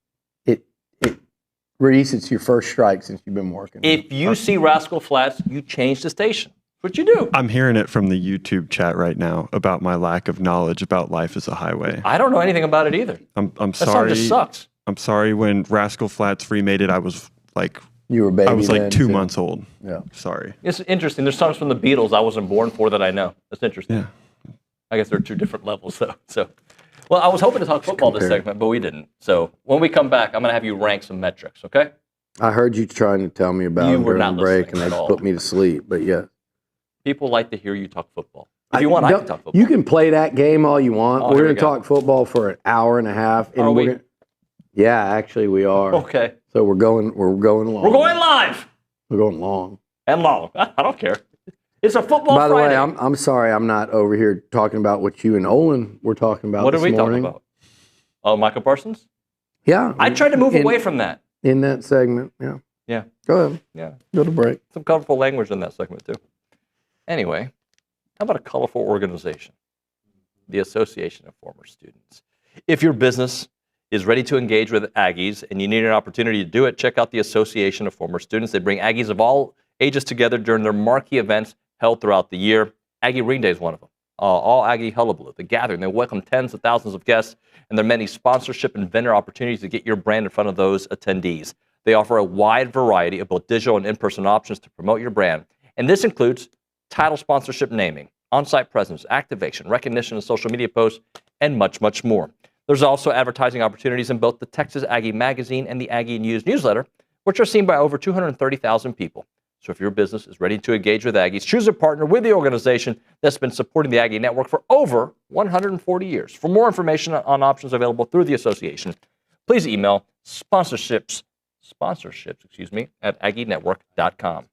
Reese, it's your first strike since you've been working. If you see Rascal Flatts, you change the station. What you do? I'm hearing it from the YouTube chat right now about my lack of knowledge about life as a highway. I don't know anything about it either. I'm that sorry. Song just sucks. I'm sorry. When Rascal Flatts remade it, I was like, you were a baby. I was like then, 2 too. months old. Yeah. Sorry. It's interesting. There's songs from the Beatles I wasn't born for that I know. That's interesting. Yeah. I guess they're two different levels though. So, well, I was hoping to talk football this segment, but we didn't. So when we come back, I'm going to have you rank some metrics. Okay? I heard you trying to tell me about You it were during not the break, and listening they at all. put me to sleep. But yeah, People like to hear you talk football. If you want, I can talk football. You can play that game all you want. Oh, We're here going we to go. talk football for an hour and a half. And Are we? gonna, yeah, actually, we are. Okay. So we're going long. We're going live We're going long. and long. I don't care. It's a football By the Friday. way, I'm sorry I'm not over here talking about what you and Olin were talking about What this are we morning. talking about? Oh, Michael Parsons? Yeah. I tried to move away from that. In that segment, yeah. Yeah. Go ahead. Yeah. Go to break. Some colorful language in that segment, too. Anyway, how about a colorful organization? The Association of Former Students. If your business is ready to engage with Aggies and you need an opportunity to do it, check out the Association of Former Students. They bring Aggies of all ages together during their marquee events held throughout the year. Aggie Ring Day is one of them. All Aggie Hullabaloo, the gathering. They welcome tens of thousands of guests, and there are many sponsorship and vendor opportunities to get your brand in front of those attendees. They offer a wide variety of both digital and in-person options to promote your brand. And this includes title sponsorship naming, on-site presence, activation, recognition of social media posts, and much, much more. There's also advertising opportunities in both the Texas Aggie Magazine and the Aggie News newsletter, which are seen by over 230,000 people. So if your business is ready to engage with Aggies, choose a partner with the organization that's been supporting the Aggie Network for over 140 years. For more information on options available through the association, please email sponsorships at aggienetwork.com.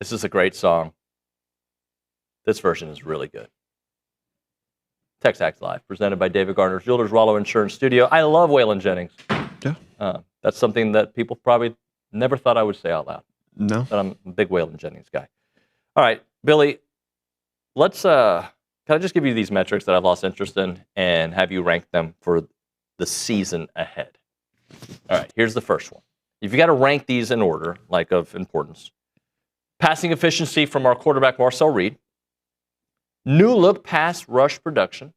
This is a great song. This version is really good. TexAgs Live, presented by David Gardner's Jewelers, Rollo Insurance Studio. I love Waylon Jennings. Yeah. That's something that people probably never thought I would say out loud. No. But I'm a big Waylon Jennings guy. All right, Billy, let's, can I just give you these metrics that I've lost interest in and have you rank them for the season ahead? All right, here's the first one. If you got to rank these in order, like of importance, passing efficiency from our quarterback, Marcel Reed, new look pass rush production,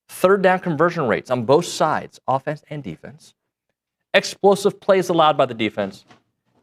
third down conversion rates on both sides, offense and defense, explosive plays allowed by the defense.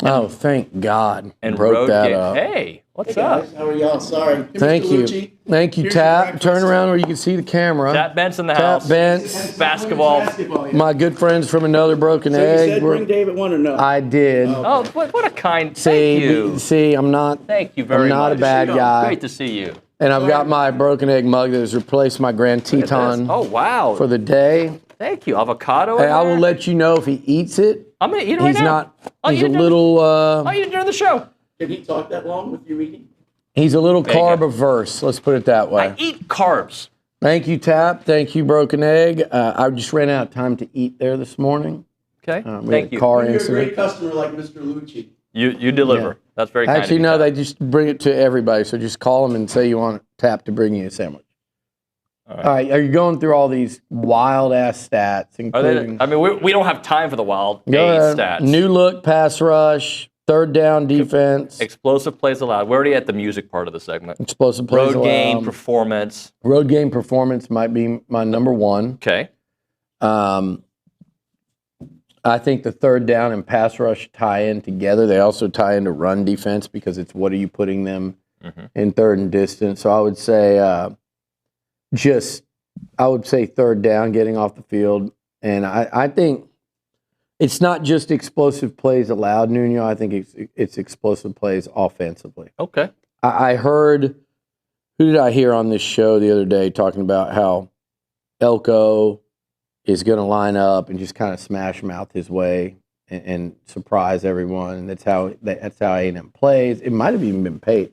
Oh, thank God. And broke that game. up. Hey, what's guys, up? how are y'all? Sorry. Thank you. Thank you, Here's Tap. your Turn around where you can see the camera. Tap Bent's in the Tap house. Bent's. Basketball. My good friends from Another Broken So you Egg. said bring David one or no? I did. Oh, what a kind. Thank you. See, I'm not. Thank you very I'm not much. a bad guy. Great to see you. And I've got my Broken Egg mug that has replaced my Grand Look at Teton this. Oh, wow. for the day. Thank you. Avocado. Hey, in I will there? let you know if he eats it. I'm going to eat it right He's now. not. I'll He's eat a it during little. I'll eat it during the show. Can he talk that long with you eating? He's a little There you carb go. averse. Let's put it that way. I eat carbs. Thank you, Tap. Thank you, Broken Egg. I just ran out of time to eat there this morning. Okay. We had Thank a you. car You're a incident. great customer like Mr. Liucci. You deliver. Yeah. That's very kind Actually, of you, no, Tap. they just bring it to everybody. So just call them and say you want Tap to bring you a sandwich. All right. Are you going through all these wild ass stats, Are they, including I mean, we don't have time for the wild Go ahead. stats. New look pass rush, third down defense, Explosive plays allowed. We're already at the music part of the segment. explosive plays Road game allowed. performance. Road game performance might be my number one. Okay. I think the third down and pass rush tie in together. They also tie into run defense because it's what are you putting them in third and distance. So I would say third down, getting off the field. And I think it's not just explosive plays allowed, Nuño. I think it's explosive plays offensively. Okay. I heard, who did I hear on this show the other day talking about how Elko is going to line up and just kind of smash mouth his way and surprise everyone. And that's how A&M plays. It might have even been paid.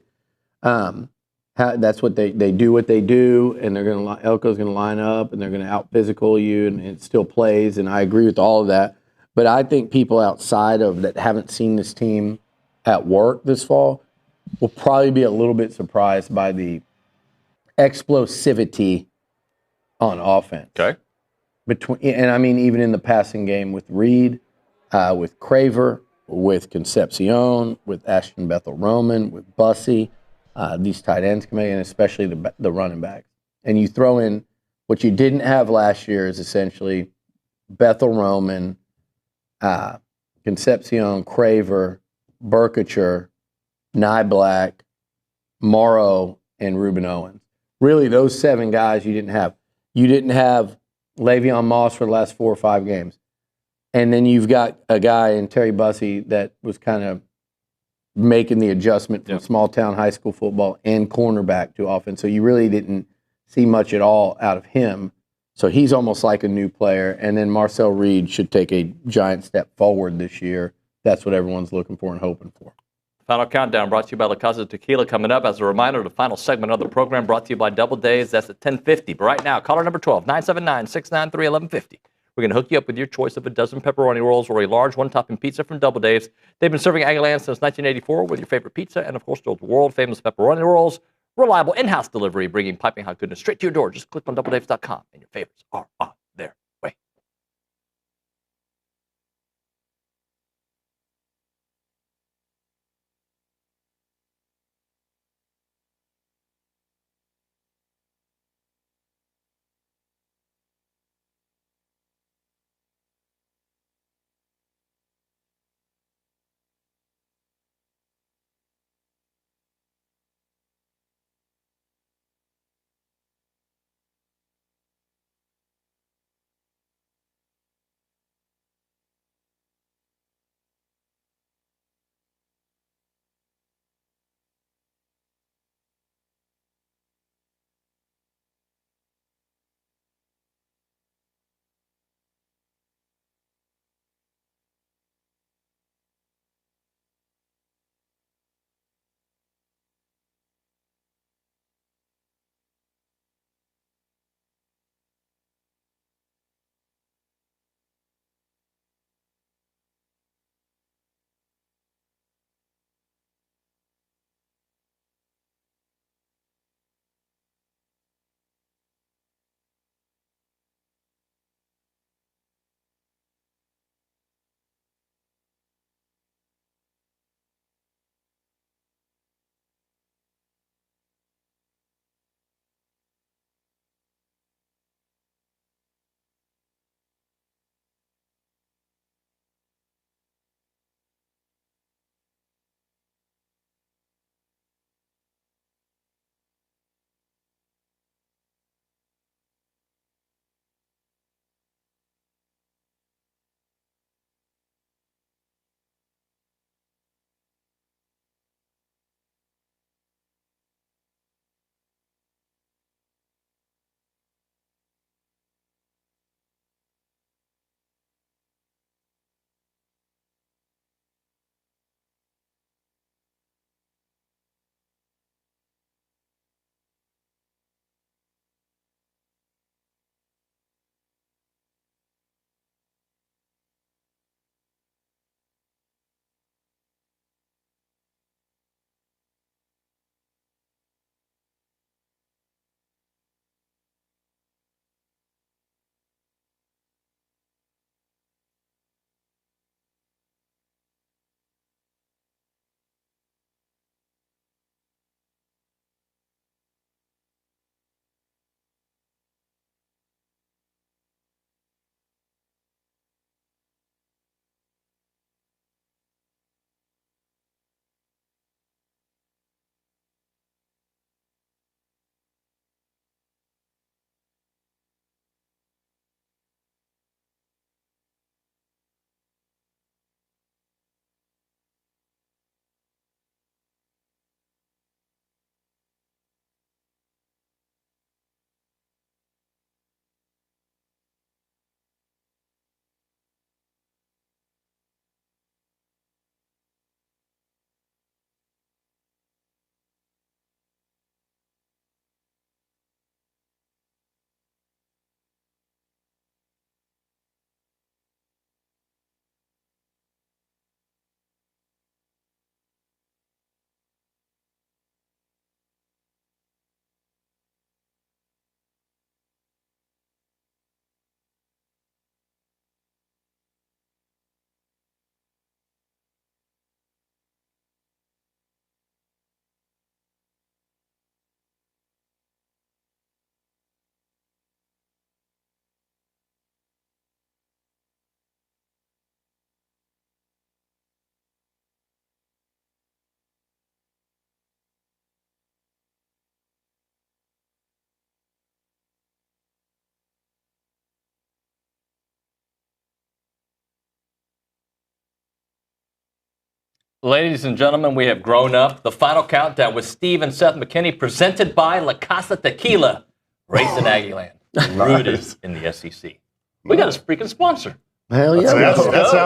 That's what they do what they do, and Elko's going to line up and they're going to out physical you, and it still plays. And I agree with all of that. But I think people outside of that haven't seen this team at work this fall will probably be a little bit surprised by the explosivity on offense. Okay. And I mean, even in the passing game with Reed, with Craver, with Concepcion, with Ashton Bethel-Roman, with Bussy, these tight ends come in, and especially the running backs. And you throw in what you didn't have last year is essentially Bethel-Roman, Concepcion, Craver, Burkature, Nye Black, Morrow, and Reuben Owens. Really, those 7 guys you didn't have. You didn't have Le'Veon Moss for the last 4 or 5 games. And then you've got a guy in Terry Bussey that was kind of making the adjustment from small town high school football and cornerback to offense. So you really didn't see much at all out of him. So he's almost like a new player. And then Marcel Reed should take a giant step forward this year. That's what everyone's looking for and hoping for. Final countdown brought to you by La Casa Tequila coming up. As a reminder, the final segment of the program brought to you by Double Days. That's at 10:50. But right now, caller number 12, 979-693-1150. We're going to hook you up with your choice of a dozen pepperoni rolls or a large one-topping pizza from Double Days. They've been serving Aggieland since 1984 with your favorite pizza and, of course, those world-famous pepperoni rolls. Reliable in-house delivery, bringing piping hot goodness straight to your door. Just click on doubledaves.com and your favorites are on their way. Ladies and gentlemen, we have grown up. The final countdown with Steve and Seth McKinney, presented by La Casa Tequila, raised in Aggie Land, rooted in the SEC. We got a freaking sponsor. Hell yeah.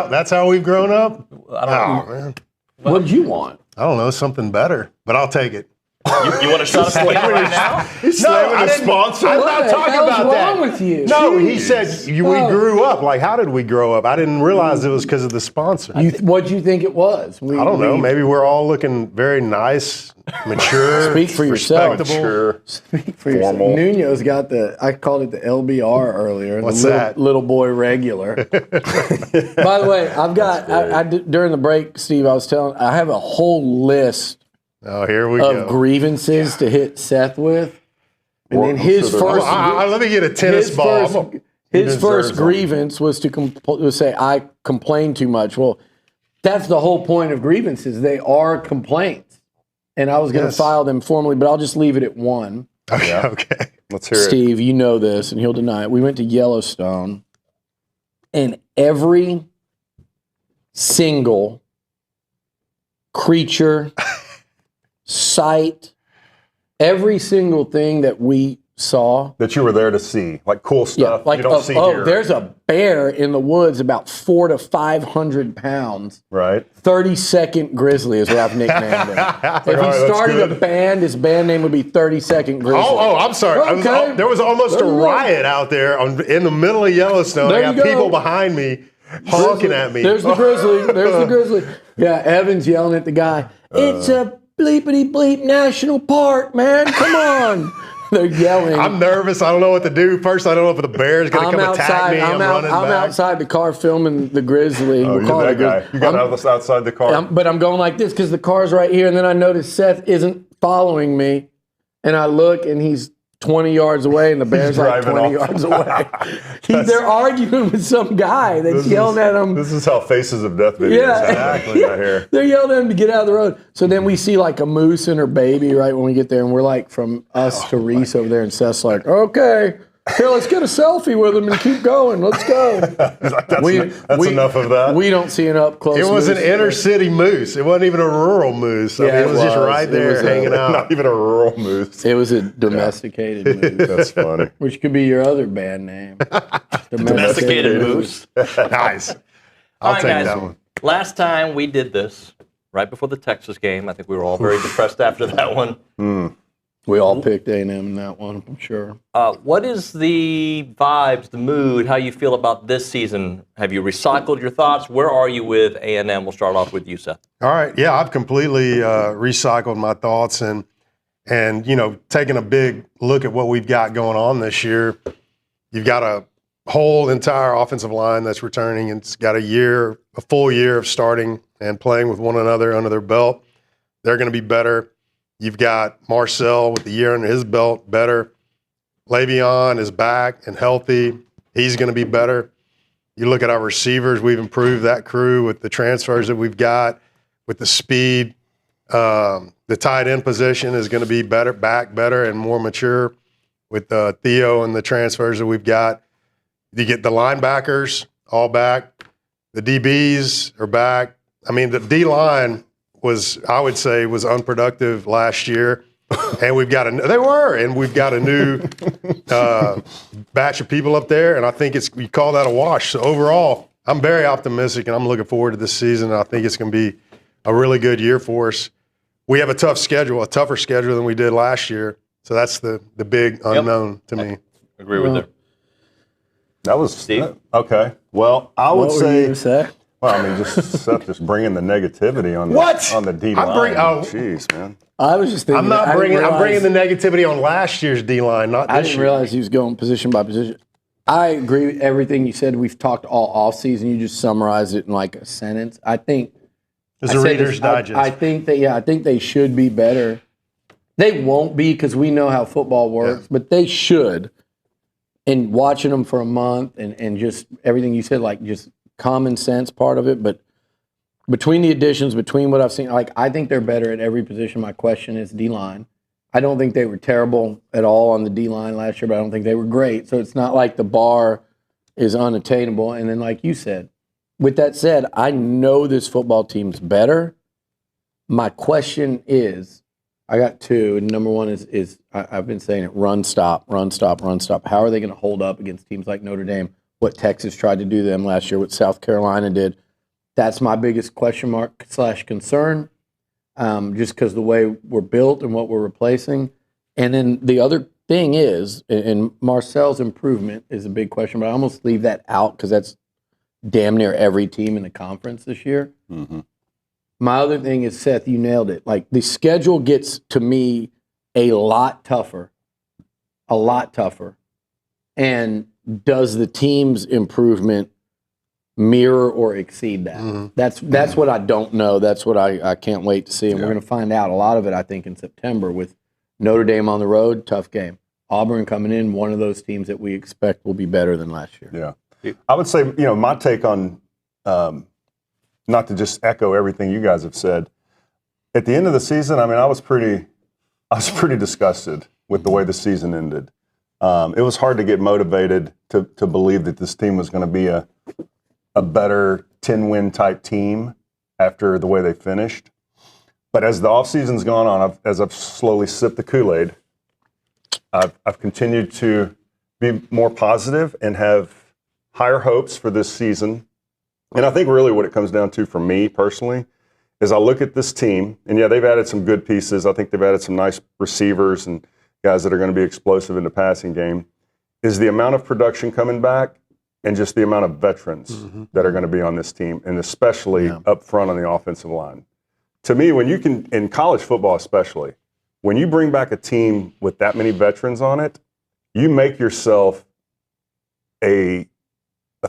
That's how we've grown up? I don't know. Man. What'd you want? I don't know, something better, but I'll take it. You want a shot of tequila right now? No, I didn't. sponsor. I'm not talking about that. What's wrong with you? No, he said we grew up. Like, how did we grow up? I didn't realize it was because of the sponsor. What'd you think it was? I don't know. Maybe we're all looking very nice, mature. Speak for yourself. Respectable. Speak for yourself. Nuño's got I called it the LBR earlier. What's the that? Little boy regular. By the way, I've got, during the break, Steve, I have a whole list Oh, here we of go. grievances to hit Seth with. And then his first... let me get a tennis ball. His first grievance was to say, I complain too much. Well, that's the whole point of grievances. They are complaints. And I was going to file them formally, but I'll just leave it at one. Okay. Let's hear it. Steve, you know this, and he'll deny it. We went to Yellowstone, and every single creature, sight, every single thing that we saw. That you were there to see, like cool stuff. Like, you don't see here. There's a bear in the woods about 400 to 500 pounds. Right. 30-second grizzly is what I've nicknamed him. If he started a band, his band name would be 30-second grizzly. Oh, I'm sorry. Okay. There was almost a riot out there in the middle of Yellowstone. There I got people behind me honking at me. There's the grizzly. There's the grizzly. Yeah, Evan's yelling at the guy. It's a bleepity bleep national park, man. Come on. They're yelling. I'm nervous. I don't know what to do. First, I don't know if the bear's going to come attack me. I'm running back. outside the car filming the grizzly. Oh, you're that guy. You got outside the car. But I'm going like this because the car's right here, and then I notice Seth isn't following me, and I look, and he's 20 yards away, and the bear's like 20 yards away. They're arguing with some guy that's yelling at him. This is how Faces of Death videos exactly right here. They're yelling at him to get out of the road. So then we see like a moose and her baby right when we get there, and we're like from us to Reese over there, and Seth's like, okay, here, let's get a selfie with him and keep going. Let's go. That's enough of that. We don't see an up close. It was an inner city moose. It wasn't even a rural moose. I mean, it was just right there hanging out. Not even a rural moose. It was a domesticated moose. That's funny. Which could be your other band name. Domesticated moose. Nice. I'll take that one. Last time we did this, right before the Texas game, I think we were all very depressed after that one. We all picked A&M in that one, I'm sure. What is the vibes, the mood, how you feel about this season? Have you recycled your thoughts? Where are you with A&M? We'll start off with you, Seth. All right. Yeah, I've completely recycled my thoughts and taking a big look at what we've got going on this year. You've got a whole entire offensive line that's returning, and it's got a full year of starting and playing with one another under their belt. They're going to be better. You've got Marcel with the year under his belt, better. Le'Veon is back and healthy. He's going to be better. You look at our receivers, we've improved that crew with the transfers that we've got, with the speed. The tight end position is going to be better and more mature with Theo and the transfers that we've got. You get the linebackers all back. The DBs are back. I mean, the D-line I would say, was unproductive last year. And we've got a new batch of people up there, and I think we call that a wash. So overall, I'm very optimistic, and I'm looking forward to this season. And I think it's going to be a really good year for us. We have a tougher schedule than we did last year. So that's the big unknown to me. Agree with that. That was Steve. Okay. Well, I would say. Well, I mean, Seth bringing the negativity on the D line. Jeez, man. I was just thinking. I'm bringing the negativity on last year's D line, not this year. I didn't realize he was going position by position. I agree with everything you said. We've talked all offseason. You just summarized it in like a sentence. I think. It's a Reader's Digest. I think they should be better. They won't be because we know how football works, but they should. And watching them for a month and just everything you said, like just common sense part of it, but between the additions, between what I've seen, like I think they're better at every position. My question is D-line. I don't think they were terrible at all on the D-line last year, but I don't think they were great. So it's not like the bar is unattainable. And then like you said, with that said, I know this football team's better, My question is, I got two. And number one is I've been saying it: run, stop, run, stop, run, stop. How are they going to hold up against teams like Notre Dame? What Texas tried to do to them last year, what South Carolina did. That's my biggest question mark / concern, just because the way we're built and what we're replacing. And then the other thing is, and Marcel's improvement is a big question, but I almost leave that out because that's damn near every team in the conference this year. Mm-hmm. My other thing is, Seth, you nailed it. Like, the schedule gets, to me, a lot tougher. And does the team's improvement mirror or exceed that? Mm-hmm. That's what I don't know. That's what I can't wait to see. And we're going to find out a lot of it, I think, in September with Notre Dame on the road, tough game. Auburn coming in, one of those teams that we expect will be better than last year. Yeah. I would say, my take on, not to just echo everything you guys have said, at the end of the season, I was pretty disgusted with the way the season ended. It was hard to get motivated to believe that this team was going to be a better 10-win type team after the way they finished. But as the offseason's gone on, as I've slowly sipped the Kool-Aid, I've continued to be more positive and have higher hopes for this season. And I think really what it comes down to for me personally is I look at this team, and they've added some good pieces. I think they've added some nice receivers and guys that are going to be explosive in the passing game, is the amount of production coming back and just the amount of veterans that are going to be on this team, and especially up front on the offensive line. To me, when you can, in college football especially, when you bring back a team with that many veterans on it, you make yourself a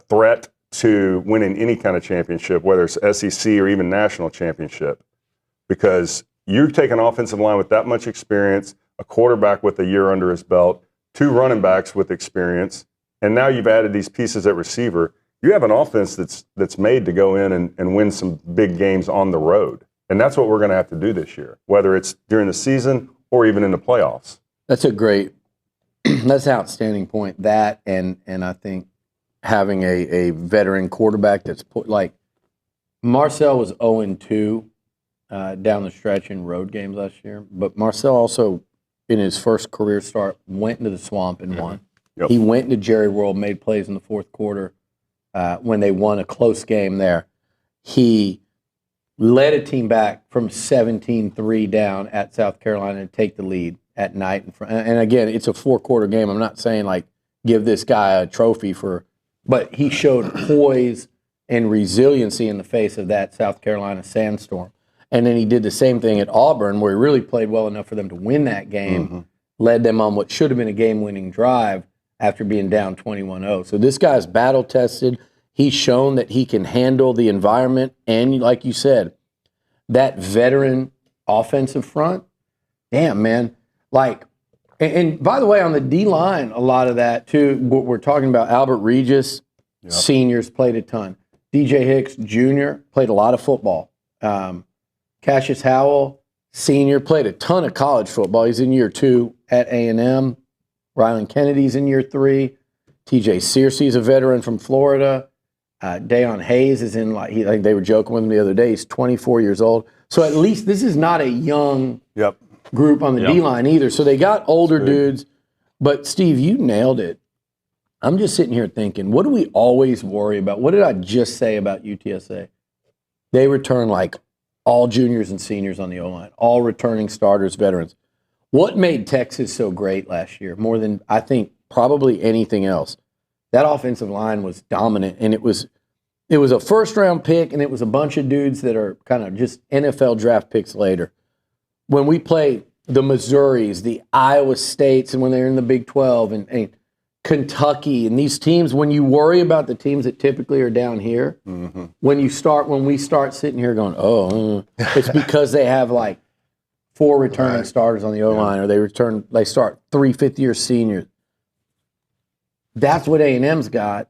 threat to winning any kind of championship, whether it's SEC or even national championship, because you take an offensive line with that much experience, a quarterback with a year under his belt, 2 running backs with experience, and now you've added these pieces at receiver. You have an offense that's made to go in and win some big games on the road. And that's what we're going to have to do this year, whether it's during the season or even in the playoffs. That's that's an outstanding point. That and I think having a veteran quarterback that's like Marcel was 0-2 down the stretch in road games last year, but Marcel also, in his first career start, went into the swamp and won. Yep. He went into Jerry World, made plays in the fourth quarter when they won a close game there. He led a team back from 17-3 down at South Carolina to take the lead at night. And again, it's a 4-quarter game. I'm not saying like give this guy a trophy but he showed poise and resiliency in the face of that South Carolina sandstorm. And then he did the same thing at Auburn, where he really played well enough for them to win that game, led them on what should have been a game-winning drive after being down 21-0. So this guy's battle-tested. He's shown that he can handle the environment. And like you said, that veteran offensive front, damn, man. Like, and by the way, on the D-line, a lot of that, too, we're talking about Albert Regis, seniors played a ton. DJ Hicks, Jr., played a lot of football. Cassius Howell, senior, played a ton of college football. He's in year 2 at A&M. Rylan Kennedy's in year 3. TJ Searcy's a veteran from Florida. Deion Hayes is in, I think they were joking with him the other day, he's 24 years old. So at least this is not a young group on the D-line either. So they got older dudes. But, Steve, you nailed it. I'm just sitting here thinking, what do we always worry about? What did I just say about UTSA? They return like all juniors and seniors on the O-line, all returning starters, veterans. What made Texas so great last year, more than I think probably anything else? That offensive line was dominant, and it was a first-round pick, and it was a bunch of dudes that are kind of just NFL draft picks later. When we play the Missouris, the Iowa States, and when they're in the Big 12, and Kentucky, and these teams, when you worry about the teams that typically are down here, when we start sitting here going, it's because they have like 4 returning starters on the O-line, or they start 3 fifth-year seniors. That's what A&M's got,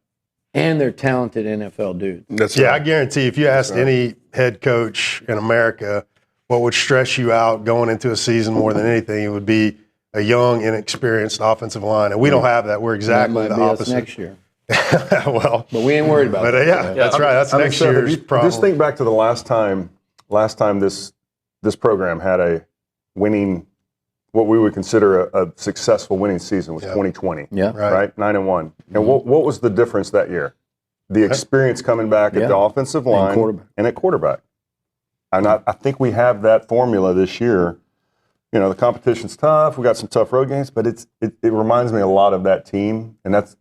and they're talented NFL dudes. I guarantee if you asked any head coach in America what would stress you out going into a season more than anything, it would be a young, inexperienced offensive line. And we don't have that. We're exactly the opposite. Next year. Well, but we ain't worried about it. But that's right. That's next year's problem. Just think back to the last time this this program had a winning, what we would consider a successful winning season was 2020. Yeah. Right? 9-1. And what was the difference that year? The experience coming back at the offensive line and at quarterback. And I think we have that formula this year. You know, the competition's tough. We got some tough road games, but it reminds me a lot of that team. And that's,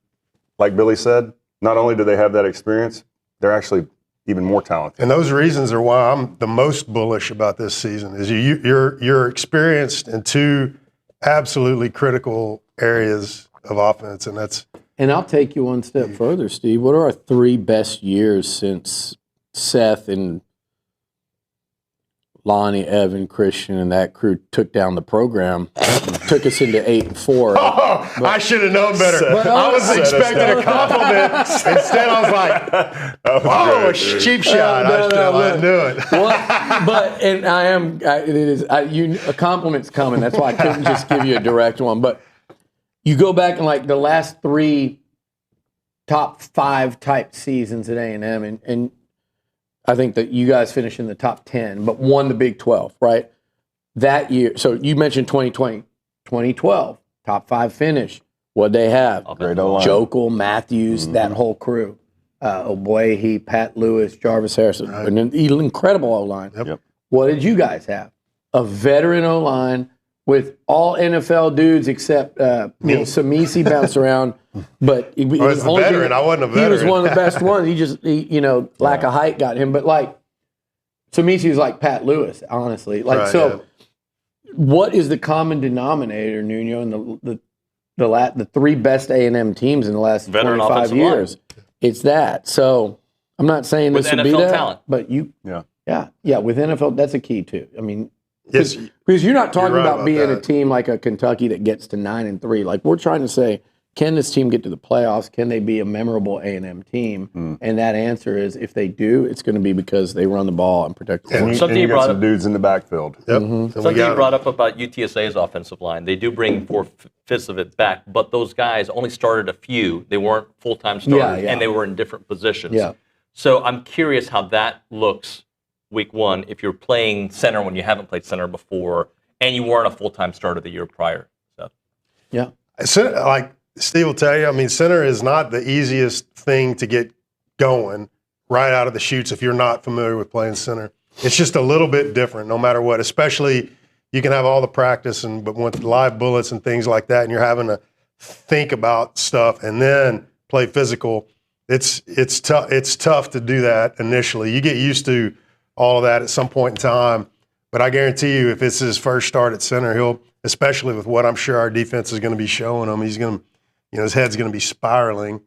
like Billy said, not only do they have that experience, they're actually even more talented. And those reasons are why I'm the most bullish about this season. Is you're experienced in two absolutely critical areas of offense, and that's. And I'll take you one step further, Steve. What are our 3 best years since Seth and Lonnie, Evan, Christian, and that crew took down the program, took us into 8-4. Right? Oh, I should have known better. I was expecting a compliment. Instead, I was like, "Oh, a cheap shot." I didn't do it. But I am. A compliment's coming. That's why I couldn't just give you a direct one. But you go back and like the last 3 top 5 type seasons at A&M, and I think that you guys finished in the top 10, but won the Big 12, right? That year, so you mentioned 2020, 2012, top 5 finish. What'd they have? Jokel, Matthews, that whole crew. Oboye, Pat Lewis, Jarvis Harrison, an incredible O-line. Yep. What did you guys have? A veteran O-line with all NFL dudes except Samisi bounced around. But he was a veteran. I wasn't a veteran. He was one of the best ones. Lack of height got him. But like, Samisi was like Pat Lewis, honestly. What is the common denominator, Nuño, in the 3 best A&M teams in the last Veteran 25 years? It's that. So I'm not saying with this would NFL be that, talent. but with NFL, that's a key too. I mean, yes, because you're not talking right about being that. a team like a Kentucky that gets to 9-3. Like we're trying to say, can this team get to the playoffs? Can they be a memorable A&M team? And that answer is, if they do, it's going to be because they run the ball and protect the ball. Something you got some dudes in the backfield. Yep. Something you brought up about UTSA's offensive line. They do bring 4/5 of it back, but those guys only started a few. They weren't full-time starters, and they were in different positions. Yeah. So I'm curious how that looks week 1 if you're playing center when you haven't played center before and you weren't a full-time starter the year prior. So. Yeah. Like Steve will tell you, I mean, center is not the easiest thing to get going right out of the chutes if you're not familiar with playing center. It's just a little bit different no matter what, especially you can have all the practice but with live bullets and things like that, and you're having to think about stuff and then play physical. It's tough to do that initially. You get used to all of that at some point in time, but I guarantee you if it's his first start at center, he'll, especially with what I'm sure our defense is going to be showing him, he's going to, his head's going to be spiraling,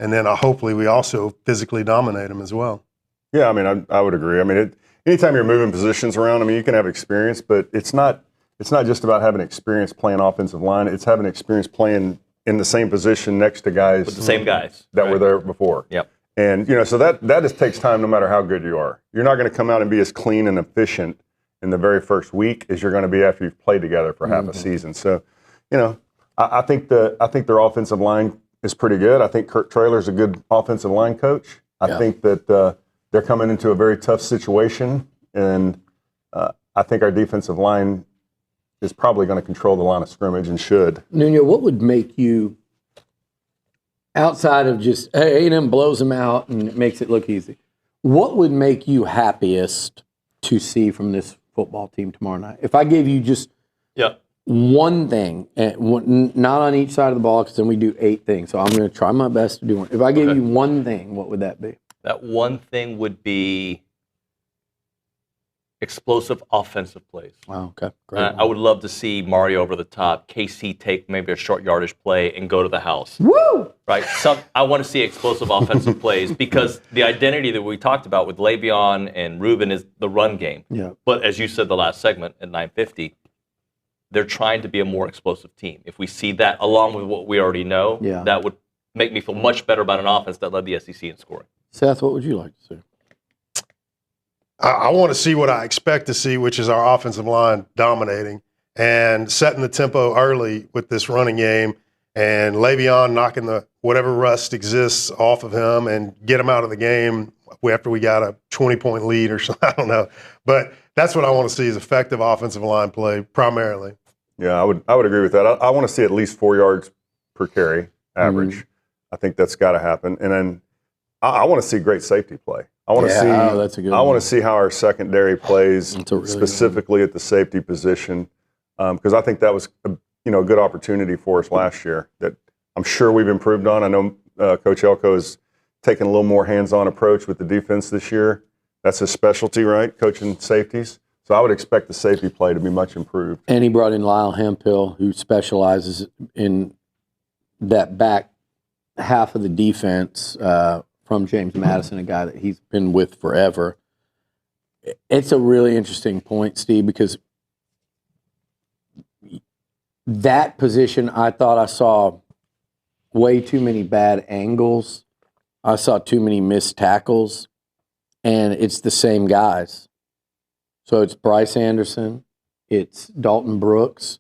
and then hopefully we also physically dominate him as well. Yeah, I mean, I would agree. I mean, anytime you're moving positions around, I mean, you can have experience, but it's not just about having experience playing offensive line. It's having experience playing in the same position next to guys. With the same guys. That were there before. Yep. And, so that just takes time no matter how good you are. You're not going to come out and be as clean and efficient in the very first week as you're going to be after you've played together for half a season. So, I think their offensive line is pretty good. I think Kurt Traylor's a good offensive line coach. I think that they're coming into a very tough situation, and I think our defensive line is probably going to control the line of scrimmage and should. Nuño, what would make you, outside of just, hey, A&M blows them out and it makes it look easy, what would make you happiest to see from this football team tomorrow night? If I gave you just one thing, not on each side of the ball, because then we do 8 things, so I'm going to try my best to do one. If I gave you one thing, what would that be? That one thing would be explosive offensive plays. Wow, okay, great. I would love to see Mario over the top, KC take maybe a short yardage play and go to the house. Woo! Right? I want to see explosive offensive plays because the identity that we talked about with Le'Veon and Ruben is the run game. Yeah. But as you said the last segment at 9:50, they're trying to be a more explosive team. If we see that along with what we already know, that would make me feel much better about an offense that led the SEC in scoring. Seth, what would you like to see? I want to see what I expect to see, which is our offensive line dominating and setting the tempo early with this running game, and Le'Veon knocking the whatever rust exists off of him and get him out of the game after we got a 20-point lead or something. I don't know. But that's what I want to see is effective offensive line play primarily. Yeah, I would agree with that. I want to see at least 4 yards per carry average. Mm-hmm. I think that's got to happen. And then I want to see great safety play. I want to see. That's a good I want one. to see how our secondary plays really specifically at the safety position, because I think that was a good opportunity for us last year that I'm sure we've improved on. I know Coach Elko has taken a little more hands-on approach with the defense this year. That's his specialty, right? Coaching safeties. So I would expect the safety play to be much improved. And he brought in Lyle Hemphill, who specializes in that back half of the defense from James Madison, a guy that he's been with forever. It's a really interesting point, Steve, because that position, I thought I saw way too many bad angles. I saw too many missed tackles, and it's the same guys. So it's Bryce Anderson, it's Dalton Brooks,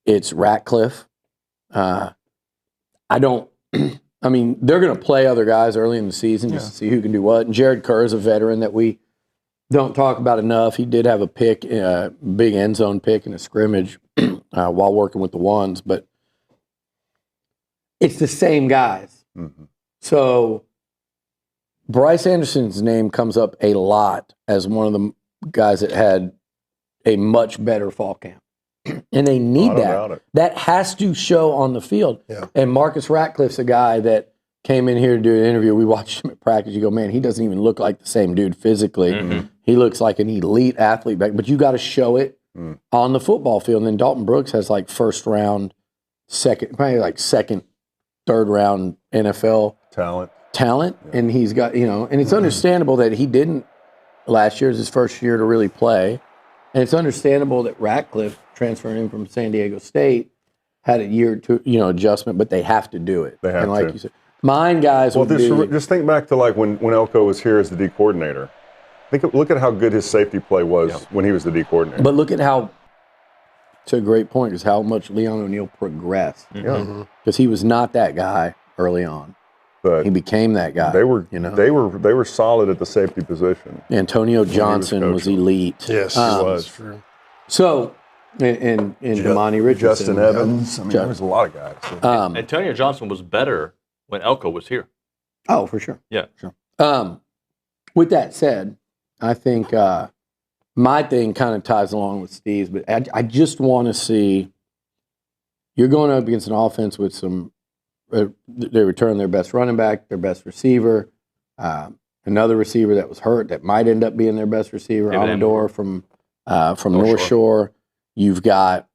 it's Ratcliffe. I mean, they're going to play other guys early in the season just to see who can do what. And Jared Kerr is a veteran that we don't talk about enough. He did have a pick, big end zone pick in a scrimmage while working with the ones, but it's the same guys. Mm-hmm. So Bryce Anderson's name comes up a lot as one of the guys that had a much better fall camp. And they need that. That has to show on the field. Yeah. And Marcus Ratcliffe's a guy that came in here to do an interview. We watched him at practice. You go, man, he doesn't even look like the same dude physically. Mm-hmm. He looks like an elite athlete back, but you got to show it on the football field. And then Dalton Brooks has like first round, probably like second, third round NFL talent. Yeah. And he's got, and it's understandable that he didn't last year is his first year to really play. And it's understandable that Ratcliffe transferring in from San Diego State had a year or two, adjustment, but they have to do it. They have and like to. you said, mine guys Well, would be, just think back to like when Elko was here as the D coordinator. Look at how good his safety play was when he was the D coordinator. but look at how, to a great point, is how much Leon O'Neal progressed. Because he was not that guy early on. But he became that guy. They were solid at the safety position. Antonio Johnson was elite. Yes, he was. True. So, and Damani Richardson. Justin Evans. I mean, there was a lot of guys. Antonio Johnson was better when Elko was here. Oh, for sure. Yeah. Sure. With that said, I think my thing kind of ties along with Steve's, but I just want to see you're going up against an offense with some. They return their best running back, their best receiver, another receiver that was hurt that might end up being their best receiver, Amador from North Shore. You've got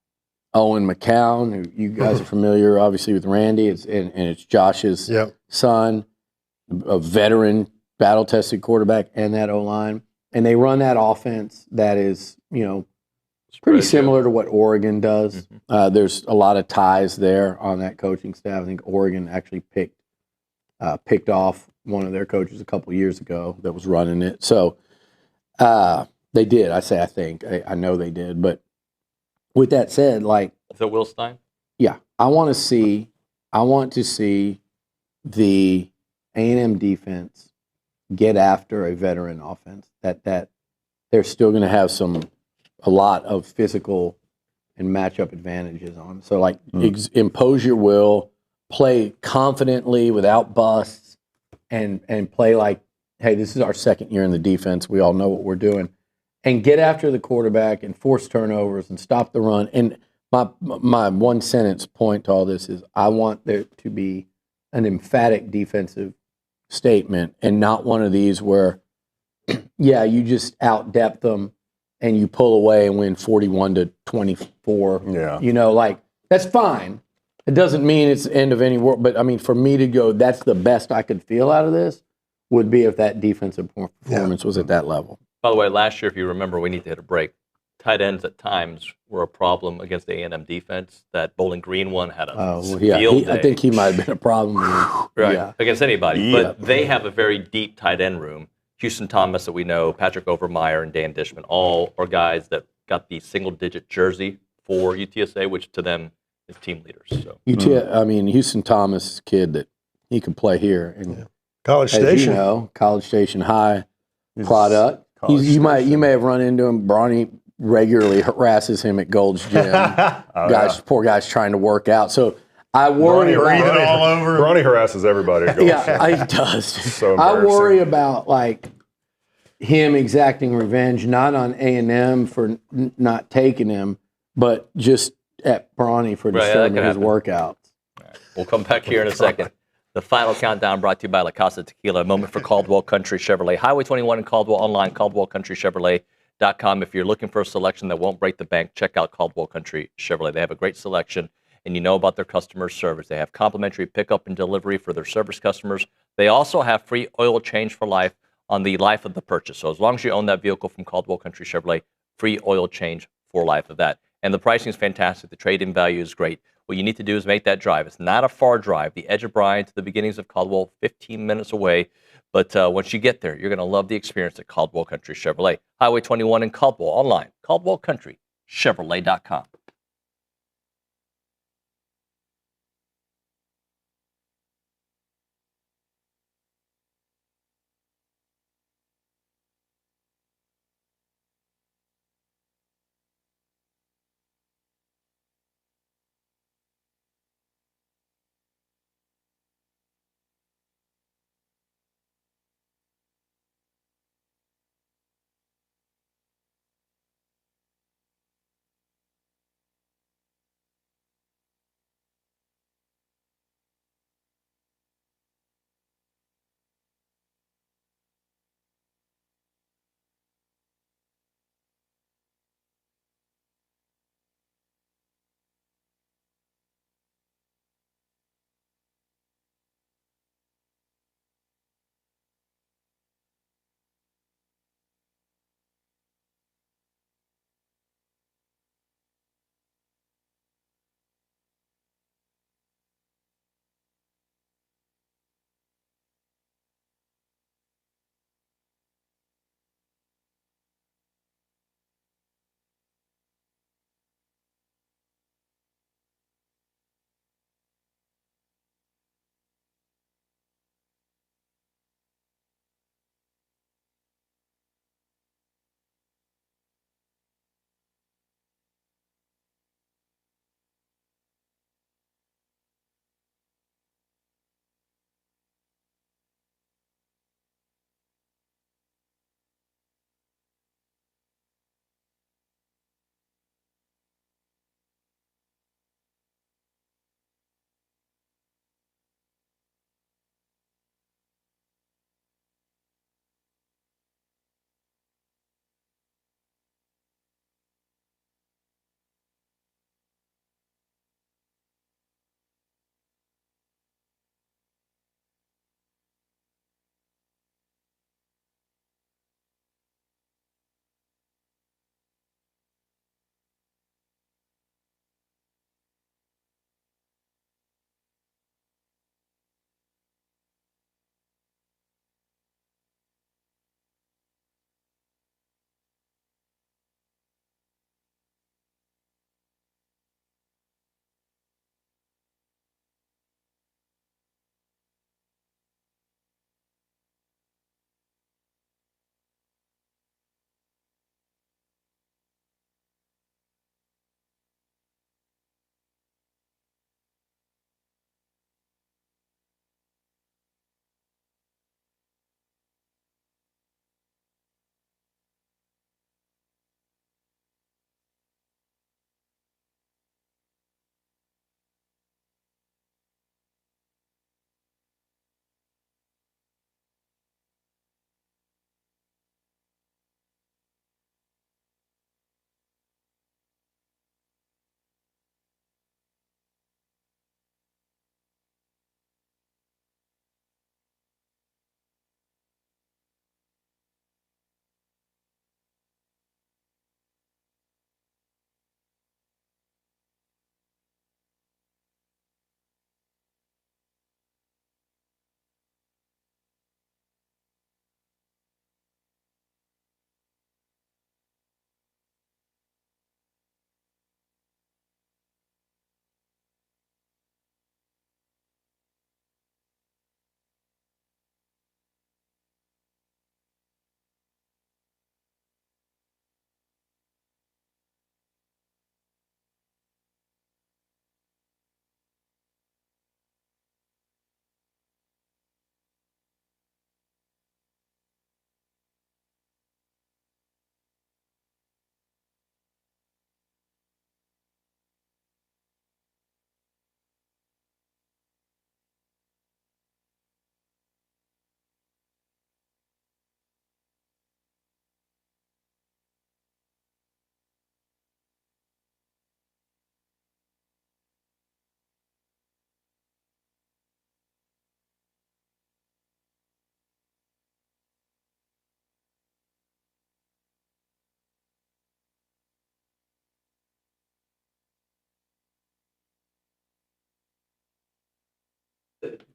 Owen McCown, who you guys are familiar, obviously, with Randy. It's Josh's son, a veteran, battle-tested quarterback, and that O-line. And they run that offense that is, pretty similar to what Oregon does. There's a lot of ties there on that coaching staff. I think Oregon actually picked off one of their coaches a couple years ago that was running it. So they did. I think. I know they did. But with that said, like, is that Will Stein? Yeah, I want to see the A&M defense get after a veteran offense that they're still going to have a lot of physical and matchup advantages on. So, like, impose your will, play confidently without busts, and play like, hey, this is our second year in the defense. We all know what we're doing. And get after the quarterback and force turnovers and stop the run. And my one sentence point to all this is I want there to be an emphatic defensive statement and not one of these where, you just out-depth them and you pull away and win 41-24. Yeah. Like, that's fine. It doesn't mean it's the end of any work. But, I mean, for me to go, that's the best I could feel out of this would be if that defensive performance was at that level. By the way, last year, if you remember, we need to hit a break. Tight ends at times were a problem against the A&M defense. That Bowling Green one had a field day. I think he might have been a problem. Against anybody. But they have a very deep tight end room. Houston Thomas that we know, Patrick Overmeyer, and Dan Dishman, all are guys that got the single-digit jersey for UTSA, which to them is team leaders. So. I mean, Houston Thomas is a kid that he could play here. And College Station. College Station High product. college You station. may have run into him. Bronny regularly harasses him at Gold's Gym. Poor guy's trying to work out. So I worry Bronny harasses everybody at Gold's Gym. Yeah, he does. So I embarrassing. worry about like him exacting revenge, not on A&M for not taking him, but just at Bronny for disturbing his workouts. We'll come back here in a second. The final countdown brought to you by La Casa Tequila, a moment for Caldwell Country Chevrolet. Highway 21 in Caldwell, online, CaldwellCountryChevrolet.com. If you're looking for a selection that won't break the bank, check out Caldwell Country Chevrolet. They have a great selection, and you know about their customer service. They have complimentary pickup and delivery for their service customers. They also have free oil change for life on the life of the purchase. So as long as you own that vehicle from Caldwell Country Chevrolet, free oil change for life of that. And the pricing is fantastic. The trade-in value is great. What you need to do is make that drive. It's not a far drive. The edge of Bryan to the beginnings of Caldwell, 15 minutes away. But once you get there, you're going to love the experience at Caldwell Country Chevrolet. Highway 21 in Caldwell, online, CaldwellCountryChevrolet.com.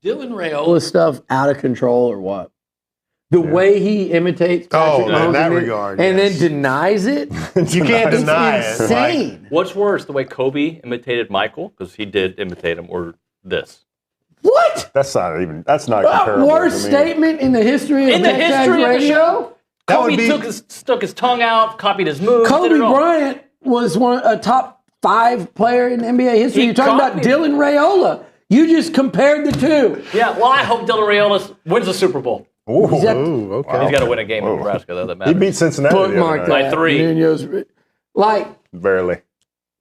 Dylan Raiola stuff out of control or what? The way he imitates Patrick Mahomes in that regard, and yes. then denies it. You can't deny it. Insane. What's worse, the way Kobe imitated Michael, because he did imitate him, or this? What? That's not comparable. Worst statement in the history of TexAgs Radio? Kobe stuck his tongue out, copied his moves. Kobe Bryant was a top 5 player in NBA history. You're talking about Dylan Raiola. You just compared the two. Yeah, well, I hope Dylan Raiola wins the Super Bowl. Ooh, okay. He's got to win a game in Nebraska, though. That matters. He beat Cincinnati Bookmark by 3. Nuño's, barely.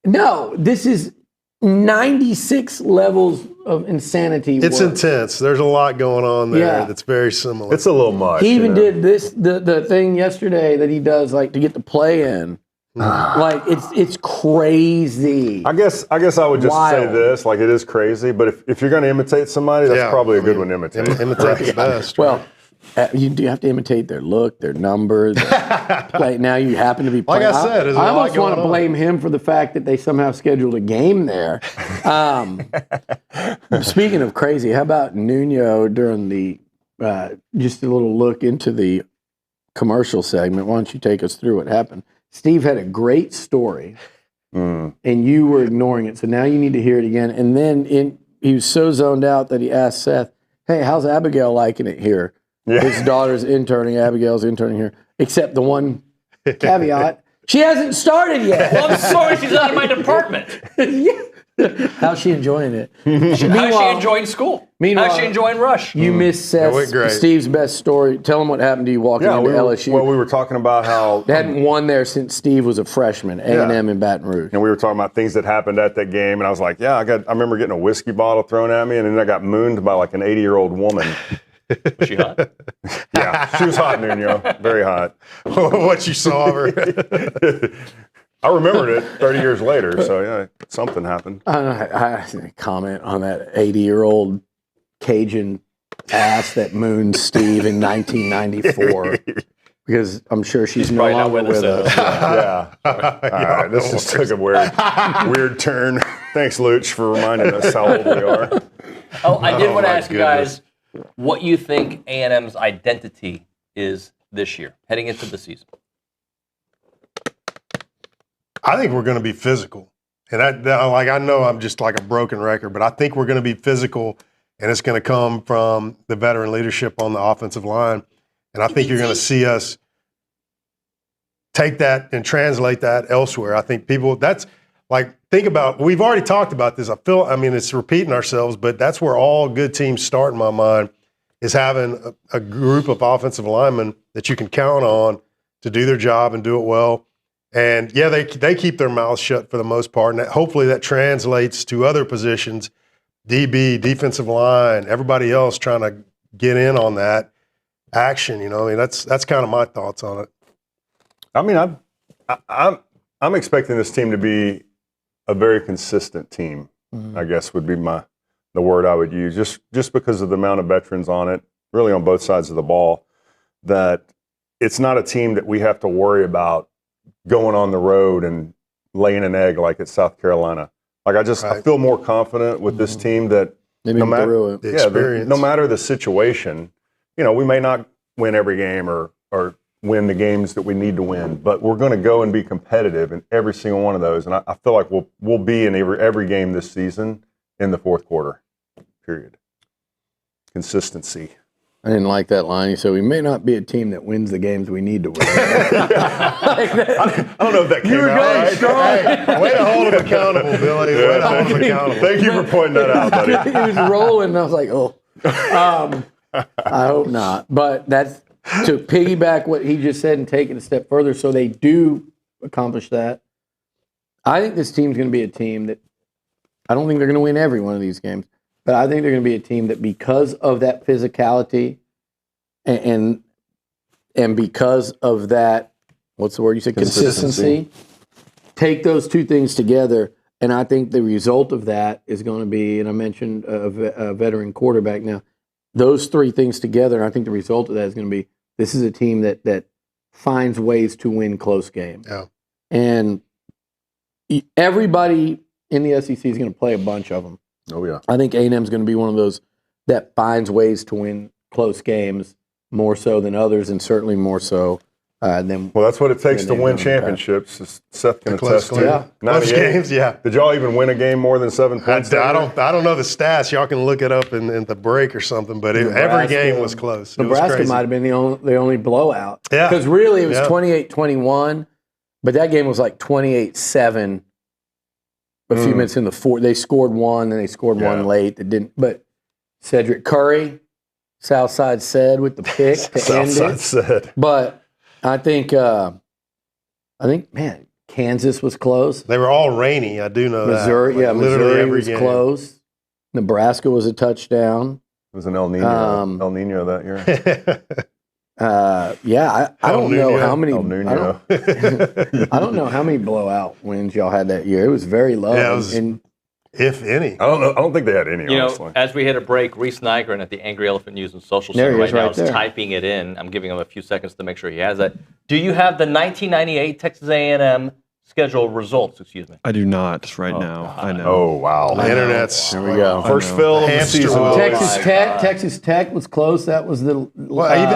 No, this is 96 levels of insanity. It's intense. There's a lot going on there that's very similar. It's a little much. He even did this the thing yesterday that he does to get the play in. It's crazy. I guess I would just say this, it is crazy, but if you're going to imitate somebody, that's probably a good one to imitate. Imitate the best. Well, you do have to imitate their look, their numbers. Play. Now you happen to be playing. Like I said, I almost want to blame him for the fact that they somehow scheduled a game there. Speaking of crazy, how about Nuño during the just a little look into the commercial segment? Why don't you take us through what happened? Steve had a great story, and you were ignoring it. So now you need to hear it again. And then he was so zoned out that he asked Seth, "Hey, how's Abigail liking it here?" Yeah. His daughter's interning, Abigail's interning here, except the one caveat, she hasn't started yet. Well, I'm sorry she's out of my department. How's she enjoying it? How's she enjoying school? How's she enjoying Rush? You missed Steve's best story. Tell him what happened to you walking into LSU. Well, we were talking about how they hadn't won there since Steve was a freshman, A&M in Baton Rouge. And we were talking about things that happened at that game, and I was like, I remember getting a whiskey bottle thrown at me, and then I got mooned by an 80-year-old woman. Was she hot? Yeah, she was hot, Nuño. Very hot. What you saw of her. I remembered it 30 years later, so something happened. I comment on that 80-year-old Cajun ass that mooned Steve in 1994 because I'm sure she's no longer with us. Yeah. All right, this just took a weird turn. Thanks, Luch, for reminding us how old we are. Oh, I did want to ask you guys what you think A&M's identity is this year, heading into the season. I think we're going to be physical. And I know I'm just like a broken record, but I think we're going to be physical, and it's going to come from the veteran leadership on the offensive line. And I think you're going to see us take that and translate that elsewhere. I think think about, we've already talked about this. It's repeating ourselves, but that's where all good teams start in my mind, is having a group of offensive linemen that you can count on to do their job and do it well. And they keep their mouths shut for the most part, and hopefully that translates to other positions, DB, defensive line, everybody else trying to get in on that action. That's kind of my thoughts on it. I'm expecting this team to be a very consistent team. I guess would be the word I would use, just because of the amount of veterans on it, really on both sides of the ball, that it's not a team that we have to worry about going on the road and laying an egg like at South Carolina. I feel more confident with this team that no matter the situation, we may not win every game or win the games that we need to win, but we're going to go and be competitive in every single one of those. And I feel like we'll be in every game this season in the fourth quarter, period. Consistency. I didn't like that line. He said, we may not be a team that wins the games we need to win. I don't know if that came out right. Hey, way to hold him accountable, Billy. Way to hold him accountable. Thank you for pointing that out, buddy. He was rolling, and I was like, I hope not. But that's to piggyback what he just said and take it a step further, so they do accomplish that. I think this team's going to be a team that I don't think they're going to win every one of these games. But I think they're going to be a team that, because of that physicality and because of that, what's the word you said? Consistency. Take those two things together, and I think the result of that is going to be, and I mentioned a veteran quarterback now, those three things together, and I think the result of that is going to be, this is a team that finds ways to win close games. Yeah. And everybody in the SEC is going to play a bunch of them. Oh, yeah. I think A&M is going to be one of those that finds ways to win close games more so than others, and certainly more so than. Well, that's what it takes to win championships. As Seth can attest to. Yeah. Close games, yeah. Did y'all even win a game more than 7 points? I don't know the stats. Y'all can look it up in the break or something. But every game was close. Nebraska might have been the only blowout. Yeah. Because really it was 28-21, but that game was like 28-7. A few minutes in the fourth, they scored one, and they scored one late. That didn't. But Cedric Curry, Southside said with the pick to end it. Southside said. But I think, man, Kansas was close. They were all rainy. I do know Missouri, that. Missouri was close. Nebraska was a touchdown. It was an El Nino that year. I don't know how many. I don't know how many blowout wins y'all had that year. It was very low. Yeah, it was, if any. I don't know. I don't think they had any. Honestly, as we hit a break, Reese Nygren at the Angry Elephant News and Social Center right now is typing it in. I'm giving him a few seconds to make sure he has that. Do you have the 1998 Texas A&M schedule results? Excuse me. I do not right now. I know. Oh wow. The internet's. Here we go. First fill of the season. Texas Tech was close. That was the.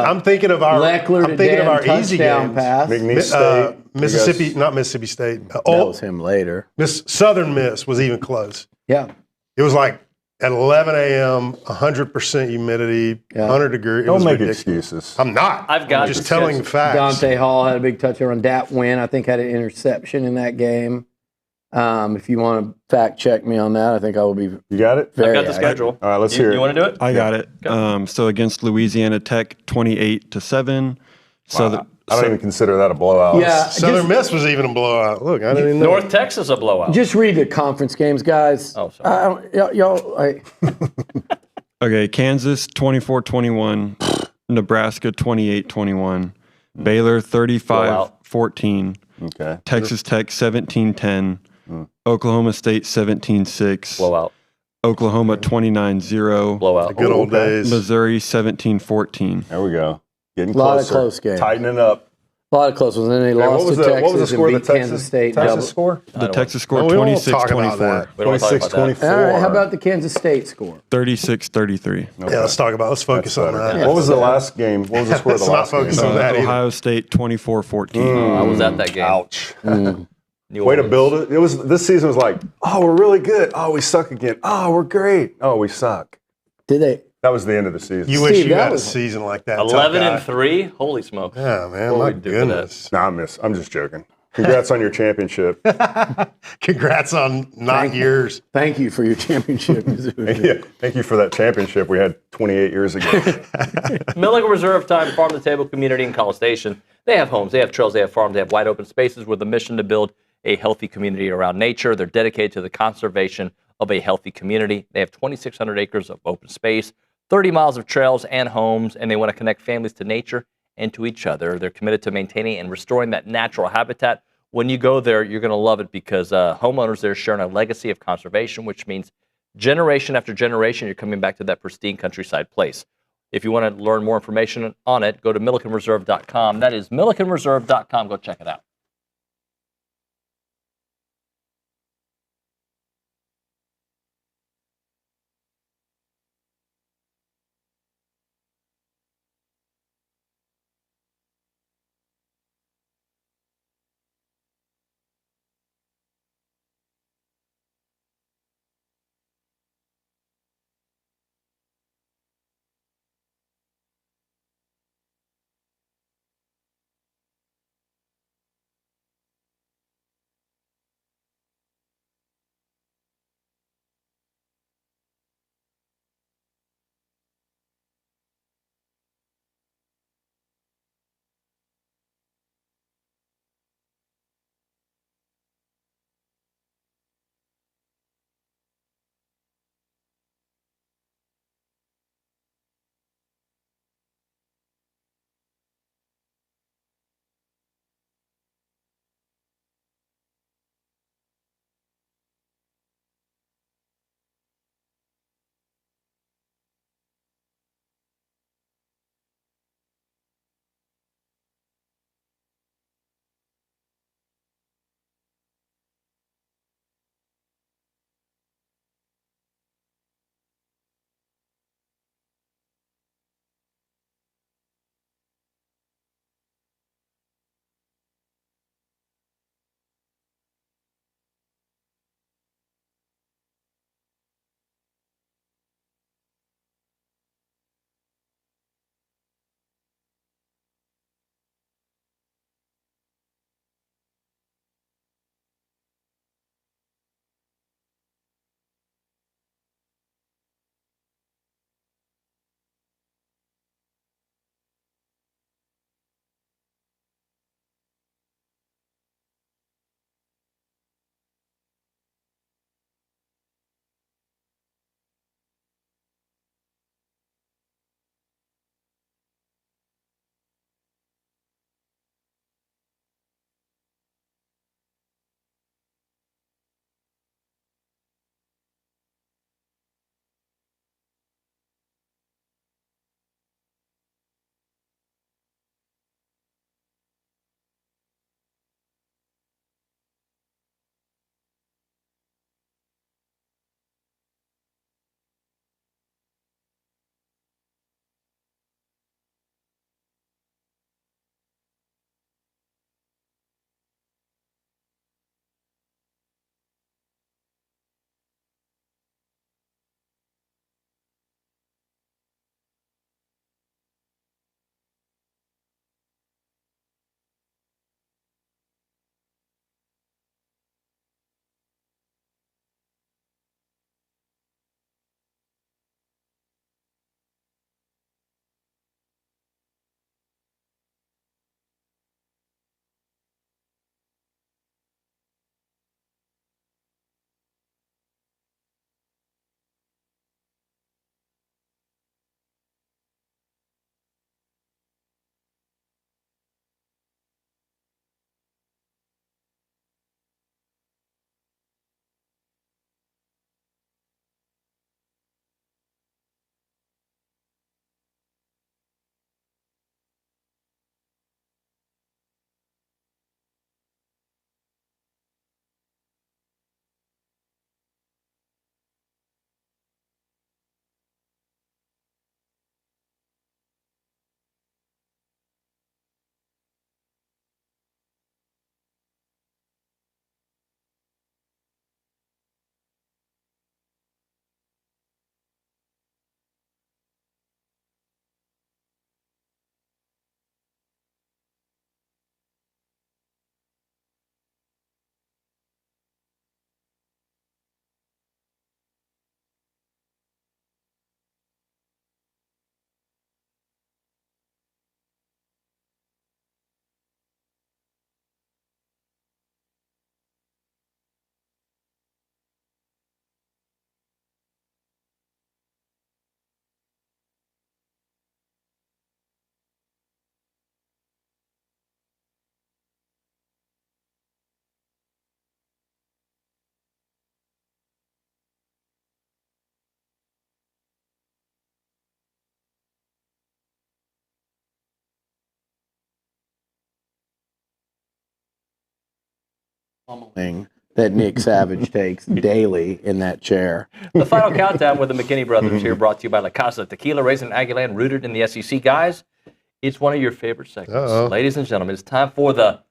I'm thinking of our. Leckler I'm thinking of our easy touchdown games. pass. McNeese State. Mississippi, not Mississippi State. That was him later. Southern Miss was even close. Yeah. It was like at 11 a.m., 100% humidity, 100 degrees. Don't make excuses. I'm not. I'm just telling the facts. Dante Hall had a big touchdown. Dat Win, I think, had an interception in that game. If you want to fact check me on that, I think I will be. You got it? I've got the schedule. All right, let's hear it. You want to do it? I got it. So against Louisiana Tech, 28-7. Wow. I don't even consider that a blowout. Yeah, Southern Miss was even a blowout. Look, I didn't even know. North Texas a blowout. Just read the conference games, guys. Oh, sorry. Y'all. Okay, Kansas 24-21, Nebraska 28-21, Baylor 35-14, Okay. Texas Tech 17-10, Oklahoma State 17-6, Blowout. Oklahoma 29-0, Blowout. The good old days. Missouri 17-14. There we go. Getting A lot closer. of close games. Tightening up. A lot of close ones. Then they lost to Texas what was the score and of beat the Kansas State. Texas score? The Texas score we won't talk about 26-24, that. We don't talk about that. 26-24. All right, how about the Kansas State score? 36-33. Yeah, let's focus on that. What was the last game? What was the score of the last game? Let's not focus on that either. Ohio State 24-14. I was at that game. Ouch. New Way to Orleans. build it. This season was like, oh, we're really good. Oh, we suck again. Oh, we're great. Oh, we suck. Did they? That was the end of the season. You wish Steve, you that had a was- season like that. 11-3. Holy smokes. Yeah, man. What My would we do for that? goodness. Nah, I'm just joking. Congrats on your championship. Congrats on not yours. Thank you for your championship. Yeah, thank you for that championship we had 28 years ago. Milligan Reserve Time, Farm to Table community in College Station. They have homes, they have trails, they have farms, they have wide open spaces with a mission to build a healthy community around nature. They're dedicated to the conservation of a healthy community. They have 2,600 acres of open space, 30 miles of trails and homes, and they want to connect families to nature and to each other. They're committed to maintaining and restoring that natural habitat. When you go there, you're going to love it because homeowners there sharing a legacy of conservation, which means generation after generation, you're coming back to that pristine countryside place. If you want to learn more information on it, go to millikenreserve.com. That is millikenreserve.com. Go check it out. pummeling that Nick Savage takes daily in that chair. The final countdown with the McKinney brothers here, brought to you by La Casa Tequila, raised in Aggieland, rooted in the SEC. Guys, it's one of your favorite segments. Ladies and gentlemen, it's time for the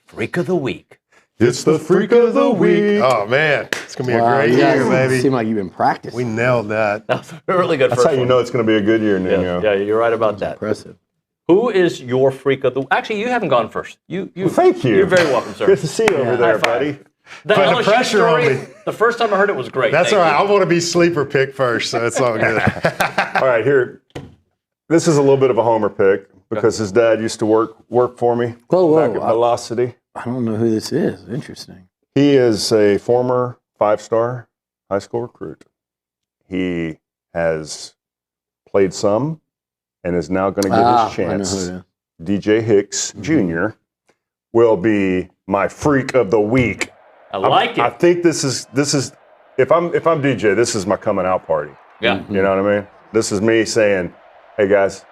Freak of the Week. It's the Freak of the Week. Oh, man. It's going to be a great year, baby. Seem like you've been practicing. We nailed that. That's a really good That's how you know it's going to be a good year, Nuño. Yeah, you're right about that. Impressive. Who is your Freak of the Week? Actually, you haven't gone first. Well, thank you. You're very welcome, sir. Good to see you over there, buddy. The Putting the LSU pressure story, on me. the first time I heard it was great. That's Thank all right. you. I want to be sleeper pick first, so it's all good. All right, here. This is a little bit of a homer pick because his dad used to work for me back at Velocity. I don't know who this is. Interesting. He is a former 5-star high school recruit. He has played some and is now going to get his chance. DJ Hicks Jr. will be my Freak of the Week. I like it. I think this is if I'm DJ, this is my coming out party. Yeah. You know what I mean? This is me saying, hey guys,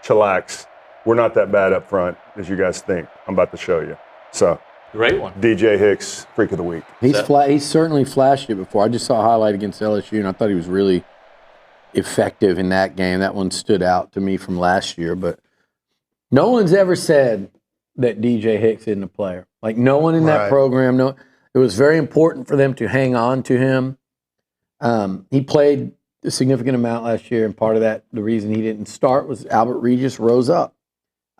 chillax. We're not that bad up front as you guys think. I'm about to show you. So great one. DJ Hicks, Freak of the Week. He's certainly flashed it before. I just saw a highlight against LSU, and I thought he was really effective in that game. That one stood out to me from last year. But no one's ever said that DJ Hicks isn't a player. Like, no one in that program. No, it was very important for them to hang on to him. He played a significant amount last year, and part of that, the reason he didn't start was Albert Regis rose up.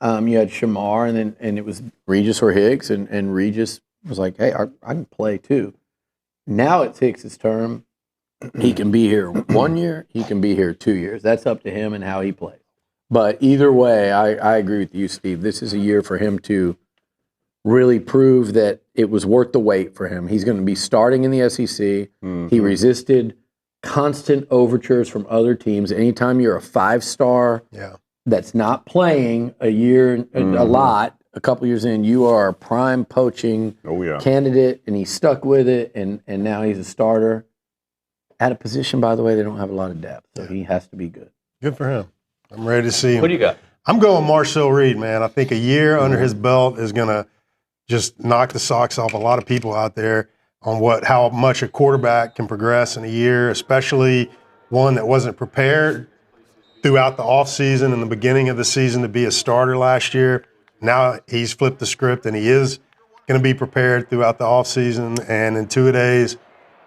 You had Shamar, and it was Regis or Hicks, and Regis was like, hey, I can play too. Now it's Hicks' term. He can be here 1 year. He can be here 2 years. That's up to him and how he plays. But either way, I agree with you, Steve. This is a year for him to really prove that it was worth the wait for him. He's going to be starting in the SEC. Mm-hmm. He resisted constant overtures from other teams. Anytime you're a 5-star that's not playing a year, a lot, a couple years in, you are a prime poaching candidate, and he stuck with it, and now he's a starter. At a position, by the way, they don't have a lot of depth, so he has to be good. Good for him. I'm ready to see him. What do you got? I'm going Marcel Reed, man. I think a year under his belt is going to just knock the socks off a lot of people out there on how much a quarterback can progress in a year, especially one that wasn't prepared throughout the offseason and the beginning of the season to be a starter last year. Now he's flipped the script, and he is going to be prepared throughout the offseason and in 2 days.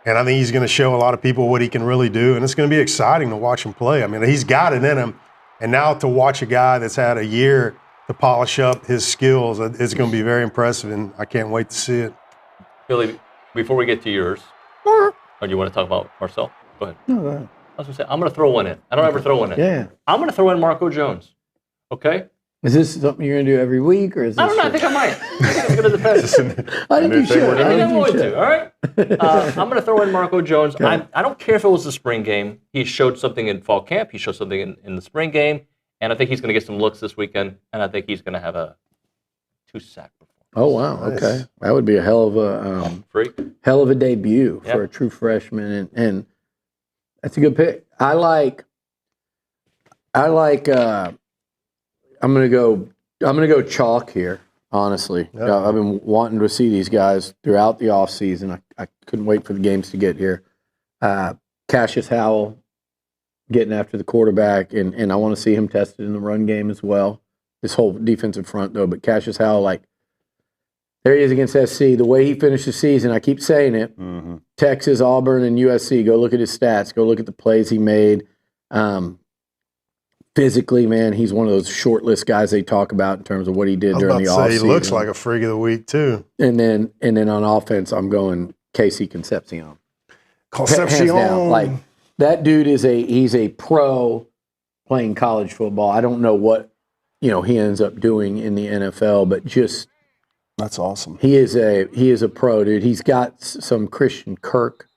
And I think he's going to show a lot of people what he can really do. And it's going to be exciting to watch him play. I mean, he's got it in him. And now to watch a guy that's had a year to polish up his skills, it's going to be very impressive, and I can't wait to see it. Billy, before we get to yours, or do you want to talk about Marcel? Go ahead. No, go ahead. I was going to say, I'm going to throw one in. I don't ever throw one in. Yeah. I'm going to throw in Marco Jones. Okay? Is this something you're going to do every week, or is this? I don't know. I think I might. I think it's going to depend. I think you should. I think I'm going to. All right. I'm going to throw in Marco Jones. Okay. I don't care if it was the spring game. He showed something in fall camp. He showed something in the spring game. And I think he's going to get some looks this weekend. And I think he's going to have a 2-sack performance. Oh, wow. Nice. Okay. That would be a hell of a debut for a true freshman. And that's a good pick. I'm going to go chalk here, honestly. Yep. I've been wanting to see these guys throughout the offseason. I couldn't wait for the games to get here. Cassius Howell getting after the quarterback, and I want to see him tested in the run game as well. This whole defensive front, though. But Cassius Howell, there he is against SC. The way he finished the season, I keep saying it, Texas, Auburn, and USC, go look at his stats. Go look at the plays he made. Physically, man, he's one of those short list guys they talk about in terms of what he did during the offseason. He looks like a freak of the week, too. And then on offense, I'm going Casey Concepcion. Concepcion. Hands down. That dude he's a pro playing college football. I don't know what he ends up doing in the NFL, but just that's awesome. He is a pro, dude. He's got some Christian Kirk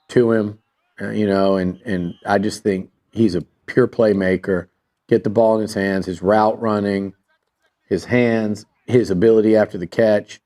to him, and I just think he's a pure playmaker. Get the ball in his hands, his route running, his hands, his ability after the catch.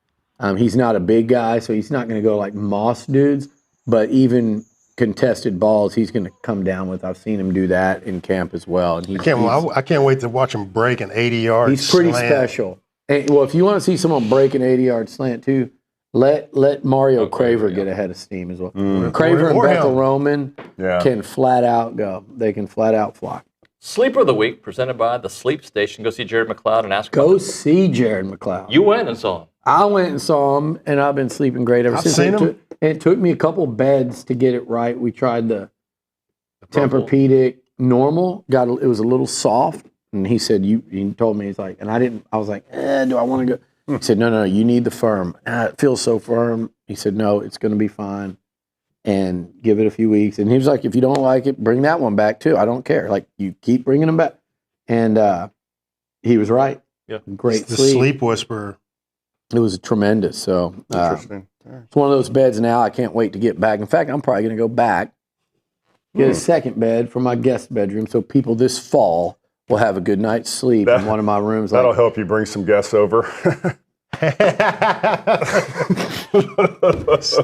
He's not a big guy, so he's not going to go like Moss dudes, but even contested balls he's going to come down with. I've seen him do that in camp as well. And I can't wait to watch him break an 80-yard He's pretty slant. special. And, if you want to see someone break an 80-yard slant too, Let Mario Craver get ahead of steam as well. Craver and Bethel Roman can flat out go. They can flat out fly. Sleeper of the week presented by the Sleep Station. Go see Jared McLeod and ask. Go see Jared McLeod. You went and saw him. I went and saw him, and I've been sleeping great ever since. Seen him. It took me a couple beds to get it right. We tried the Tempur-Pedic normal. It was a little soft, and he said he told me, he's like, and I was like, do I want to go? He said, no, you need the firm. It feels so firm. He said, no, it's going to be fine. And give it a few weeks. And he was like, if you don't like it, bring that one back too. I don't care. Like, you keep bringing them back. And he was right. Yeah. Great the sleep whisperer. It was tremendous. So Interesting. it's one of those beds now I can't wait to get back. In fact, I'm probably going to go back, get a second bed for my guest bedroom so people this fall will have a good night's sleep in one of my rooms. That'll help you bring some guests over.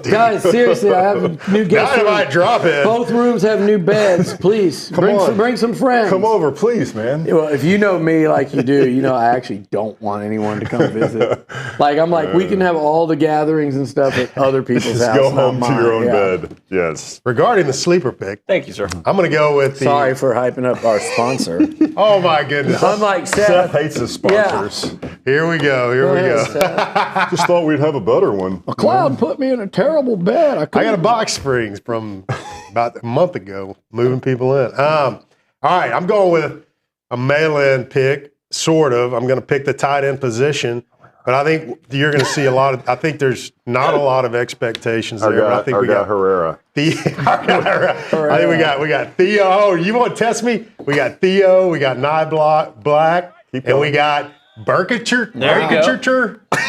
Guys, seriously, I have a new guest room. Dynamite drop in. Both rooms have new beds. Please, bring some friends. Come over, please, man. Well, if you know me like you do, you know I actually don't want anyone to come visit. Like, I'm like, we can have all the gatherings and stuff at other people's Just house. go home not to your mine. own bed. Yes. Regarding the sleeper pick, thank you, sir. I'm going to go with the. Sorry for hyping up our sponsor. Oh my goodness! I'm like Seth hates his sponsors. Here we go. Just thought we'd have a better one. McLeod put me in a terrible bed. I got a box springs from about a month ago, moving people in. All right, I'm going with a mail-in pick, sort of. I'm going to pick the tight end position, but I think you're going to see a lot of. I think there's not a lot of expectations there. But I think we got Herrera. I think we got Theo. Oh, you want to test me? We got Theo. We got Nye Black, and we got Burkature. There you go.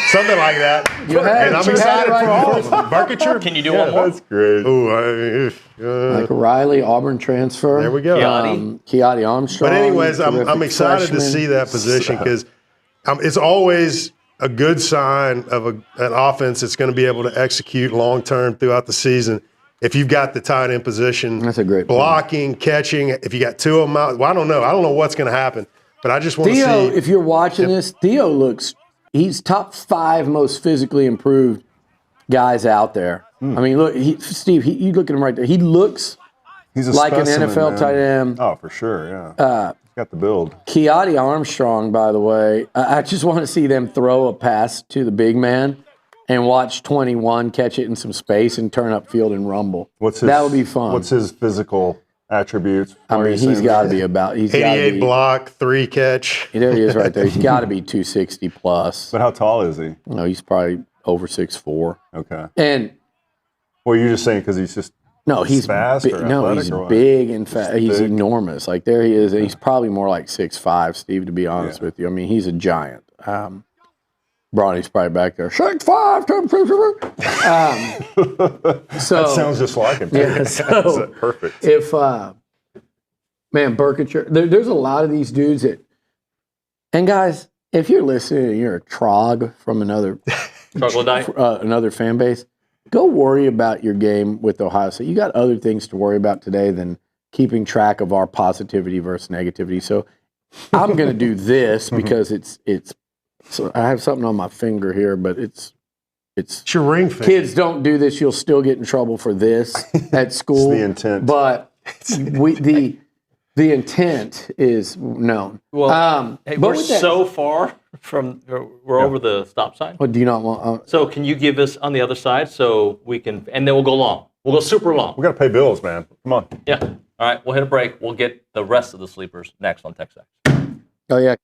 Something like that. And I'm excited for all of them. Burkature. Can you do one more? That's great. Michael Riley, Auburn transfer. There we go. Keati Armstrong. But anyways, I'm terrific excited to freshman. see that position because it's always a good sign of an offense that's going to be able to execute long term throughout the season. If you've got the tight end position, that's a great blocking, catching. If you got two of them out, well, I don't know. I don't know what's going to happen, but I just want to see. Theo, if you're watching this, Theo he's top 5 most physically improved guys out there. I mean, look, Steve, you look at him right there. He looks like an NFL tight end. Oh, for sure, yeah. He's got the build. Keati Armstrong, by the way, I just want to see them throw a pass to the big man and watch 21 catch it in some space and turn upfield and rumble. That would be fun. What's his physical attributes? I mean, he's got to be about 88 block, 3 catch. There he is right there. He's got to be 260 plus. But how tall is he? No, he's probably over 6'4". Okay. And well, you're just saying because he's just he's fast. Big, he's big and fast. He's enormous. Like there he is. And he's probably more like 6'5", Steve. To be honest with you, I mean he's a giant. Bronny's probably back there. 6'5". So that sounds just like him. Yeah, so perfect. If Burkature, there's a lot of these dudes that, and guys, if you're listening and you're a trog from another fan base, go worry about your game with Ohio State. You got other things to worry about today than keeping track of our positivity versus negativity. So I'm going to do this because it's. So I have something on my finger here, but it's your ring finger. Kids, don't do this. You'll still get in trouble for this at school. It's the intent. But the intent is known. Well, hey, but we're so far from over the stop sign. What do you not want? So can you give us on the other side so we can, and then we'll go long. We'll go super long. We got to pay bills, man. Come on. Yeah. All right. We'll hit a break. We'll get the rest of the sleepers next on TexAgs. Oh yeah.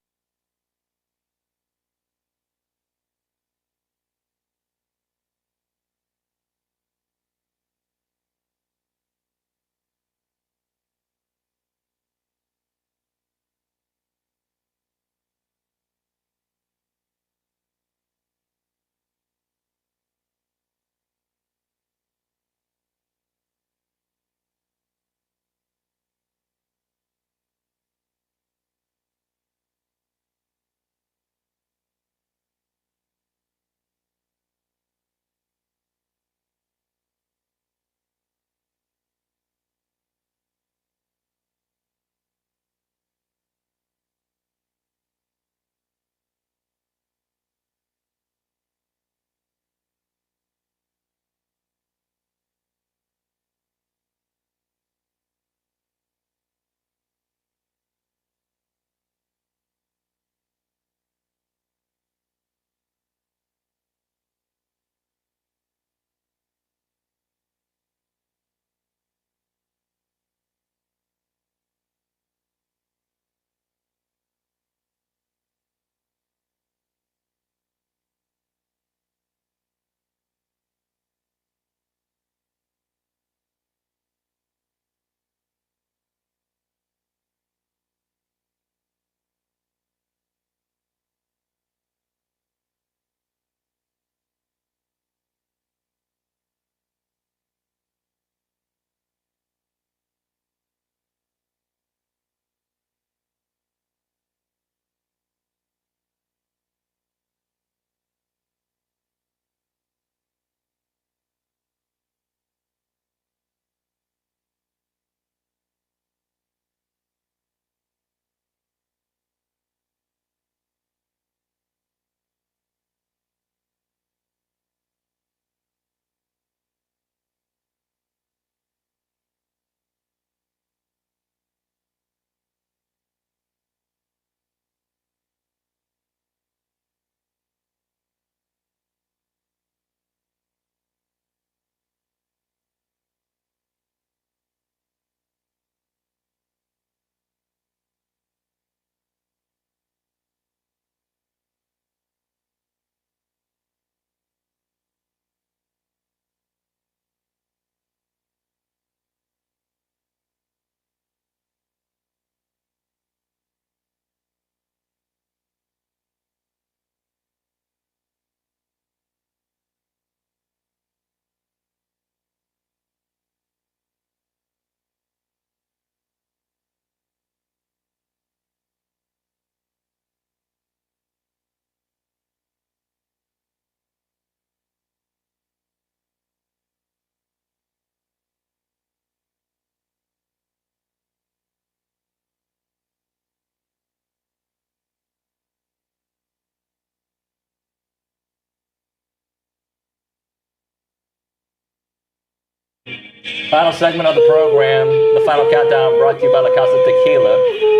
Final segment of the program, the final countdown brought to you by La Casa Tequila.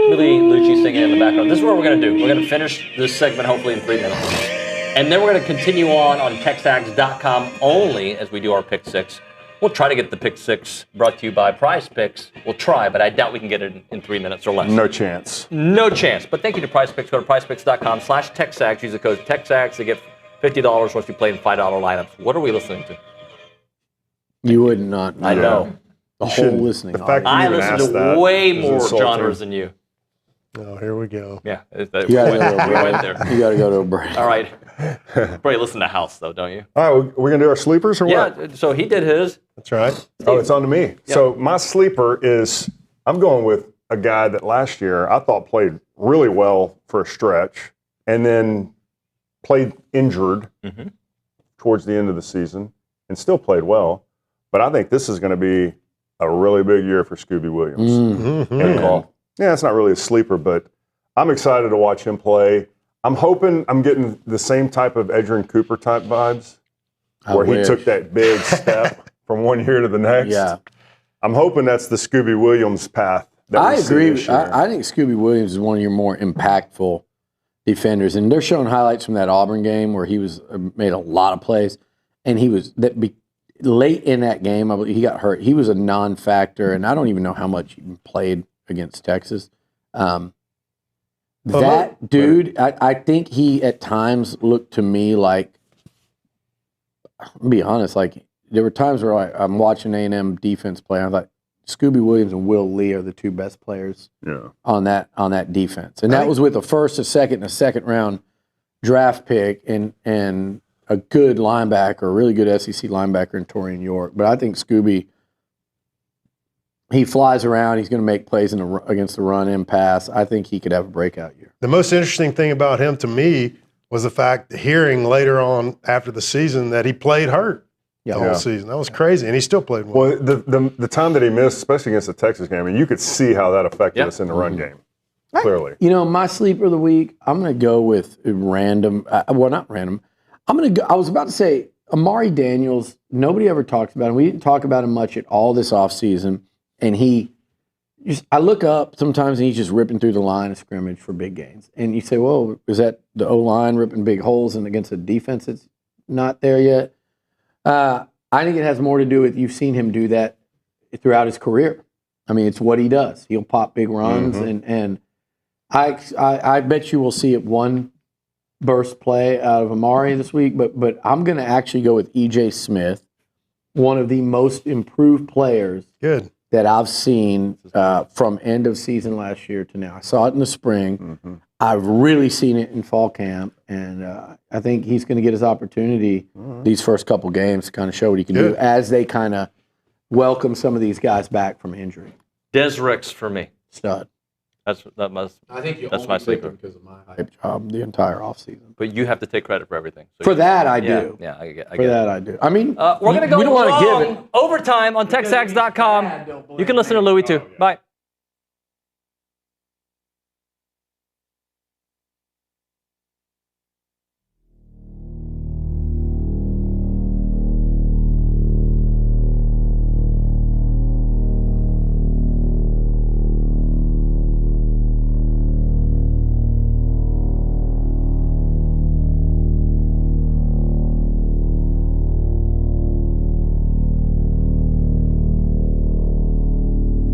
Billy Liucci singing in the background. This is what we're going to do. We're going to finish this segment hopefully in 3 minutes. And then we're going to continue on TexAgs.com only as we do our Pick 6. We'll try to get the Pick 6 brought to you by Prize Picks. We'll try, but I doubt we can get it in 3 minutes or less. No chance. No chance. But thank you to Prize Picks. Go to prizepicks.com/TexAgs. Use the code TexAgs to get $50 once you play in $5 lineups. What are we listening to? You would not. I know. The whole listening. The fact I you even listen asked to that way is more insulting. genres than you. Oh, here we go. Yeah. You gotta go to a break. All right. Probably listen to House, though, don't you? All right, we're going to do our sleepers or what? Yeah, so he did his. That's right. Oh, it's on to me. Yeah. So my sleeper is, I'm going with a guy that last year I thought played really well for a stretch and then played injured towards the end of the season and still played well. But I think this is going to be a really big year for Scooby Williams. And, yeah, it's not really a sleeper, but I'm excited to watch him play. I'm hoping I'm getting the same type of Edgerrin Cooper type vibes where he took that big step from one year to the next. Yeah. I'm hoping that's the Scooby Williams path. That I we see agree. this year. I think Scooby Williams is one of your more impactful defenders, and they're showing highlights from that Auburn game where he was made a lot of plays, and he was late in that game. I believe he got hurt. He was a non-factor, and I don't even know how much he played against Texas. That dude, I think he at times looked to me like, I'll be honest, like there were times where I'm watching A&M defense play, and I thought Scooby Williams and Will Lee are the two best players on that defense. And that was with a first, a second, and a second round draft pick and a good linebacker, a really good SEC linebacker in Torian York. But I think Scooby, he flies around. He's going to make plays against the run and pass. I think he could have a breakout year. The most interesting thing about him to me was the fact hearing later on after the season that he played hurt the whole season. That was crazy, and he still played well. Well, the time that he missed, especially against the Texas game, and you could see how that affected us in the run game, clearly. My sleeper of the week, I'm going to go with random. Well, not random. I was about to say Amari Daniels. Nobody ever talks about him. We didn't talk about him much at all this offseason. And I look up sometimes and he's just ripping through the line of scrimmage for big gains. And you say, well, is that the O-line ripping big holes and against a defense that's not there yet? I think it has more to do with you've seen him do that throughout his career. I mean, it's what he does. He'll pop big runs. And I bet you will see it one burst play out of Amari this week. But I'm going to actually go with E.J. Smith, one of the most improved players. Good. That I've seen from end of season last year to now. I saw it in the spring. I've really seen it in fall camp, and I think he's going to get his opportunity these first couple games to kind of show what he can do as they kind of welcome some of these guys back from injury. Desrex for me. Stud. I think that's my sleeper because of my hype job the entire offseason. But you have to take credit for everything. So for that, I do. Yeah, I get that, I do. I mean, we're going to go we don't want to give it overtime on TexAgs.com. You can listen to Louis too. Bye.